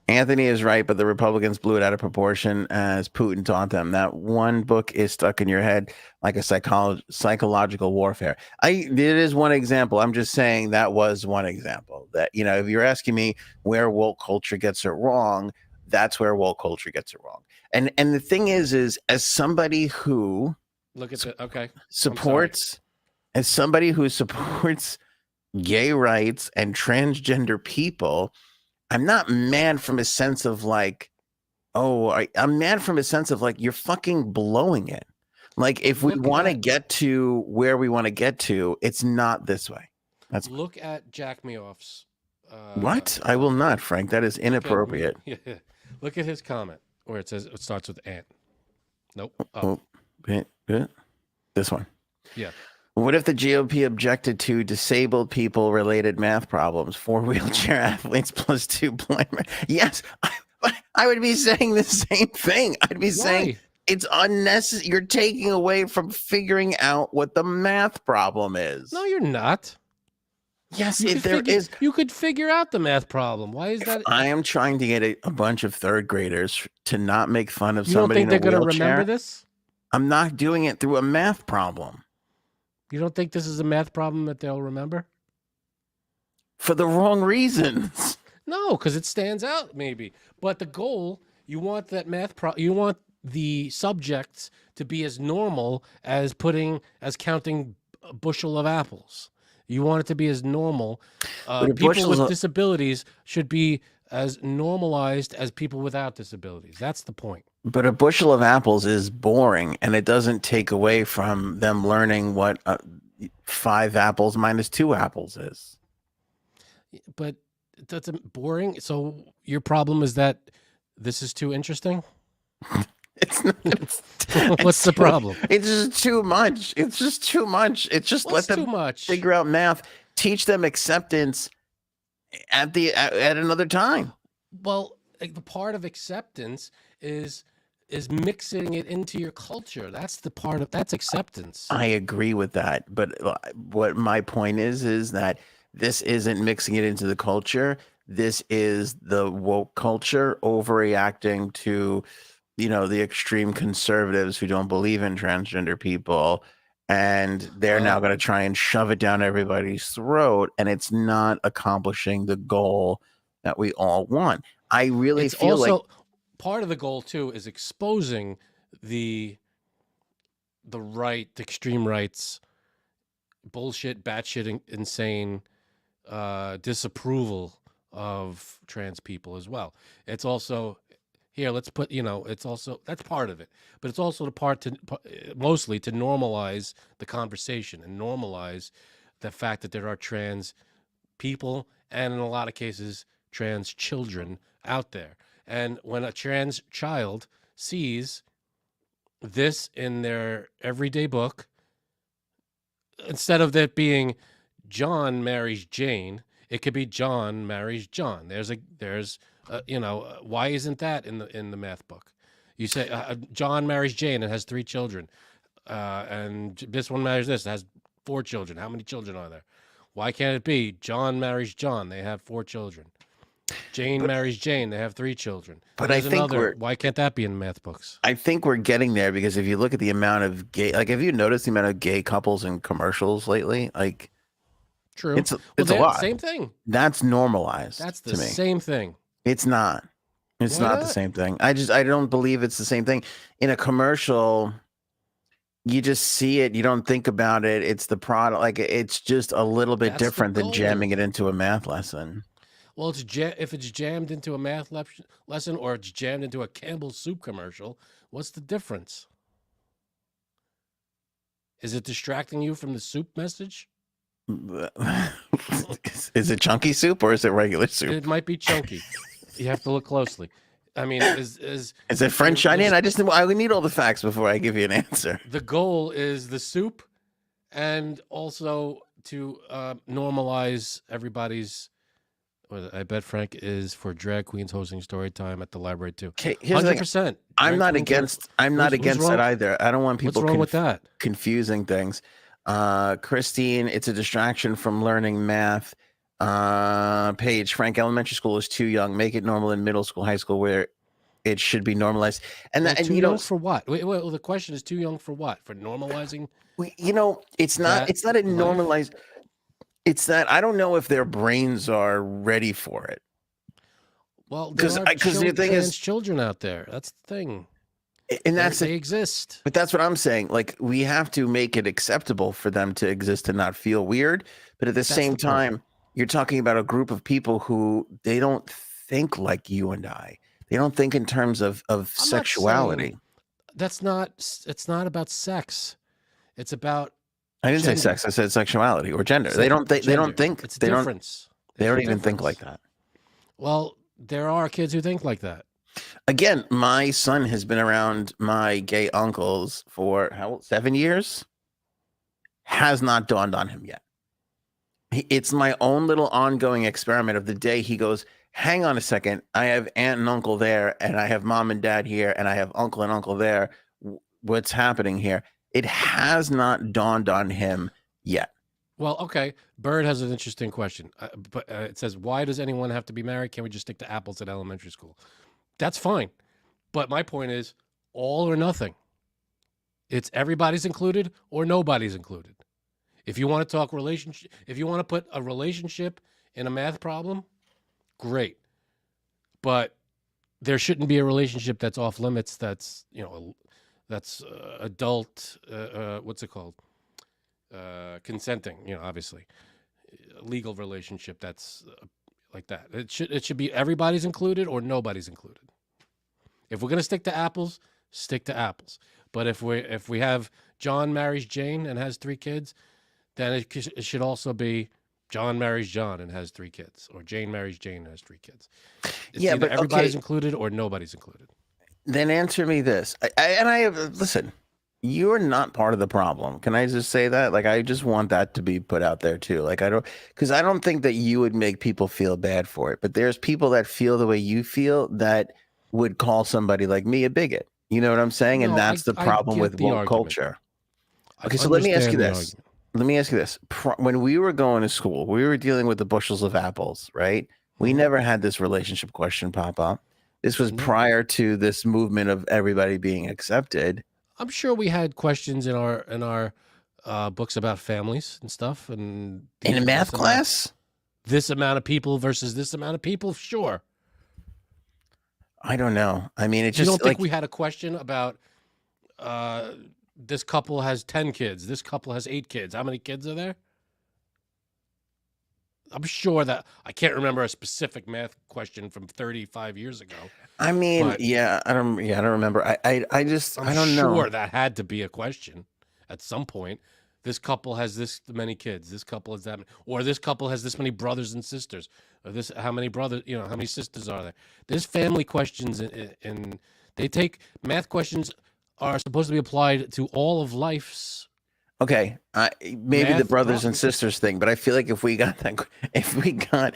Anthony is right, but the Republicans blew it out of proportion as Putin taught them. That one book is stuck in your head like a psychological warfare. It is one example. I'm just saying that was one example. That, if you're asking me where woke culture gets it wrong, that's where woke culture gets it wrong. And the thing is as somebody who supports gay rights and transgender people, I'm not mad from a sense of like, I'm mad from a sense of like, you're fucking blowing it. Like, if we want to get to where we want to get to, it's not this way. Look at Jack Me Off's What? I will not, Frank. That is inappropriate. Look at his comment where it says it starts with ant. Nope. Oh, this one. Yeah. What if the GOP objected to disabled people related math problems? 4 wheelchair athletes plus 2 blind men. Yes, I would be saying the same thing. I'd be saying it's unnecessary. You're taking away from figuring out what the math problem is. No, you're not. Yes, there is. You could figure out the math problem. Why is that? I am trying to get a bunch of third graders to not make fun of You don't somebody think in a they're going to wheelchair. remember this? I'm not doing it through a math problem. You don't think this is a math problem that they'll remember? For the wrong reasons. No, because it stands out maybe. But the goal, you want that you want the subjects to be as normal as counting a bushel of apples. You want it to be as normal. People with disabilities should be as normalized as people without disabilities. That's the point. But a bushel of apples is boring, and it doesn't take away from them learning what 5 apples minus 2 apples is. But that's boring. So your problem is that this is too interesting? It's not. What's the problem? It's just too much. It's just too much. It's just let them figure out math. Teach them acceptance at another time. Well, the part of acceptance is mixing it into your culture. That's acceptance. I agree with that, but what my point is that this isn't mixing it into the culture. This is the woke culture overreacting to, the extreme conservatives who don't believe in transgender people, and they're now going to try and shove it down everybody's throat, and it's not accomplishing the goal that we all want. I really feel like part of the goal too is exposing the extreme right's bullshit, batshit, insane disapproval of trans people as well. It's also let's put, it's also, that's part of it, but it's also the part mostly to normalize the conversation and normalize the fact that there are trans people and in a lot of cases trans children out there. And when a trans child sees this in their everyday book, instead of that being John marries Jane, it could be John marries John. Why isn't that in the math book? You say John marries Jane and has 3 children, and this one marries this, has 4 children. How many children are there? Why can't it be John marries John? They have 4 children. Jane marries Jane. They have 3 children. But I think why can't that be in math books? I think we're getting there because if you look at the amount of gay, have you noticed the amount of gay couples in commercials lately? True. It's a lot. Same thing. That's normalized. That's the same thing. It's not. It's not the same thing. I don't believe it's the same thing. In a commercial, you just see it. You don't think about it. It's the product. It's just a little bit different than jamming it into a math lesson. Well, if it's jammed into a math lesson or it's jammed into a Campbell's soup commercial, what's the difference? Is it distracting you from the soup message? Is it chunky soup or is it regular soup? It might be chunky. You have to look closely. I mean, is it French onion? I need all the facts before I give you an answer. The goal is the soup, and also to normalize everybody's. I bet Frank is for drag queens hosting story time at the library too. 100%. I'm not against that either. I don't want people what's wrong with that? Confusing things. Christine, it's a distraction from learning math. Paige, Frank, elementary school is too young. Make it normal in middle school, high school, where it should be normalized. Too young for what? Well, the question is too young for what? For normalizing? It's not a normalized. It's that I don't know if their brains are ready for it. Well, because the thing is, children out there. That's the thing. And they exist. But that's what I'm saying. We have to make it acceptable for them to exist and not feel weird. But at the same time, you're talking about a group of people who they don't think like you and I. They don't think in terms of sexuality. It's not about sex. It's about I didn't say sex. I said sexuality or gender. They don't think. It's difference. They don't There's a even think like difference. that. Well, there are kids who think like that. Again, my son has been around my gay uncles for 7 years. Has not dawned on him yet. It's my own little ongoing experiment of the day he goes, hang on a second. I have aunt and uncle there, and I have mom and dad here, and I have uncle and uncle there. What's happening here? It has not dawned on him yet. Well, okay. Bird has an interesting question. But it says, why does anyone have to be married? Can't we just stick to apples at elementary school? That's fine. But my point is all or nothing. It's everybody's included or nobody's included. If you want to talk relationship, if you want to put a relationship in a math problem, great. But there shouldn't be a relationship that's off limits. That's, that's adult, what's it called? Consenting, obviously legal relationship that's like that. It should be everybody's included or nobody's included. If we're going to stick to apples, stick to apples. But if we have John marries Jane and has 3 kids, then it should also be John marries John and has 3 kids, or Jane marries Jane and has 3 kids. It's Yeah, either but everybody's okay. included or nobody's included. Then answer me this. Listen, you're not part of the problem. Can I just say that? Like, I just want that to be put out there too. Like, because I don't think that you would make people feel bad for it, but there's people that feel the way you feel that would call somebody like me a bigot. You know what I'm saying? And No, that's the I problem get with the woke argument. culture. I Okay, so let me ask you understand the this. argument. Let me ask you this. When we were going to school, we were dealing with the bushels of apples, right? We Mhm. never had this relationship question pop up. This was No. prior to this movement of everybody being accepted. I'm sure we had questions in our books about families and stuff, and In a math class? This amount of people versus this amount of people. Sure. I don't know. I mean, it You just don't think we had a question about this couple has 10 kids, this couple has 8 kids. How many kids are there? I'm sure that I can't remember a specific math question from 35 years ago. I mean, But I don't remember. I just, I'm I don't sure know. that had to be a question at some point. This couple has this many kids. This couple has that many, or this couple has this many brothers and sisters. Or this, how many brothers, how many sisters are there? There's family questions, and they take math questions are supposed to be applied to all of life's Okay, maybe the math brothers and problems. sisters thing, but I feel like if we got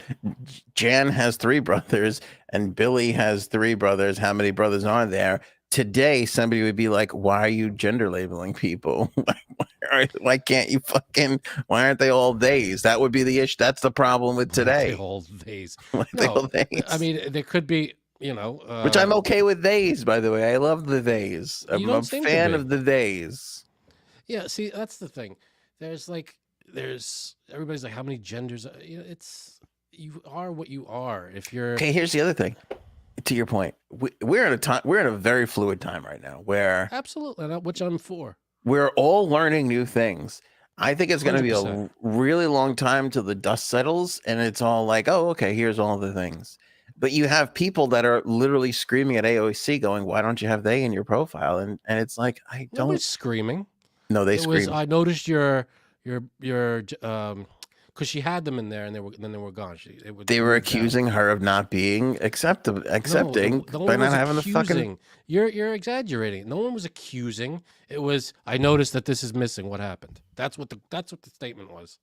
Jan has 3 brothers and Billy has 3 brothers, how many brothers are there? Today, somebody would be like, "Why are you gender labeling people? Why can't you why aren't they all theys?" That would be the issue. That's the problem with Why aren't they today. all theys? Why aren't they all No, I theys? mean there could be, Which I'm okay with theys, by the way. I love the theys. you I'm a don't seem to fan be. of the theys. Yeah, see, that's the thing. There's everybody's like, how many genders? You are what you are. If you're Okay, here's the other thing. To your point, we're in a very fluid time right now where absolutely, which I'm for. we're all learning new things. I think it's going to be 100%. a really long time till the dust settles and it's all like, oh, okay, here's all the things. But you have people that are literally screaming at AOC going, why don't you have they in your profile? And it's like, I don't. Nobody's screaming. No, they It was. scream. I noticed your because she had them in there and then they were gone. They were accusing her of not being accepting no by one not was having the fucking. accusing. You're exaggerating. No one was accusing. It was. I noticed that this is missing. What happened? That's what the statement was.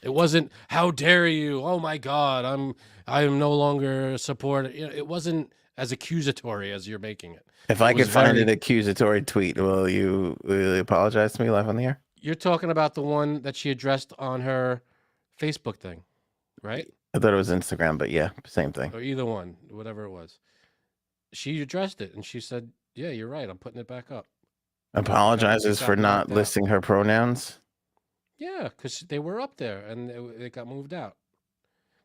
It wasn't. How dare you? Oh my God! I am no longer supporting. It wasn't as accusatory as you're making it. If It I was could find very- an accusatory tweet, will you apologize to me live on the air? You're talking about the one that she addressed on her Facebook thing, right? I thought it was Instagram, but yeah, same thing. Or either one, whatever it was. She addressed it and she said, "Yeah, you're right. I'm putting it back up." Apologizes got for not knocked out. listing her pronouns. Yeah, because they were up there and it got moved out.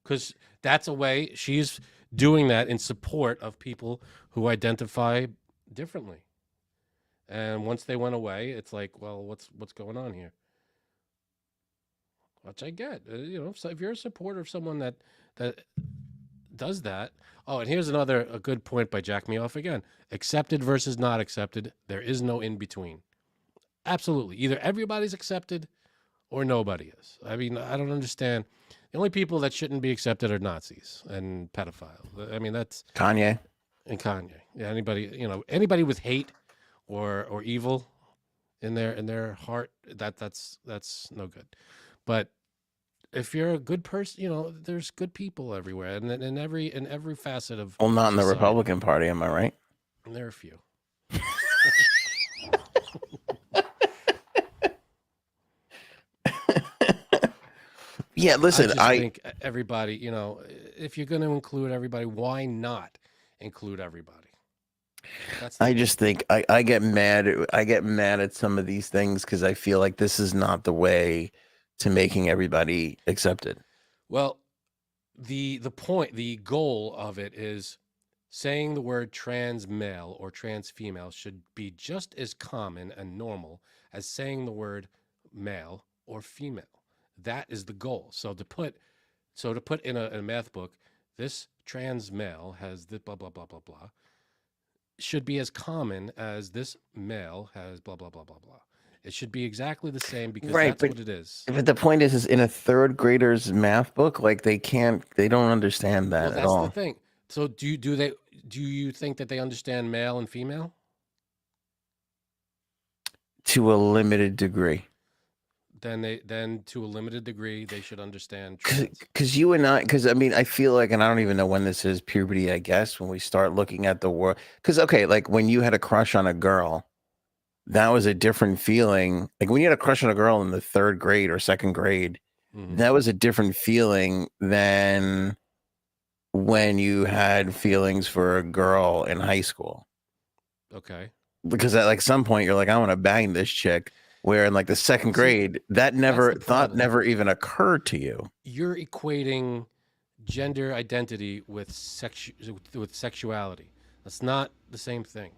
Because that's a way she's doing that in support of people who identify differently. And once they went away, it's like, well, what's going on here? Which I get. So if you're a supporter of someone that does that. Oh, and here's a good point by Jack Me Off again. Accepted versus not accepted. There is no in between. Absolutely. Either everybody's accepted or nobody is. I mean, I don't understand. The only people that shouldn't be accepted are Nazis and pedophiles. I mean, that's Kanye. and Kanye. Yeah, anybody with hate or evil in their heart, that's no good. But if you're a good person, there's good people everywhere, and in every facet of Well, not in the society. Republican Party, am I right? And there are a few. Yeah, listen, I just think everybody, if you're going to include everybody, why not include everybody? I just think I get mad. I get mad at some of these things because I feel like this is not the way to making everybody accepted. Well, the goal of it is saying the word trans male or trans female should be just as common and normal as saying the word male or female. That is the goal. So to put in a math book, this trans male has the blah blah blah blah blah, should be as common as this male has blah blah blah blah blah. It should be exactly the same because that's what it is. But the point is in a third grader's math book, like they don't understand that at all. That's the thing. So do you think that they understand male and female? To a limited degree. Then to a limited degree, they should understand trans. Because I mean, I feel like, and I don't even know when this is puberty, I guess, when we start looking at the world. Because, okay, like when you had a crush on a girl, that was a different feeling. Like when you had a crush on a girl in the third grade or second grade, that was a different feeling than when you had feelings for a girl in high school. Okay. Because at like some point you're like, I want to bang this chick. Where in like the second grade, that never even occurred to you. You're equating gender identity with sexuality. That's not the same thing.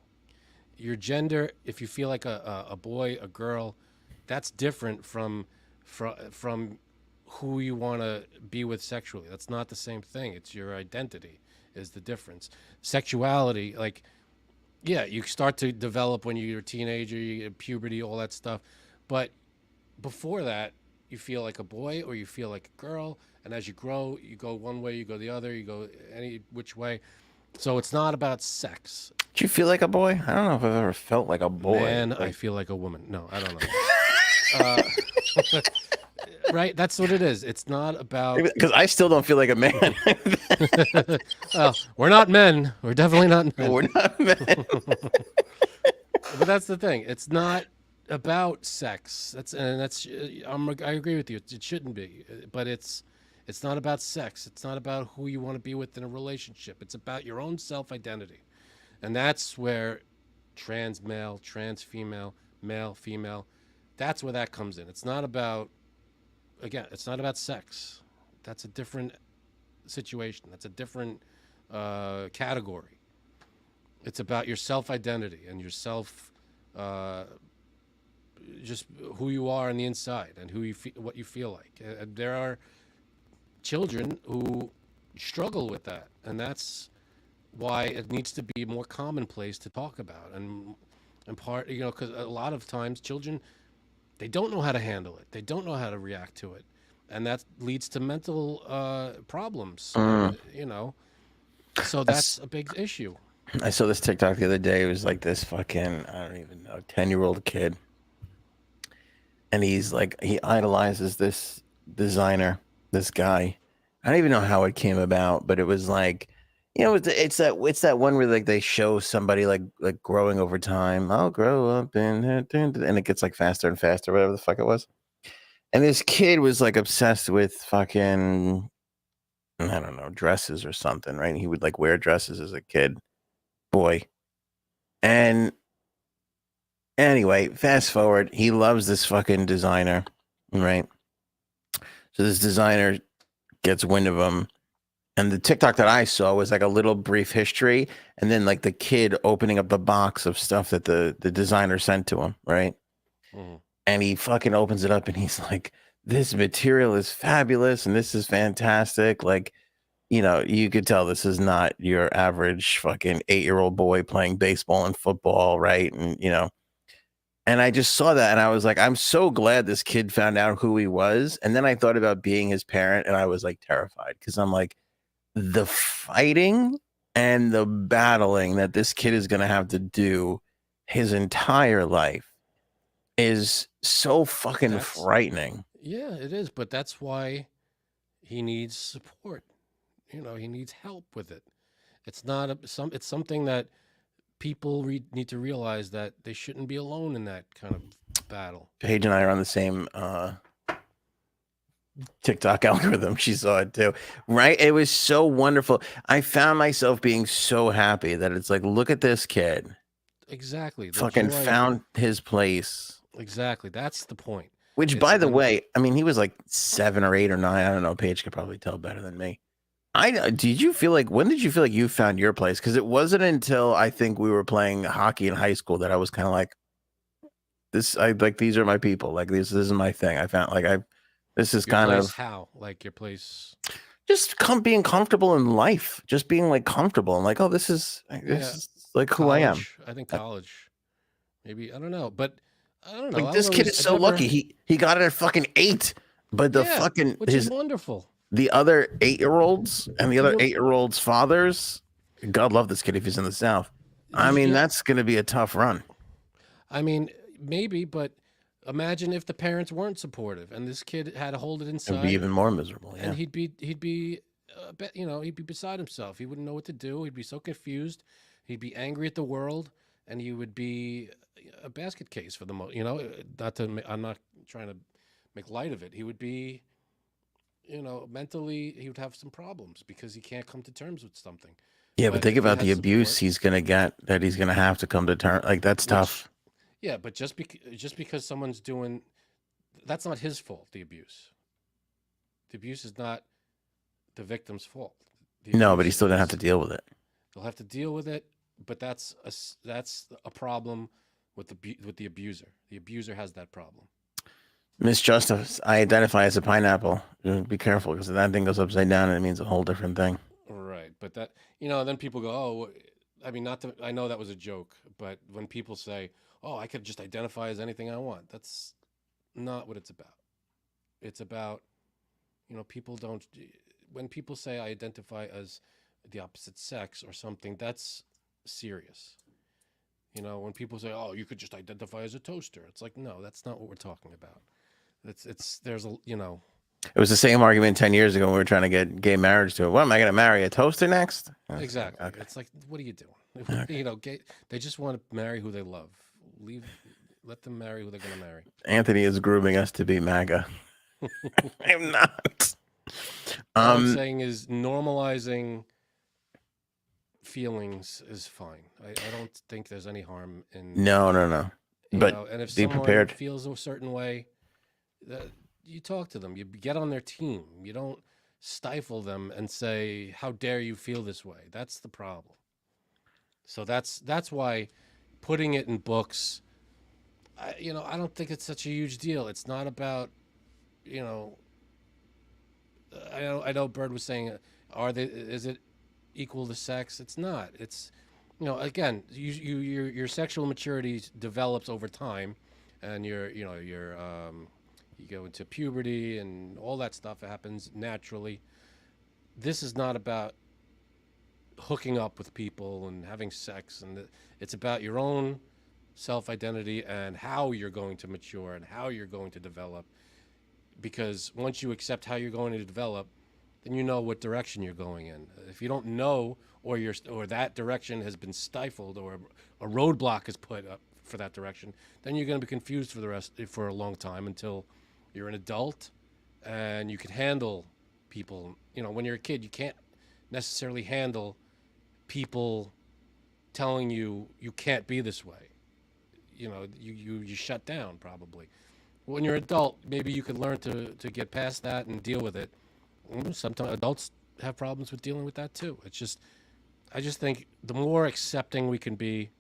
Your gender, if you feel like a boy, a girl, that's different from who you want to be with sexually. That's not the same thing. It's your identity is the difference. Sexuality, like, yeah, you start to develop when you're a teenager, you get puberty, all that stuff. But before that, you feel like a boy or you feel like a girl. And as you grow, you go one way, you go the other, you go any which way. So it's not about sex. Do you feel like a boy? I don't know if I've ever felt like a boy. Man, I feel like a woman. No, I don't know. Right? That's what it is. It's not about... Because I still don't feel like a man. Well, we're not men. We're definitely not men. We're not men. But that's the thing. It's not about sex. I agree with you. It shouldn't be. But it's not about sex. It's not about who you want to be with in a relationship. It's about your own self-identity. And that's where trans male, trans female, male, female, that's where that comes in. It's not about... Again, it's not about sex. That's a different situation. That's a different category. It's about your self-identity and your just who you are on the inside and what you feel like. There are children who struggle with that, and that's why it needs to be more commonplace to talk about. And part, because a lot of times children, they don't know how to handle it. They don't know how to react to it. And that leads to mental problems, So that's a big issue. I saw this TikTok the other day. It was like this fucking, I don't even know, 10-year-old kid. And he's like, he idolizes this designer, this guy. I don't even know how it came about, but it was like, it's that one where like they show somebody like growing over time. I'll grow up and it gets like faster and faster, whatever the fuck it was. And this kid was like obsessed with fucking, I don't know, dresses or something, right? And he would like wear dresses as a kid, boy. And anyway, fast forward, he loves this fucking designer, right? So this designer gets wind of him. And the TikTok that I saw was like a little brief history, and then like the kid opening up the box of stuff that the designer sent to him, right? Mm-hmm. And he fucking opens it up, and he's like, "This material is fabulous, and this is fantastic." Like, you could tell this is not your average fucking 8-year-old boy playing baseball and football, right? And And I just saw that and I was like, I'm so glad this kid found out who he was. And then I thought about being his parent and I was like terrified because I'm like, the fighting and the battling that this kid is going to have to do his entire life is so fucking frightening. Yeah, it is. But that's why he needs support. You know, he needs help with it. It's not it's something that people need to realize that they shouldn't be alone in that kind of battle. Paige and I are on the same TikTok algorithm. She saw it too, right? It was so wonderful. I found myself being so happy that it's like, look at this kid. Exactly. Fucking found his place. Exactly. That's the point. Which, by the way, I mean, he was like 7 or 8 or 9. I don't know. Paige could probably tell better than me. Did you feel like, when did you feel like you found your place? Because it wasn't until I think we were playing hockey in high school that I was kind of like, these are my people. Like this is my thing. I found this is your kind place, of how, like your place, just being comfortable in life, just being like comfortable and like, oh, this is like who I am. I think college, maybe, I don't know, but I don't know. Like this kid is so lucky. He got it at fucking 8, but the fucking which is wonderful. The other 8-year-olds and the other 8-year-olds' fathers, God love this kid if he's in the South. I mean, that's going to be a tough run. I mean, maybe, but imagine if the parents weren't supportive and this kid had to hold it inside. It'd be even more miserable. Yeah. And he'd be he'd be beside himself. He wouldn't know what to do. He'd be so confused. He'd be angry at the world, and he would be a basket case for the most. You know, I'm not trying to make light of it. He would be, mentally, he would have some problems because he can't come to terms with something. Yeah, but think about the abuse he's going to get, that he's going to have to come to terms. Like, that's tough. Yeah, but just because someone's doing, that's not his fault, the abuse. The abuse is not the victim's fault. No, but he's still going to have to deal with it. He'll have to deal with it, but that's a problem with the abuser. The abuser has that problem. Miss Justice, I identify as a pineapple. Be careful, because if that thing goes upside down, it means a whole different thing. Right, but that, then people go, oh, I mean, I know that was a joke, but when people say, oh, I could just identify as anything I want, that's not what it's about. It's about, people don't, when people say I identify as the opposite sex or something, that's serious. When people say, oh, you could just identify as a toaster, it's like, no, that's not what we're talking about. There's a, It was the same argument 10 years ago when we were trying to get gay marriage to it. What, am I going to marry a toaster next? Exactly. Okay. It's like, what are you doing? Okay. They just want to marry who they love. Let them marry who they're going to marry. Anthony is grooming us to be MAGA. I'm not. What I'm saying is normalizing feelings is fine. I don't think there's any harm in. No. But and if be someone prepared. feels a certain way, you talk to them. You get on their team. You don't stifle them and say, "How dare you feel this way?" That's the problem. So that's why putting it in books. I don't think it's such a huge deal. It's not about, I know Bird was saying, is it equal to sex? It's not. It's, again, your sexual maturity develops over time, and you go into puberty and all that stuff happens naturally. This is not about hooking up with people and having sex, and it's about your own self-identity and how you're going to mature and how you're going to develop. Because once you accept how you're going to develop, then you know what direction you're going in. If you don't know, or that direction has been stifled, or a roadblock is put up for that direction, then you're going to be confused for a long time until you're an adult and you can handle people. When you're a kid, you can't necessarily handle people telling you can't be this way. You shut down probably. When you're an adult, maybe you can learn to get past that and deal with it. Sometimes adults have problems with dealing with that too. I just think the more accepting we can be,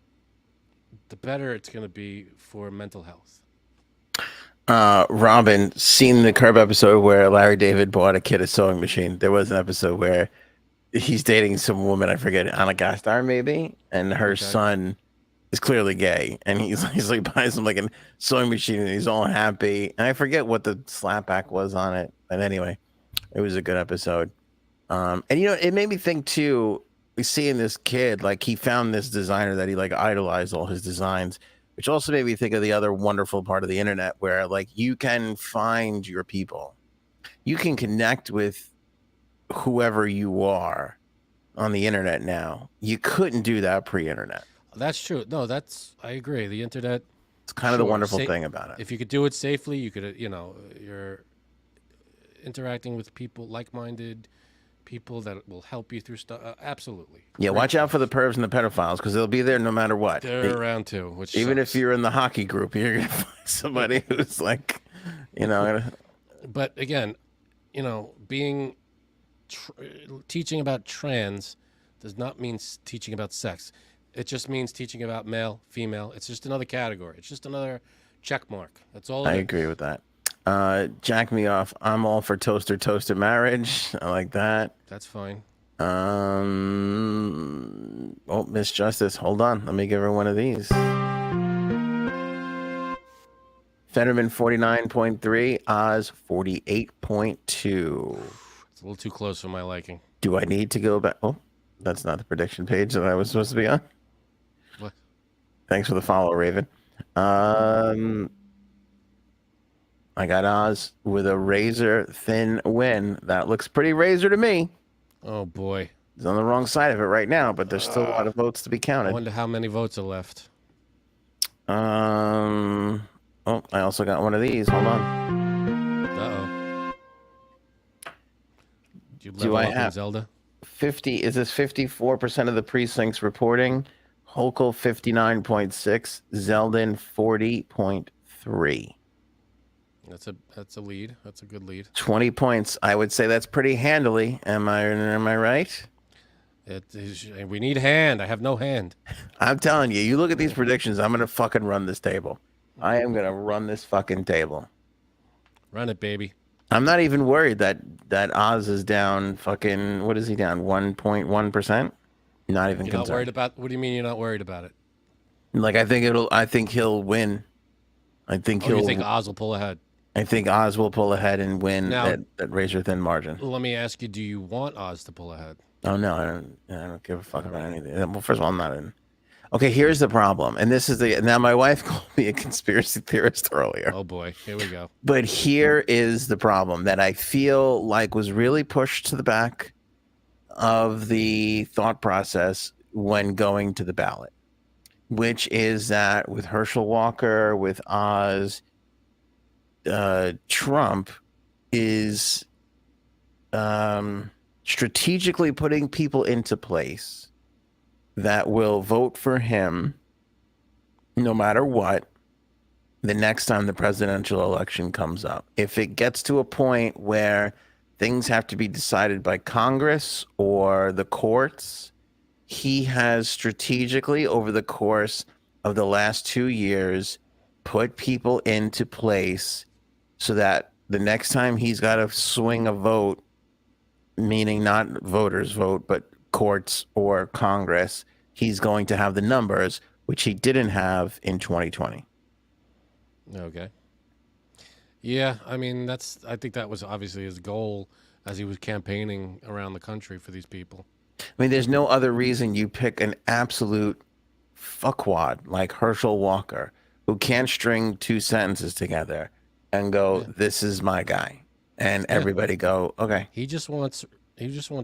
the better it's going to be for mental health. Robin, seen the Curb episode where Larry David bought a kid a sewing machine. There was an episode where he's dating some woman, I forget, Anna Gasteyer maybe, and her son is clearly gay, and he's like buys him like a sewing machine, and he's all happy. And I forget what the slapback was on it, but anyway, it was a good episode. And it made me think too. Seeing this kid, like he found this designer that he like idolized all his designs, which also made me think of the other wonderful part of the internet where like you can find your people, you can connect with whoever you are on the internet now. You couldn't do that pre-internet. That's true. No, I agree. The internet. It's kind of the wonderful thing about it. If you could do it safely, you could, you're interacting with people, like-minded people that will help you through stuff. Absolutely. Yeah, watch out for the pervs and the pedophiles because they'll be there no matter what. They're around too. Which even sucks. if you're in the hockey group, you're gonna find somebody who's like, But again, being teaching about trans does not mean teaching about sex. It just means teaching about male, female. It's just another category. It's just another check mark. That's all. I agree with that. Jack me off. I'm all for toaster marriage. I like that. That's fine. Miss Justice. Hold on. Let me give her one of these. Fetterman 49.3, Oz 48.2. It's a little too close for my liking. Do I need to go back? Oh, that's not the prediction page that I was supposed to be on. What? Thanks for the follow, Raven. I got Oz with a razor thin win. That looks pretty razor to me. Oh boy. He's on the wrong side of it right now, but there's still a lot of votes to be counted. I wonder how many votes are left. I also got one of these. Hold on. Uh-oh. Do I have Zelda? 50? Is this 54% of the precincts reporting? Hochul 59.6, Zeldin 40.3. That's a lead. That's a good lead. 20 points. I would say that's pretty handily. Am I right? We need hand. I have no hand. I'm telling you, you look at these predictions, I'm going to fucking run this table. I am going to run this fucking table. Run it, baby. I'm not even worried that Oz is down fucking, what is he down? 1.1%? Not even You're concerned. not worried about, what do you mean you're not worried about it? Like, I think he'll win. You think Oz will pull ahead? I think Oz will pull ahead and win Now, that razor thin margin. Let me ask you, do you want Oz to pull ahead? Oh, no, I don't give a fuck about anything. Well, first of all, I'm not in. Okay, here's the problem. And this is now my wife called me a conspiracy theorist earlier. Oh boy, here we go. But here is the problem that I feel like was really pushed to the back of the thought process when going to the ballot, which is that with Herschel Walker, with Oz, Trump is strategically putting people into place that will vote for him no matter what the next time the presidential election comes up. If it gets to a point where things have to be decided by Congress or the courts, he has strategically over the course of the last 2 years put people into place so that the next time he's got to swing a vote, meaning not voters vote, but courts or Congress, he's going to have the numbers, which he didn't have in 2020. Okay. Yeah, I mean, I think that was obviously his goal as he was campaigning around the country for these people. I mean, there's no other reason you pick an absolute fuckwad like Herschel Walker, who can't string 2 sentences together and go, this is my guy. And everybody go, okay. He just wants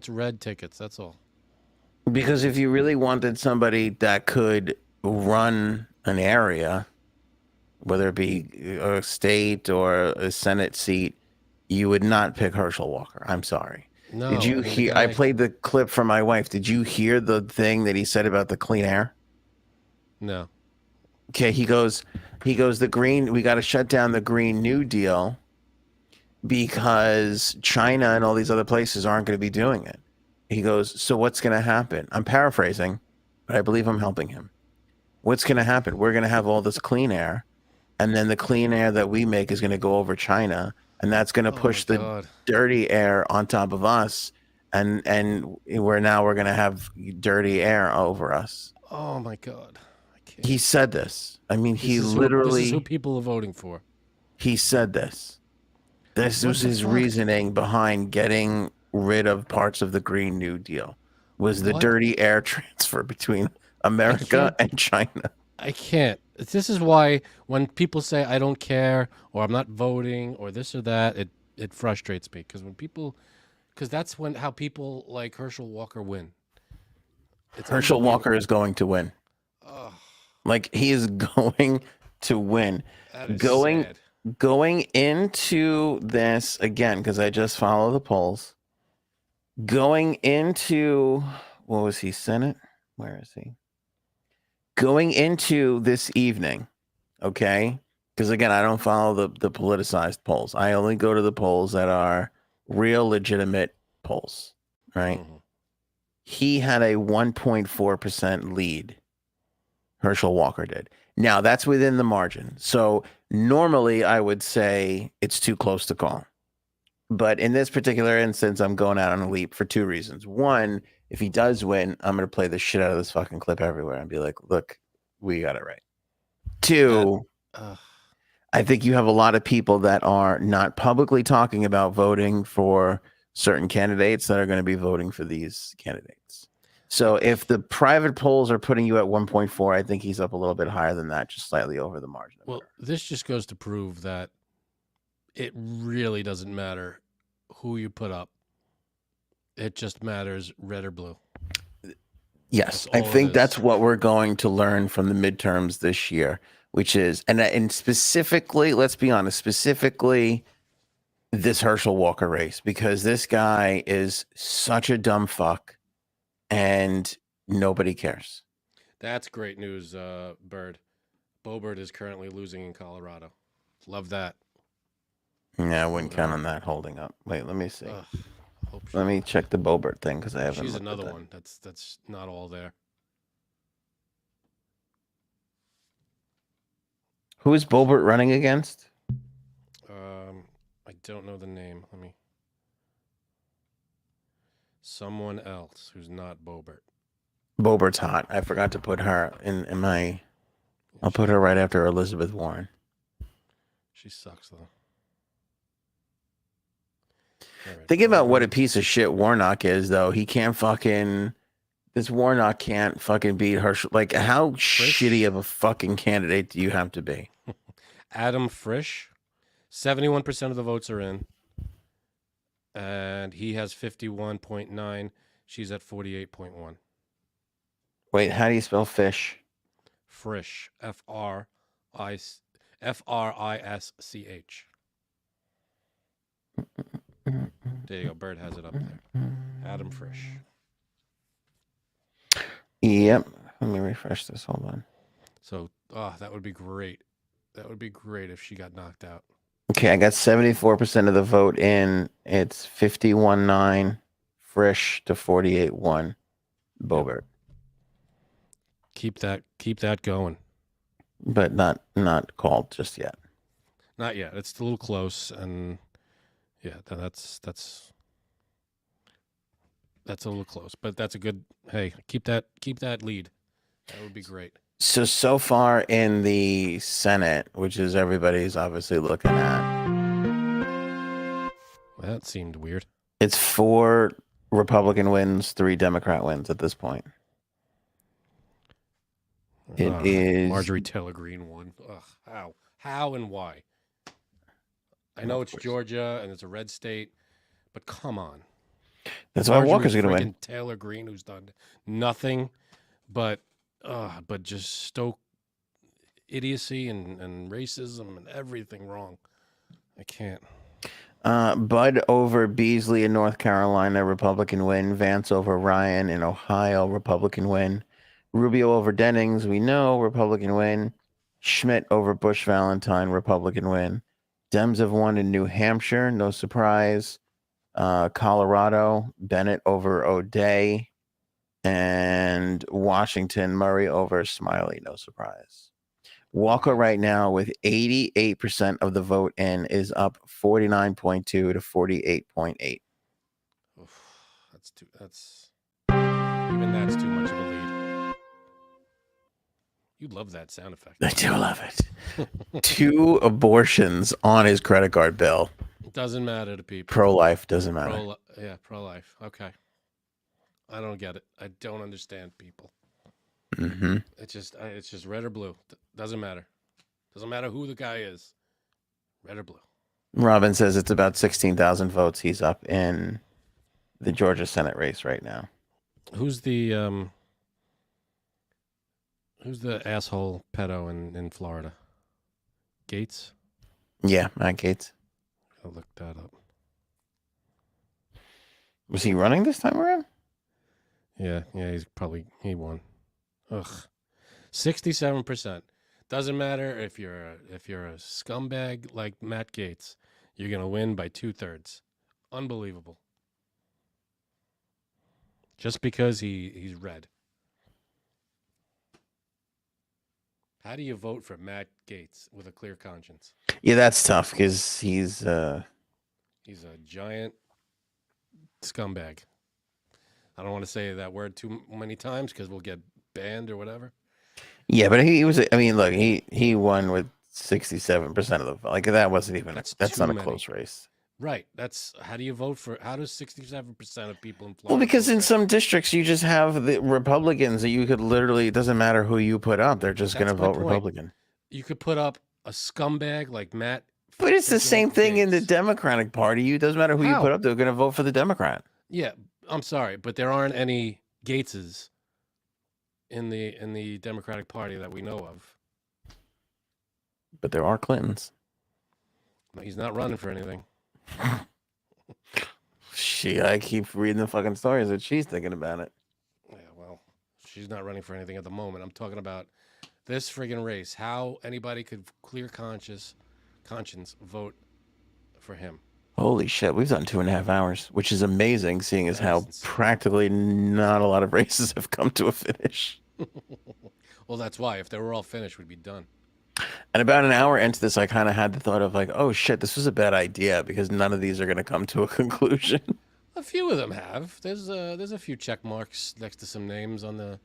red tickets, that's all. Because if you really wanted somebody that could run an area, whether it be a state or a Senate seat, you would not pick Herschel Walker. I'm sorry. No. Did you hear? I played the clip for my wife. Did you hear the thing that he said about the clean air? No. Okay, he goes, we got to shut down the Green New Deal because China and all these other places aren't going to be doing it. He goes, so what's going to happen? I'm paraphrasing, but I believe I'm helping him. What's going to happen? We're going to have all this clean air, and then the clean air that we make is going to go over China, and that's going to push the dirty air on top of us, and we're going to have dirty air over us. Oh my God. can't. He said this. I mean, he this is literally who people are voting for. he said this. This What was the his fuck? reasoning behind getting rid of parts of the Green New Deal. Was the What? dirty air transfer between America and China. I can't. This is why when people say I don't care or I'm not voting or this or that, it frustrates me because that's how people like Herschel Walker win. It's Herschel unbelievable. Walker is going to win. Ugh, Like, he is going to win. that is Going sad. going into this again, because I just follow the polls. Going into, what was he, Senate? Where is he? Going into this evening, okay? Because again, I don't follow the politicized polls. I only go to the polls that are real, legitimate polls, right? Mhm. He had a 1.4% lead. Herschel Walker did. Now, that's within the margin. So normally I would say it's too close to call. But in this particular instance, I'm going out on a leap for two reasons. One, if he does win, I'm going to play the shit out of this fucking clip everywhere and be like, look, we got it right. Two, I think you have a lot of people that are not publicly talking about voting for certain candidates that are going to be voting for these candidates. So if the private polls are putting you at 1.4, I think he's up a little bit higher than that, just slightly over the margin. Well, this just goes to prove that it really doesn't matter who you put up. It just matters red or blue. Yes, That's I all it think is. that's what we're going to learn from the midterms this year, which is, and specifically, let's be honest, specifically this Herschel Walker race, because this guy is such a dumb fuck and nobody cares. That's great news, Bird. Boebert is currently losing in Colorado. Love that. Yeah, I wouldn't count on that holding up. Wait, let me see. Ugh, hope Let me check the Boebert thing because I haven't. she's looked at another that. one. That's not all there. Who is Boebert running against? I don't know the name. Someone else who's not Boebert. Boebert's hot. I forgot to put her in my. I'll put her right after Elizabeth Warren. She sucks though. Right, Think about what a piece of shit Warnock is, though. He can't fucking. This Warnock can't fucking beat Herschel. Like, how shitty of a fucking candidate do you have to be? Adam Frisch, 71% of the votes are in, and he has 51.9. She's at 48.1. Wait, how do you spell fish? Frisch, Frisch. There you go. Bird has it up there. Adam Frisch. Yep. Let me refresh this. Hold on. So, that would be great. That would be great if she got knocked out. Okay, I got 74% of the vote in. It's 51-9 Frisch to 48-1 Boebert. Keep that going. But not called just yet. Not yet. It's a little close, and yeah, that's a little close. But that's a good. Hey, keep that lead. That would be great. So far in the Senate, which is everybody's obviously looking at. That seemed weird. It's 4 Republican wins, 3 Democrat wins at this point. It is Marjorie Taylor Greene won. Ugh, how and why? I know it's Georgia and it's a red state, but come on. That's why Walker's going to win. Taylor Greene, who's done nothing but just stoke idiocy and racism and everything wrong. I can't. Bud over Beasley in North Carolina, Republican win. Vance over Ryan in Ohio, Republican win. Rubio over Dennings, we know, Republican win. Schmidt over Bush Valentine, Republican win. Dems have won in New Hampshire, no surprise. Colorado, Bennett over O'Day. And Washington, Murray over Smiley, no surprise. Walker right now with 88% of the vote in is up 49.2 to 48.8. That's too much of a lead. You love that sound effect. I do love it. 2 abortions on his credit card bill. It doesn't matter to people. Pro-life doesn't matter. Pro-life. Okay. I don't get it. I don't understand people. Mm-hmm. It's just red or blue. Doesn't matter. Doesn't matter who the guy is. Red or blue. Robin says it's about 16,000 votes. He's up in the Georgia Senate race right now. Who's the asshole pedo in Florida? Gates? Yeah, Matt Gaetz. I'll look that up. Was he running this time around? Yeah, he won. Ugh. 67%. Doesn't matter if you're a scumbag like Matt Gaetz, you're gonna win by 2/3. Unbelievable. Just because he's red. How do you vote for Matt Gaetz with a clear conscience? Yeah, that's tough because he's a giant scumbag. I don't want to say that word too many times because we'll get banned or whatever. Yeah, but he was. I mean, look, he won with 67% of the vote. Like that wasn't even. That's not a close race. Right. That's how do you vote for? How does 67% of people in Florida? Well, because in some districts you just have the Republicans that you could literally. It doesn't matter who you put up; they're just going to vote Republican. You could put up a scumbag like Matt. But it's the same thing in the Democratic Party. It doesn't matter who you put up; they're going to vote for the Democrat. Yeah, I'm sorry, but there aren't any Gateses in the Democratic Party that we know of. But there are Clintons. He's not running for anything. I keep reading the fucking stories that she's thinking about it. Yeah, well, she's not running for anything at the moment. I'm talking about this friggin' race. How anybody could clear conscience vote for him. Holy shit, we've done 2.5 hours, which is amazing, seeing as how practically not a lot of races have come to a finish. Well, that's why. If they were all finished, we'd be done. And about an hour into this, I kind of had the thought of like, oh shit, this was a bad idea because none of these are going to come to a conclusion. A few of them have. There's a few check marks next to some names on the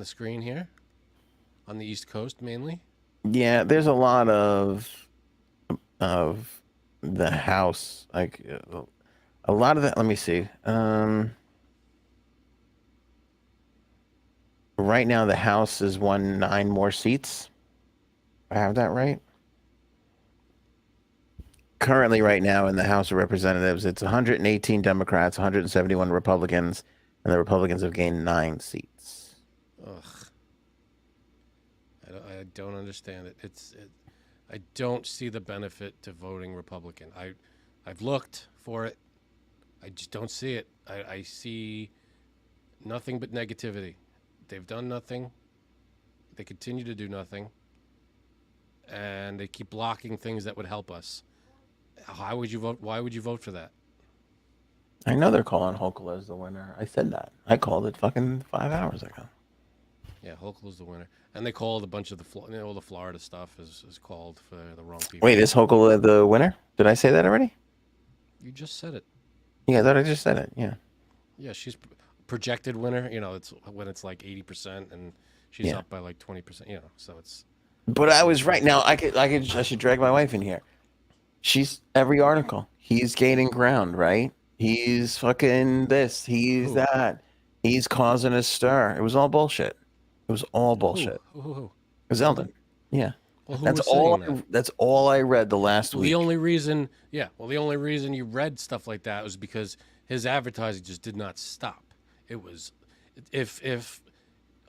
screen here, on the East Coast mainly. Yeah, there's a lot of the House, like a lot of that. Let me see. Right now, the House has won 9 more seats. I have that right. Currently, right now in the House of Representatives, it's 118 Democrats, 171 Republicans, and the Republicans have gained 9 seats. Ugh. I don't understand it. I don't see the benefit to voting Republican. I've looked for it. I just don't see it. I see nothing but negativity. They've done nothing. They continue to do nothing. And they keep blocking things that would help us. How would you vote? Why would you vote for that? I know they're calling Hochul as the winner. I said that. I called it fucking 5 hours ago. Yeah, Hochul is the winner. And they called a bunch of all the Florida stuff is called for the wrong people. Wait, is Hochul the winner? Did I say that already? You just said it. Yeah, I thought I just said it. Yeah. Yeah, she's projected winner. You know, it's when it's like 80% and she's up by like 20%. You know, so it's. But I was right. Now I should drag my wife in here. She's every article. He's gaining ground, right? He's fucking this. He's that. He's causing a stir. It was all bullshit. It was all bullshit. Who? It was Eldon. Yeah. Well, that's all. That's all I read the last week. The only reason you read stuff like that was because his advertising just did not stop. It was, if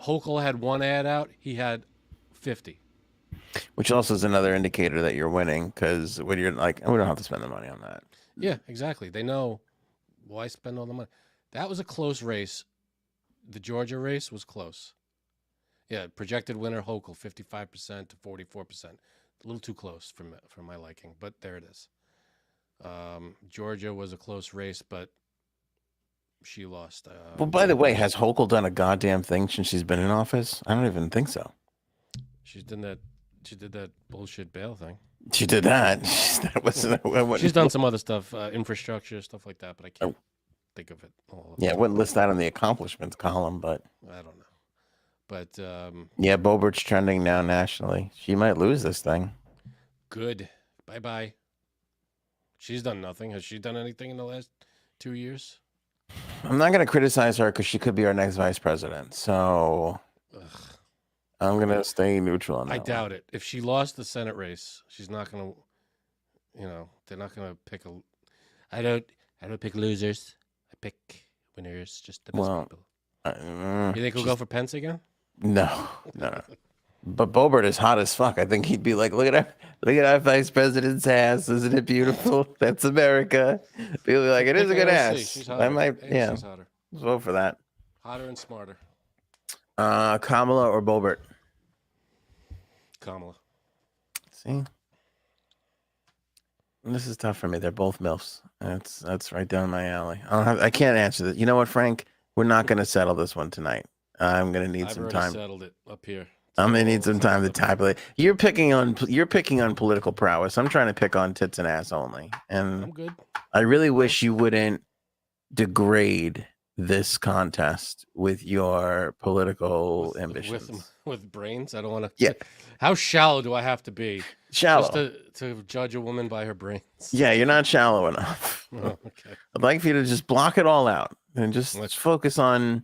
Hochul had one ad out, he had 50. Which also is another indicator that you're winning, because when you're like, we don't have to spend the money on that. Yeah, exactly. They know why spend all the money. That was a close race. The Georgia race was close. Yeah, projected winner Hochul 55% to 44%. A little too close for my liking, but there it is. Georgia was a close race, but she lost. Well, by the way, has Hochul done a goddamn thing since she's been in office? I don't even think so. She did that bullshit bail thing. She did that. She's done some other stuff, infrastructure, stuff like that, but I can't think of it all. Yeah, I wouldn't list that on the accomplishments column, but I don't know. But Yeah, Boebert's trending now nationally. She might lose this thing. good. Bye-bye. She's done nothing. Has she done anything in the last 2 years? I'm not going to criticize her because she could be our next vice president. So Ugh. I'm going to stay neutral on that. I doubt it. If she lost the Senate race, she's not going to, they're not going to pick a. I don't pick losers. I pick winners, just the best people. You think he'll go for Pence again? No. But Boebert is hot as fuck. I think he'd be like, look at our vice president's ass. Isn't it beautiful? That's America. People be like, it is a good ass. She's I might, yeah. She's hotter. Let's vote for that. Hotter and smarter. Kamala or Boebert? Kamala. See? This is tough for me. They're both MILFs. That's right down my alley. I can't answer that. You know what, Frank? We're not going to settle this one tonight. I'm going to need some time. I've already settled it up here. I'm going to need some time to tabulate. You're picking on political prowess. I'm trying to pick on tits and ass only. And I'm good. I really wish you wouldn't degrade this contest with your political ambitions. With brains? I don't want to. Yeah. How shallow do I have to be? Shallow. Just to judge a woman by her brains. Yeah, you're not shallow enough. Oh, okay. I'd like for you to just block it all out and just focus on,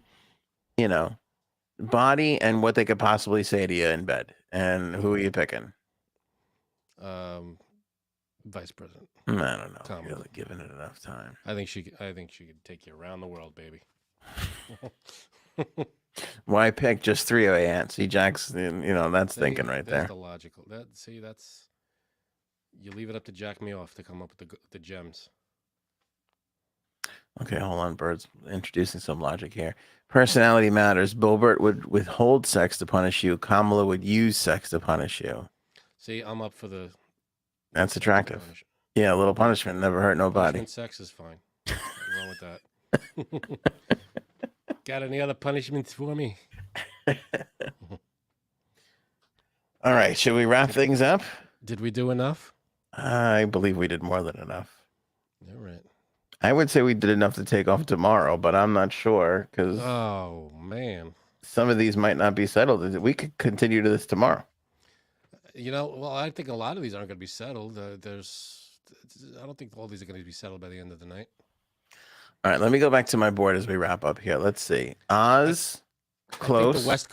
body and what they could possibly say to you in bed. And who are you picking? Vice president. I don't know. Kamala. Really giving it enough time. I think she could take you around the world, baby. Why pick just 3 ants? See, Jack's, that's thinking right there. That's the logical. That's you leave it up to Jack me off to come up with the gems. Okay, hold on, Bird's introducing some logic here. Personality matters. Boebert would withhold sex to punish you. Kamala would use sex to punish you. See, I'm up for the. That's attractive. Yeah, a little punishment never hurt nobody. Punishment sex is fine. What's wrong with that? Got any other punishments for me? All right, should we wrap things up? Did we do enough? I believe we did more than enough. All right. I would say we did enough to take off tomorrow, but I'm not sure because man, some of these might not be settled. We could continue to this tomorrow. Well, I think a lot of these aren't going to be settled. I don't think all these are going to be settled by the end of the night. All right, let me go back to my board as we wrap up here. Let's see. Oz, close. I think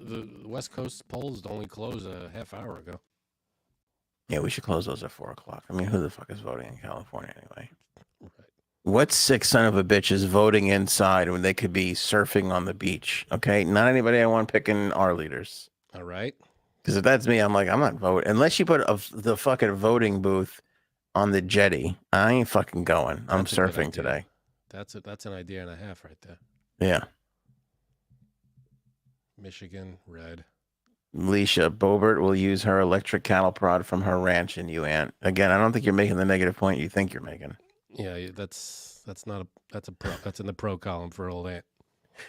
the West Coast polls only closed a half hour ago. Yeah, we should close those at 4:00. I mean, who the fuck is voting in California anyway? Right. What sick son of a bitch is voting inside when they could be surfing on the beach? Okay, not anybody I want picking our leaders. All right. Because if that's me, I'm not voting. Unless you put the fucking voting booth on the jetty, I ain't fucking going. I'm surfing today. That's an idea and a half right there. Yeah. Michigan, red. Leisha, Boebert will use her electric cattle prod from her ranch in Ant. Again, I don't think you're making the negative point you think you're making. Yeah, that's in the pro column for old Ant.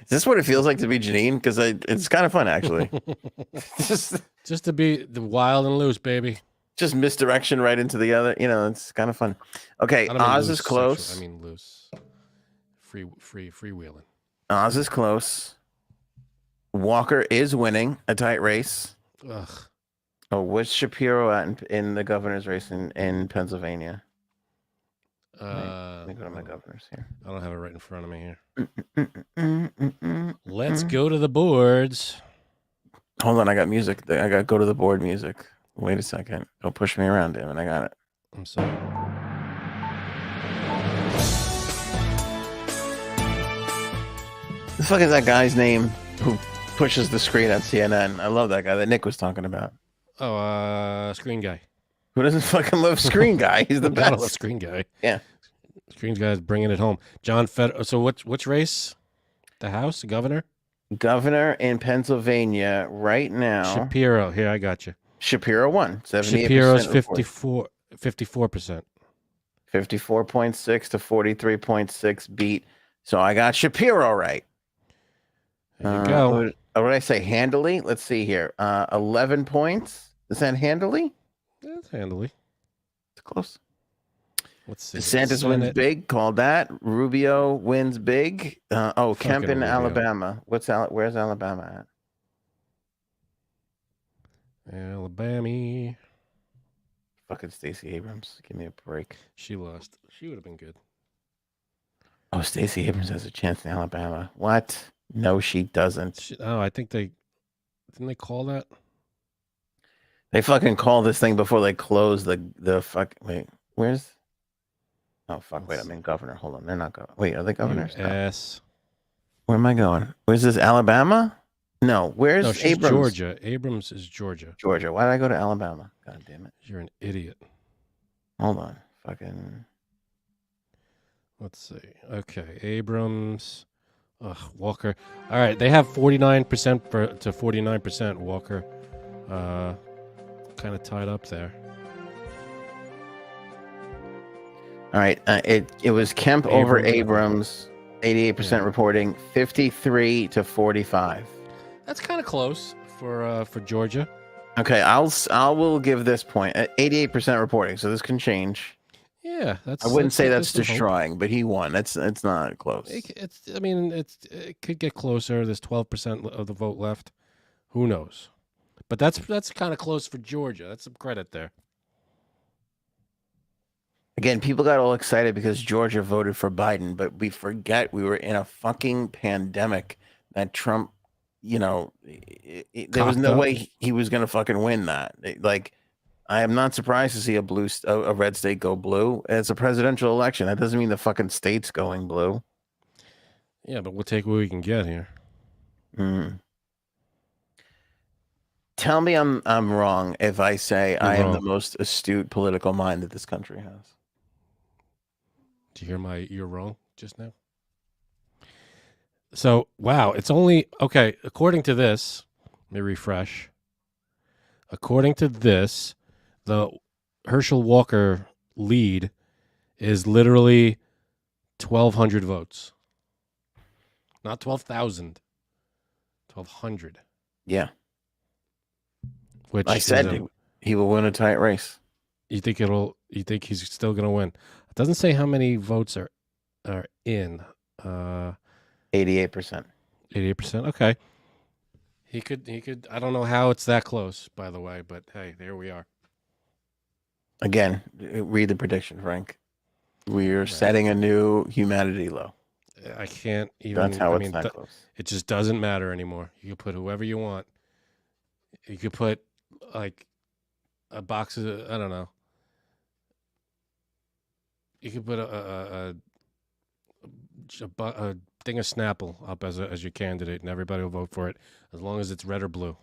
Is this what it feels like to be Janine? Because it's kind of fun, actually. just to be the wild and loose, baby. Just misdirection right into the other. It's kind of fun. Okay, Oz is close. Sexual. I mean loose. Freewheeling. Oz is close. Walker is winning a tight race. Ugh. Oh, what's Shapiro at in the governor's race in Pennsylvania? Let me go to my governors here. I don't have it right in front of me here. Let's go to the boards. Hold on, I got music. I got go to the board music. Wait a second. Don't push me around, damn it. I got it. I'm sorry. The fuck is that guy's name who pushes the screen at CNN? I love that guy that Nick was talking about. Oh, Screen Guy. Who doesn't fucking love Screen Guy? He's the best. I love Screen Guy. Yeah. Screen Guy's bringing it home. John Fed. So which race? The House? The governor? Governor in Pennsylvania right now. Shapiro. Here, I got you. Shapiro won. 78%. Shapiro's 54%. 54% to 43.6 beat. So I got Shapiro right. There you go. What did I say? Handily? Let's see here. 11 points. Is that handily? That's handily. It's close. Let's see. DeSantis wins big. Called that. Rubio wins big. Kemp in Rubio. Alabama. Where's Alabama at? Alabama. Fucking Stacey Abrams. Give me a break. She lost. She would have been good. Oh, Stacey Abrams has a chance in Alabama. What? No, she doesn't. I think didn't they call that? They fucking call this thing before they close the fuck. Wait, where's? Oh fuck! Wait, I'm in governor. Hold on, they're not governor. Wait, are they governors? No. Yes. Where am I going? Where's this? Alabama? No, where's No, she's Abrams? Georgia. Abrams is Georgia. Georgia. Why did I go to Alabama? God damn it! You're an idiot. Hold on, fucking. Let's see. Okay, Abrams. Walker. All right, they have 49% to 49%. Walker, kind of tied up there. All right, it was Kemp over Abrams, 88% reporting, 53 to 45. That's kind of close for Georgia. Okay, I will give this point at 88% reporting, so this can change. Yeah, I wouldn't say that's destroying, but he won. It's not close. It could get closer. There's 12% of the vote left. Who knows? But that's kind of close for Georgia. That's some credit there. Again, people got all excited because Georgia voted for Biden, but we forget we were in a fucking pandemic that Trump, there was no way he was going to fucking win that. I am not surprised to see a red state go blue. It's a presidential election. That doesn't mean the fucking state's going blue. Yeah, but we'll take what we can get here. Tell me I'm wrong if I say I am the most astute political mind that this country has. Did you hear you're wrong just now? So, wow, it's only, okay, according to this, let me refresh. According to this, the Herschel Walker lead is literally 1,200 votes. Not 12,000. 1,200. Yeah. Which I said he will win a tight race. You think he's still going to win? It doesn't say how many votes are in. 88%. 88%. Okay. He could. I don't know how it's that close, by the way, but hey, there we are. Again, read the prediction, Frank. We're setting a new humanity low. I can't even. That's how it's that close. It just doesn't matter anymore. You can put whoever you want. You could put like a box of, I don't know. You could put a thing of Snapple up as your candidate, and everybody will vote for it as long as it's red or blue.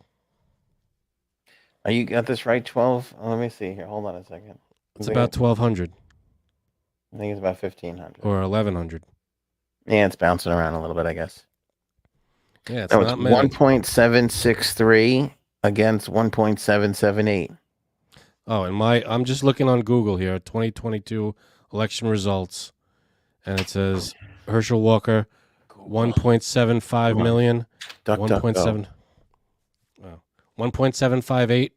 Are you got this right? 12. Let me see here. Hold on a second. It's about 1,200. I think it's about 1,500 or 1,100. Yeah, it's bouncing around a little bit, I guess. Yeah, it's not many. 1.763 against 1.778. Oh, and I'm just looking on Google here, 2022 election results, and it says Herschel Walker, 1.75 million, 1.7, 1.758,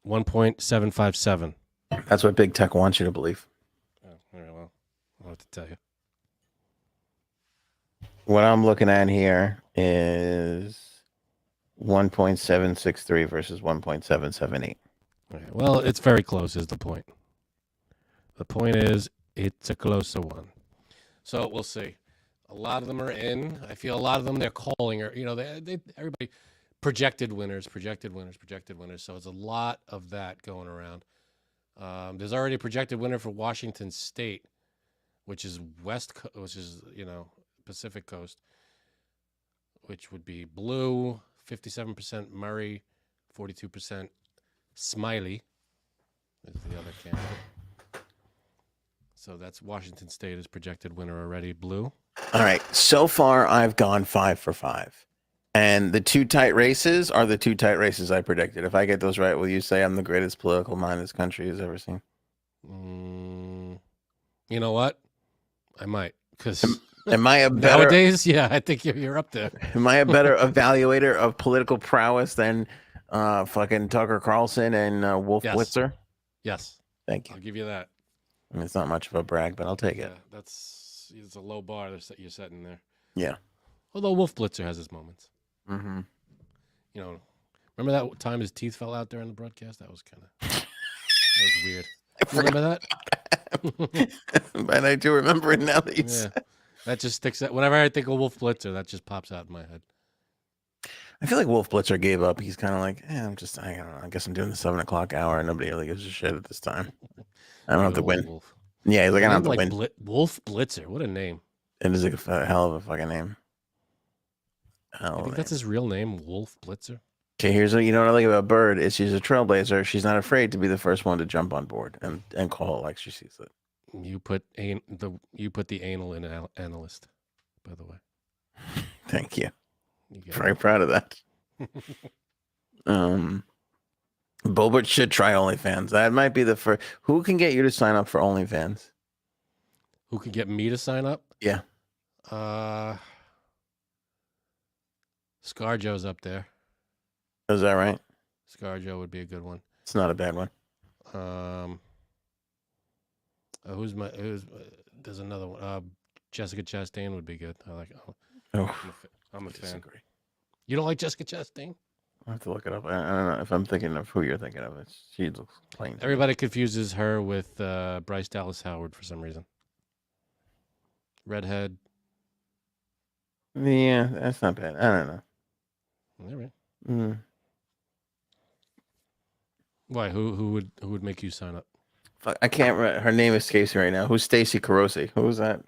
1.757. That's what big tech wants you to believe. Oh, all right, well, I don't know what to tell you. What I'm looking at here is 1.763 versus 1.778. Okay, well, it's very close is the point. The point is it's a closer one. So we'll see. A lot of them are in. I feel a lot of them they're calling, or everybody projected winners. So it's a lot of that going around. There's already a projected winner for Washington State, which is Pacific Coast, which would be blue, 57% Murray, 42% Smiley is the other candidate. So that's Washington State is projected winner already, blue. All right. So far, I've gone 5 for 5. And the two tight races are the two tight races I predicted. If I get those right, will you say I'm the greatest political mind this country has ever seen? You know what? I might. Because am I a better... Nowadays, yeah, I think you're up there. Am I a better evaluator of political prowess than fucking Tucker Carlson and Wolf Blitzer? Yes. Thank you. I'll give you that. I mean, it's not much of a brag, but I'll take it. It's a low bar that you're setting there. Yeah. Although Wolf Blitzer has his moments. Mm-hmm. Remember that time his teeth fell out during the broadcast? That was weird. You remember that? But I do remember it now that you said. That just sticks out. Whenever I think of Wolf Blitzer, that just pops out in my head. I feel like Wolf Blitzer gave up. He's kind of like, I don't know. I guess I'm doing the 7 o'clock hour, and nobody really gives a shit at this time. I don't have to win. Wolf. Yeah, he's like, I don't have to Like win. Wolf Blitzer. What a name. It is a hell of a fucking name. I think that's his real name, Wolf Blitzer. Okay, here's what you know what I like about Bird is she's a trailblazer. She's not afraid to be the first one to jump on board and call it like she sees it. You put the anal in analyst, by the way. Thank you. You get Very proud of that. Bobert should try OnlyFans. That might be the first. Who can get you to sign up for OnlyFans? Who can get me to sign up? Yeah. ScarJo's up there. Is that right? ScarJo would be a good one. It's not a bad one. There's another one. Jessica Chastain would be good. I like. I'm a fan. Disagree. You don't like Jessica Chastain? I have to look it up. I don't know if I'm thinking of who you're thinking of. She looks plain. Everybody confuses her with Bryce Dallas Howard for some reason. Redhead. Yeah, that's not bad. I don't know. All right. Mm. Why? Who would make you sign up? Fuck, I can't. Her name escapes me right now. Who's Stacey Carosi? Who was that?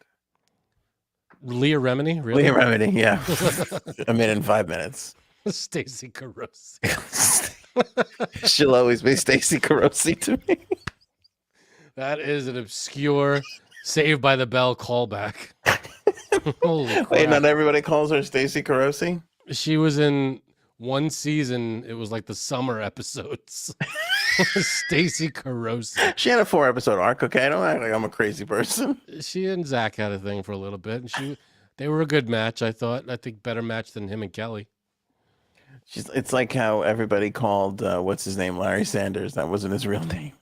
Leah Remini? Really? Leah Remini. Yeah. I mean, in 5 minutes. Stacey Carosi. She'll always be Stacey Carosi to me. That is an obscure Saved by the Bell callback. Holy crap. Wait, not everybody calls her Stacey Carosi? She was in one season. It was like the summer episodes. Stacey Carosi. She had a 4-episode arc, okay? I don't act like I'm a crazy person. She and Zach had a thing for a little bit. And they were a good match, I thought. I think better match than him and Kelly. It's like how everybody called, what's his name, Larry Sanders. That wasn't his real name.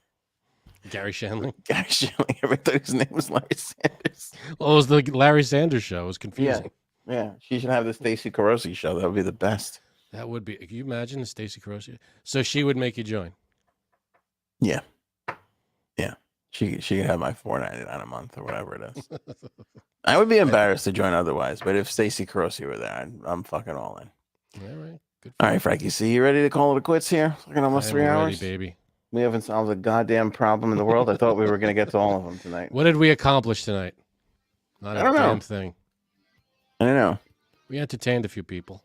Gary Shandling. Gary Shandling. Everybody whose name was Larry Sanders. Well, it was the Larry Sanders show. It was confusing. Yeah. She should have the Stacey Carosi show. That would be the best. That would be. Can you imagine the Stacey Carosi? So she would make you join. Yeah. She could have my $4.99 a month or whatever it is. I would be embarrassed to join otherwise, but if Stacey Carosi were there, I'm fucking all in. All right. Good. All right, Frankie. So you ready to call it quits here? Looking almost 3 hours, ready, baby. We haven't solved a goddamn problem in the world. I thought we were going to get to all of them tonight. What did we accomplish tonight? Not a damn thing. I don't know. We entertained a few people.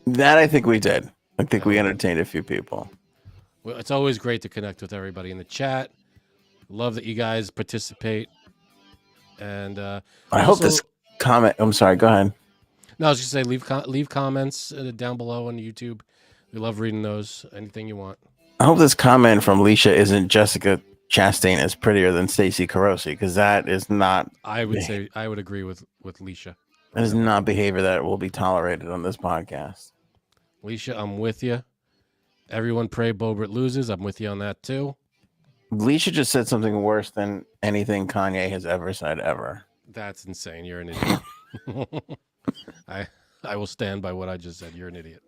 That I think we did. I think we entertained a few people. Well, it's always great to connect with everybody in the chat. Love that you guys participate. And I hope this comment. I'm sorry. Go ahead. No, I was just say leave comments down below on YouTube. We love reading those. Anything you want. I hope this comment from Leisha isn't Jessica Chastain is prettier than Stacey Carosi, because that is not. I would agree with Leisha. That is not behavior that will be tolerated on this podcast. Leisha, I'm with you. Everyone pray Bobert loses. I'm with you on that too. Leisha just said something worse than anything Kanye has ever said ever. That's insane. You're an idiot. I will stand by what I just said. You're an idiot.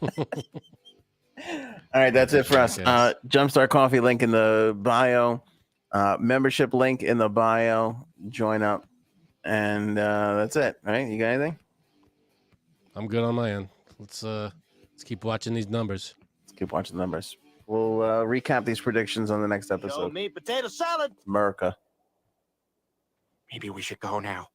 All right, that's it for us. Jumpstart Coffee link in the bio. Membership link in the bio. Join up. And that's it. All right, you got anything? I'm good on my end. Let's keep watching these numbers. Let's keep watching the numbers. We'll recap these predictions on the next episode. Show me potato salad. America. Maybe we should go now.